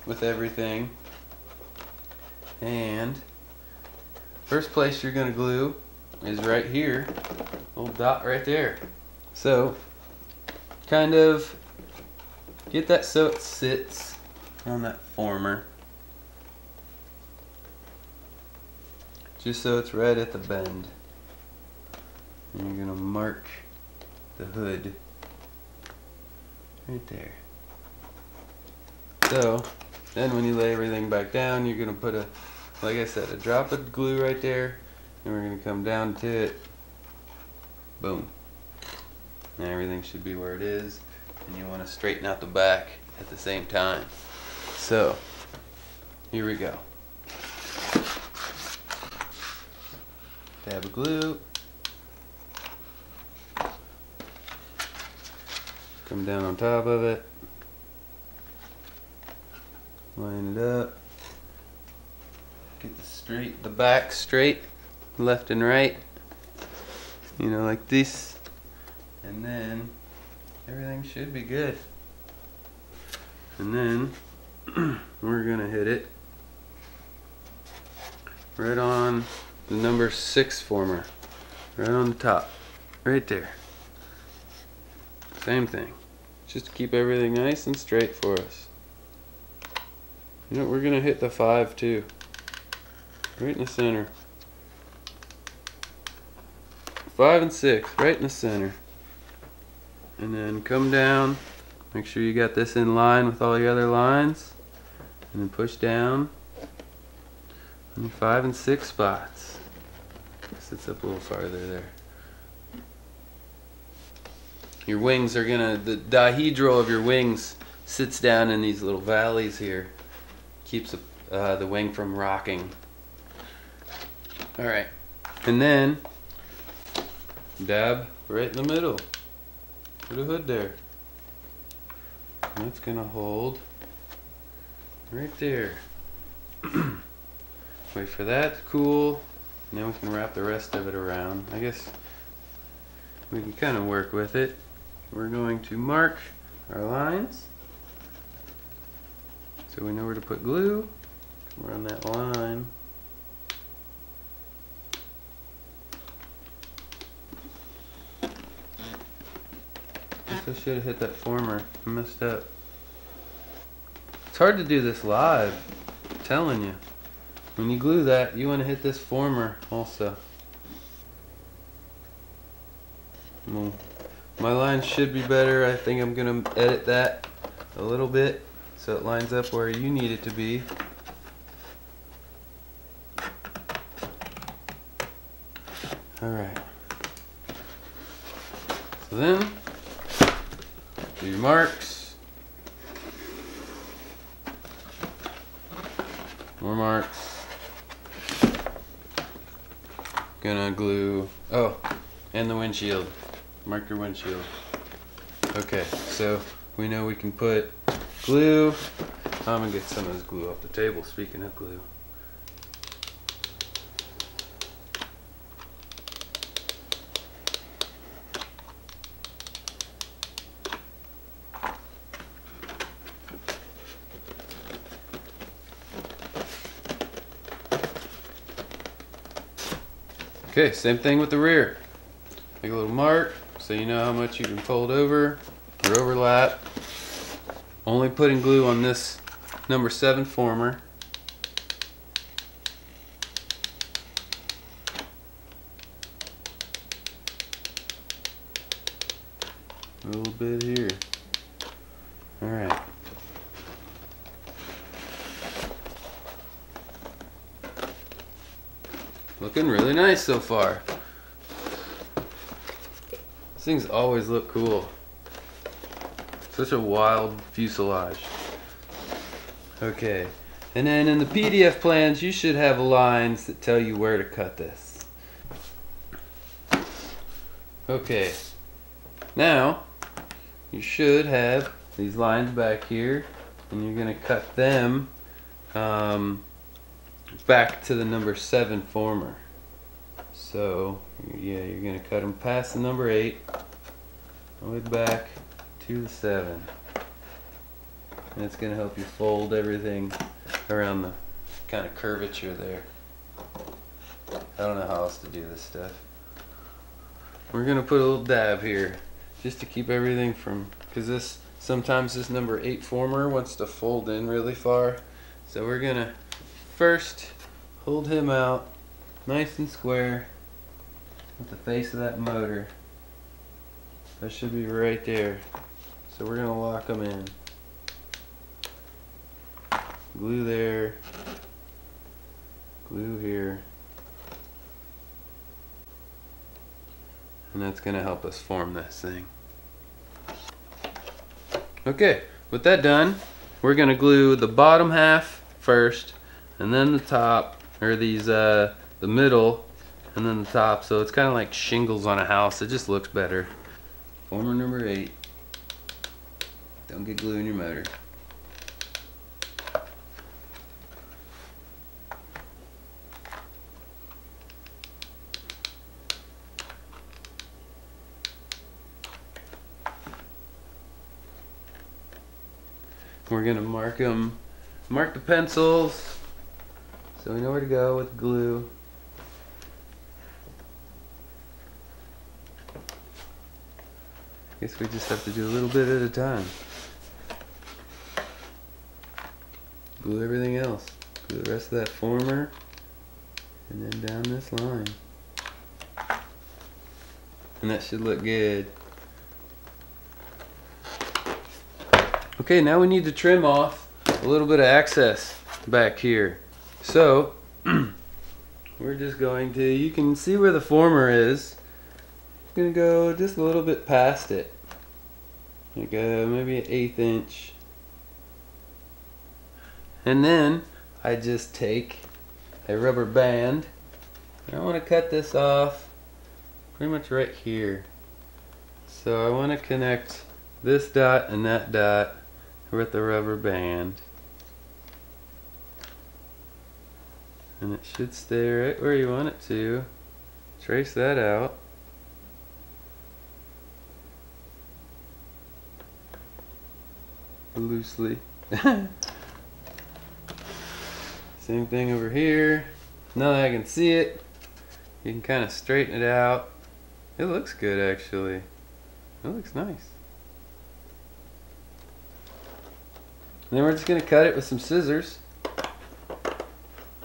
with everything. And first place you're going to glue is right here, little dot right there. So kind of get that so it sits on that former, just so it's right at the bend. And you're going to mark the hood right there. So then when you lay everything back down, you're going to put a, like I said, a drop of glue right there, and we're going to come down to it. Boom. And everything should be where it is, and you want to straighten out the back at the same time. So here we go. Dab of glue. Come down on top of it. Line it up. Get the back straight, left and right. You know, like this. And then everything should be good. And then we're gonna hit it right on the number 6 former. Right on the top. Right there. Same thing. Just to keep everything nice and straight for us. You know, we're going to hit the 5 too. Right in the center. 5 and 6, right in the center. And then come down. Make sure you got this in line with all the other lines. And then push down on your 5 and 6 spots. Sits up a little farther there. Your wings are gonna, the dihedral of your wings sits down in these little valleys here. Keeps the wing from rocking. Alright, and then dab right in the middle. Put a hood there. And it's gonna hold right there. Wait for that to cool. And then we can wrap the rest of it around. I guess we can kind of work with it. We're going to mark our lines so we know where to put glue. We're on that line. I should have hit that former. I messed up. It's hard to do this live. I'm telling you. When you glue that, you want to hit this former also. My line should be better. I think I'm going to edit that a little bit so it lines up where you need it to be. Alright. So then, do your marks. More marks. Gonna glue, oh, and the windshield. Mark your windshield. Okay, so we know we can put glue. I'm gonna get some of this glue off the table, speaking of glue. Okay, same thing with the rear. Make a little mark so you know how much you can fold over or overlap. Only putting glue on this number 7 former. A little bit here. Alright. Looking really nice so far. These things always look cool. Such a wild fuselage. Okay, and then in the PDF plans you should have lines that tell you where to cut this. Okay, now you should have these lines back here, and you're going to cut them back to the number 7 former. So yeah, you're going to cut them past the number 8 all the way back to the 7, and it's going to help you fold everything around the kind of curvature there. I don't know how else to do this stuff. We're going to put a little dab here just to keep everything from, because sometimes this number 8 former wants to fold in really far, so we're going to first hold him out nice and square with the face of that motor. That should be right there. So we're going to lock them in. Glue there, glue here, and that's going to help us form this thing. Okay, with that done, we're going to glue the bottom half first, and then the top, or these the middle, and then the top, so it's kind of like shingles on a house. It just looks better. Former number 8. Don't get glue in your motor. We're gonna mark the pencils, so we know where to go with glue. Guess we just have to do a little bit at a time. Glue everything else. Glue the rest of that former, and then down this line. And that should look good. Okay, now we need to trim off a little bit of excess back here. So, we're just going to, you can see where the former is. I'm going to go just a little bit past it. Like maybe an 1/8 inch. And then I just take a rubber band, and I want to cut this off pretty much right here. So I want to connect this dot and that dot with the rubber band, and it should stay right where you want it to. Trace that out. Loosely. Same thing over here. Now that I can see it, you can kind of straighten it out. It looks good, actually. It looks nice. And then we're just going to cut it with some scissors.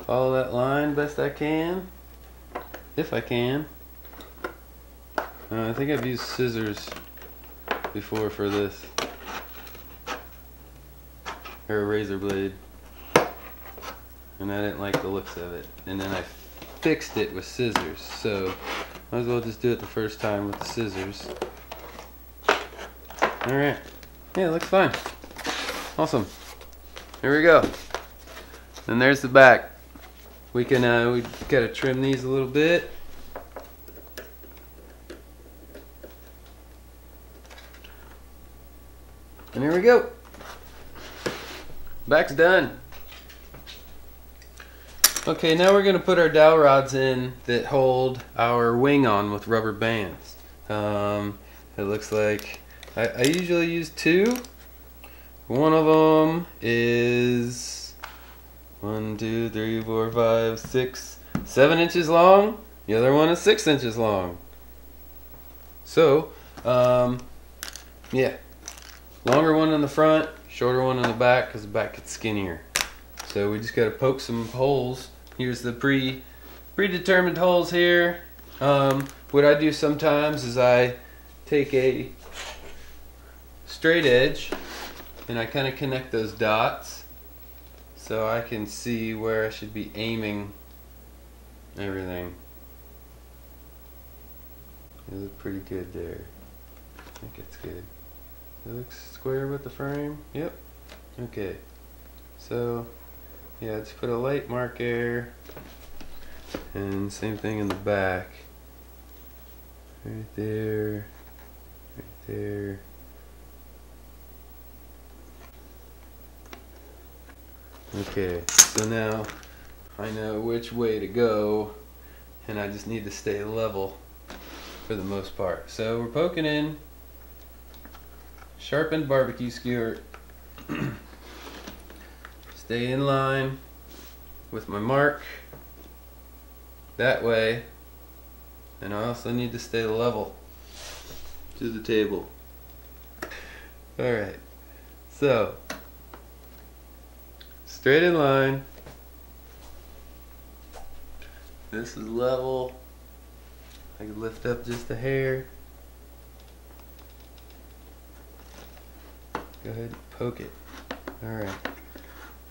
Follow that line best I can, if I can. I think I've used scissors before for this, or a razor blade, and I didn't like the looks of it, and then I fixed it with scissors, so might as well just do it the first time with the scissors. Alright, yeah, it looks fine. Awesome. Here we go. And there's the back. We can we gotta trim these a little bit. And here we go. Back's done. Okay, now we're gonna put our dowel rods in that hold our wing on with rubber bands. It looks like I usually use 2. One of them is 1, 2, 3, 4, 5, 6, 7 inches long. The other one is 6 inches long. So, yeah, longer one in the front, shorter one in the back because the back gets skinnier. So we just got to poke some holes. Here's the predetermined holes here. What I do sometimes is I take a straight edge and I kind of connect those dots so I can see where I should be aiming everything. It looks pretty good there. I think it's good. It looks square with the frame. Yep. Okay. So yeah, let's put a light mark there. And same thing in the back. Right there. Right there. Okay, so now I know which way to go, and I just need to stay level for the most part. So we're poking in sharpened barbecue skewer. Stay in line with my mark that way, and I also need to stay level to the table. Alright, so straight in line, this is level. I can lift up just a hair. Go ahead and poke it. Alright,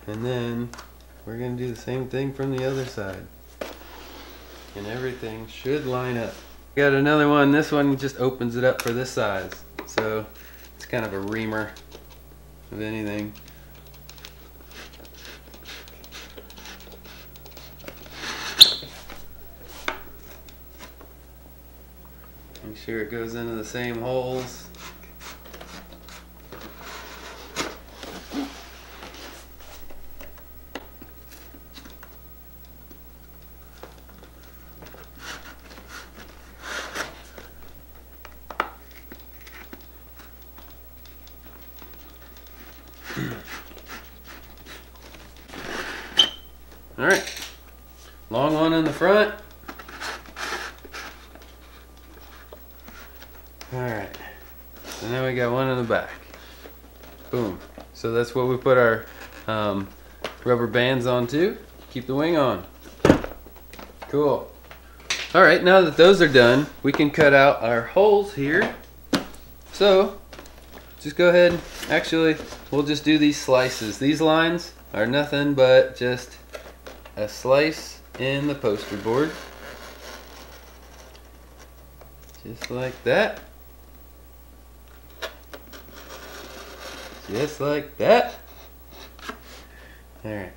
and then we're going to do the same thing from the other side. And everything should line up. Got another one. This one just opens it up for this size. So it's kind of a reamer of anything. Make sure it goes into the same holes. Alright, long one in the front. Alright, so now we got one in the back. Boom. So that's what we put our rubber bands on to keep the wing on. Cool. Alright, now that those are done, we can cut out our holes here. So, just go ahead, actually, we'll just do these slices. These lines are nothing but just a slice in the poster board. Just like that. Just like that. Alright,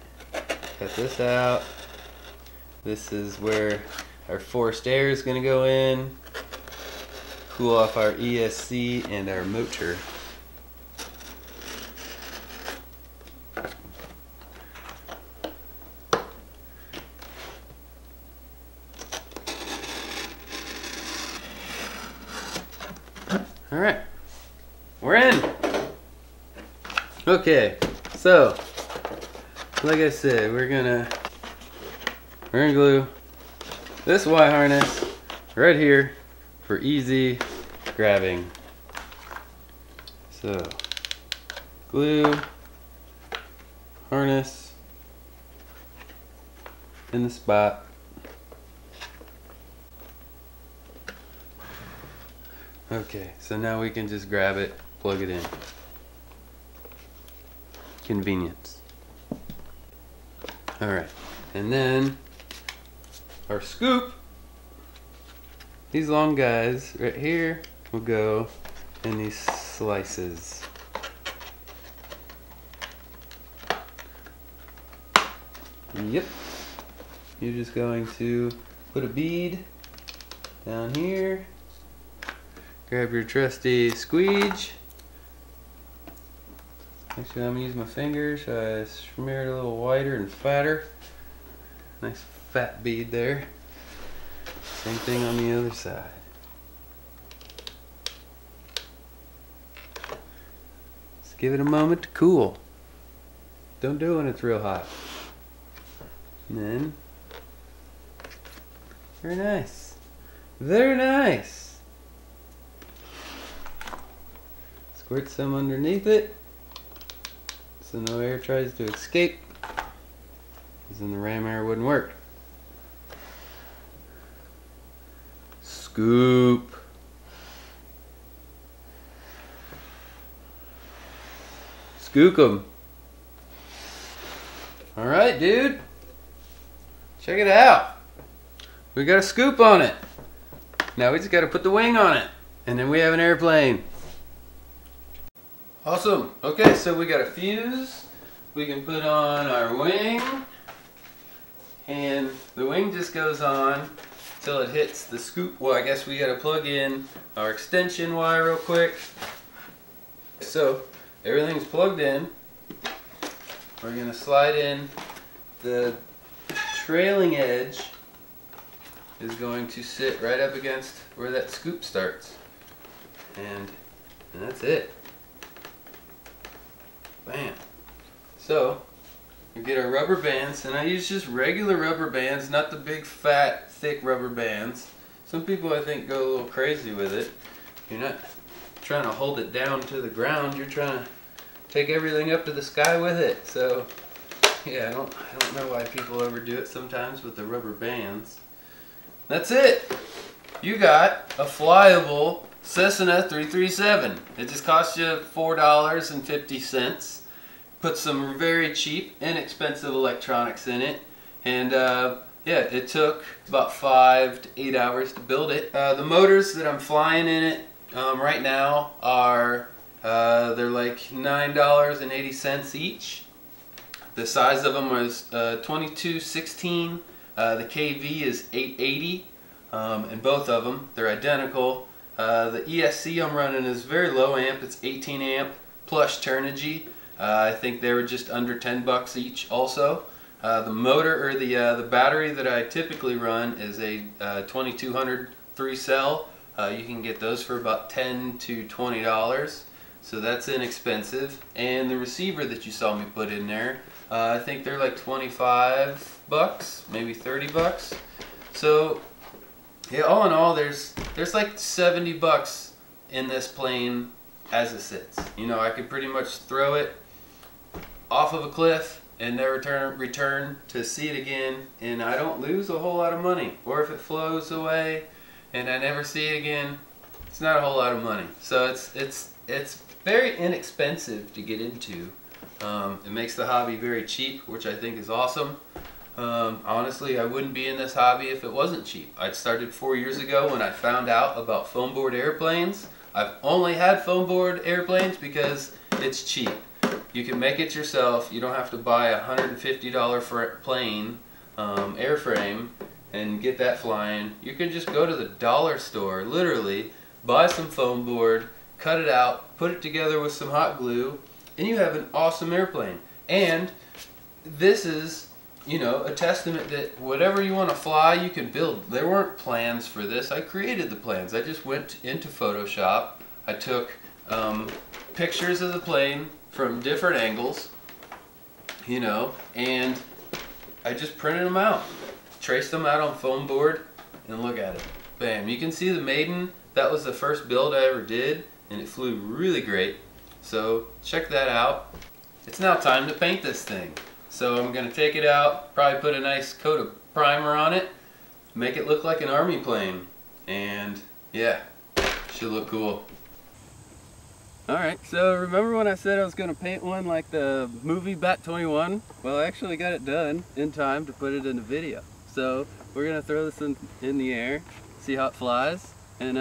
cut this out. This is where our forced air is going to go in. Cool off our ESC and our motor. Alright, we're in. Okay, so like I said, we're gonna glue this Y harness right here for easy grabbing. So glue harness in the spot. Okay, so now we can just grab it, plug it in. Convenience. Alright, and then our scoop, these long guys right here will go in these slices. Yep. You're just going to put a bead down here. Grab your trusty squeege. Actually, I'm gonna use my fingers so I smear it a little wider and fatter. Nice fat bead there. Same thing on the other side. Just give it a moment to cool. Don't do it when it's real hot. And then, very nice. Very nice. Squirt some underneath it so no air tries to escape, because then the ram air wouldn't work. Scoop. Scoop 'em. Alright, dude. Check it out. We got a scoop on it. Now we just got to put the wing on it. And then we have an airplane. Awesome. Okay, so we got a fuse. We can put on our wing. And the wing just goes on till it hits the scoop. Well, I guess we got to plug in our extension wire real quick. So everything's plugged in. We're going to slide in the trailing edge is going to sit right up against where that scoop starts. And that's it. Bam. So we get our rubber bands, and I use just regular rubber bands, not the big fat thick rubber bands. Some people I think go a little crazy with it. You're not trying to hold it down to the ground, you're trying to take everything up to the sky with it. So yeah, I don't know why people overdo it sometimes with the rubber bands. That's it. You got a flyable Cessna 337. It just cost you $4.50. Put some very cheap, inexpensive electronics in it, and yeah, it took about 5 to 8 hours to build it. The motors that I'm flying in it right now are they're like $9.80 each. The size of them was 2216. The KV is 880, and both of them, they're identical. The ESC I'm running is very low amp. It's 18 amp plus Turnigy. I think they were just under 10 bucks each also. The motor, or the battery that I typically run is a 2200 3-cell. You can get those for about $10 to $20. So that's inexpensive. And the receiver that you saw me put in there, I think they're like 25 bucks, maybe 30 bucks. So yeah, all in all, there's like 70 bucks in this plane as it sits. You know, I could pretty much throw it off of a cliff and never return to see it again, and I don't lose a whole lot of money. Or if it flows away and I never see it again, it's not a whole lot of money. So it's very inexpensive to get into. It makes the hobby very cheap, which I think is awesome. Honestly, I wouldn't be in this hobby if it wasn't cheap. I started 4 years ago when I found out about foam board airplanes. I've only had foam board airplanes because it's cheap. You can make it yourself. You don't have to buy a $150 plane airframe and get that flying. You can just go to the dollar store, literally, buy some foam board, cut it out, put it together with some hot glue, and you have an awesome airplane. And this is, you know, a testament that whatever you want to fly, you can build. There weren't plans for this. I created the plans. I just went into Photoshop. I took pictures of the plane from different angles, you know, and I just printed them out. Traced them out on foam board, and look at it. Bam. You can see the Maiden. That was the first build I ever did, and it flew really great. So check that out. It's now time to paint this thing. So I'm going to take it out, probably put a nice coat of primer on it, make it look like an army plane, and yeah, should look cool. Alright, so remember when I said I was going to paint one like the movie Bat 21? Well, I actually got it done in time to put it in the video. So we're going to throw this in the air, see how it flies, and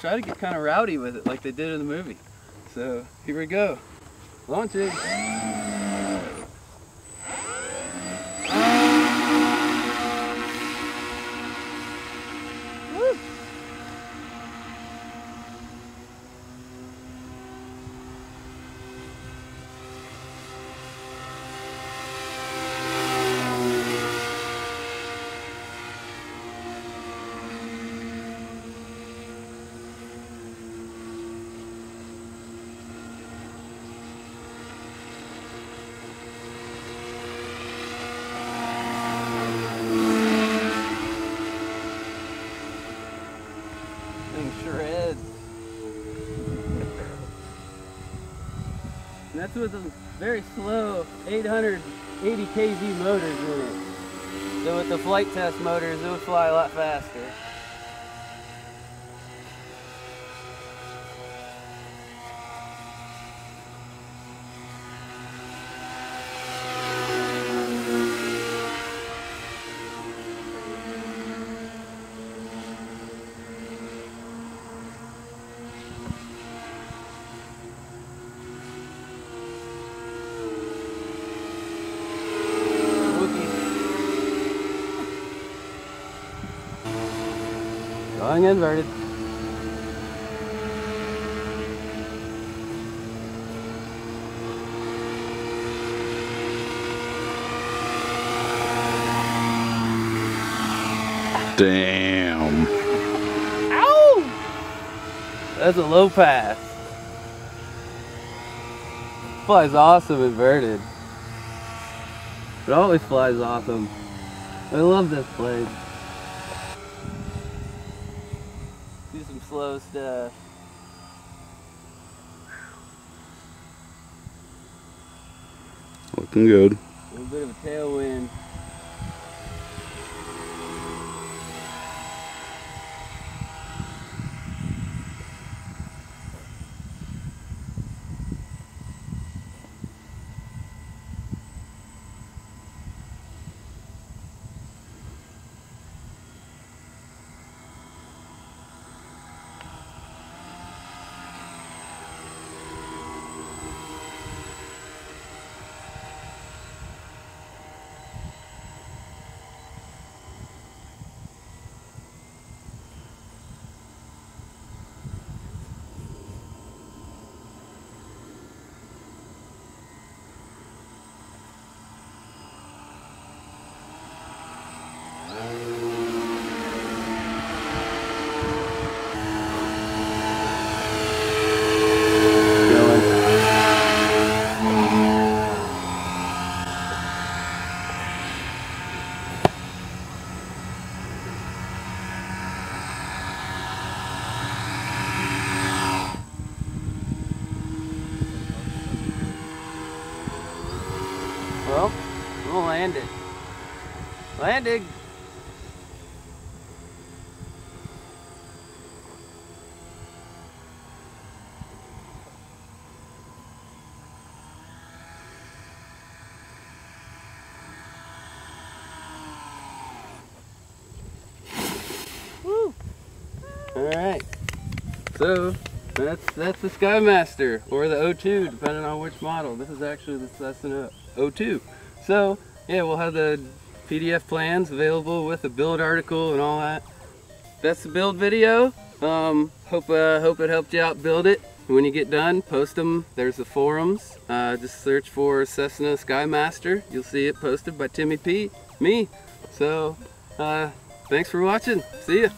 try to get kind of rowdy with it like they did in the movie. So here we go. Launching! that's with a very slow 880 kV motors in it. So with the flight test motors, it would fly a lot faster. Going inverted. Damn. Ow! That's a low pass. Flies awesome inverted. It always flies awesome. I love this plane. Do some slow stuff. Looking good. A little bit of a tailwind. Well, we'll land it. Landing! Woo! Alright. So, that's the Skymaster, or the O2, depending on which model. This is actually the Cessna O2. So, yeah, we'll have the PDF plans available with the build article and all that. That's the build video. Hope it helped you out build it. When you get done, post them. There's the forums. Just search for Cessna Skymaster. You'll see it posted by Timmy P. Me. So, thanks for watching. See ya.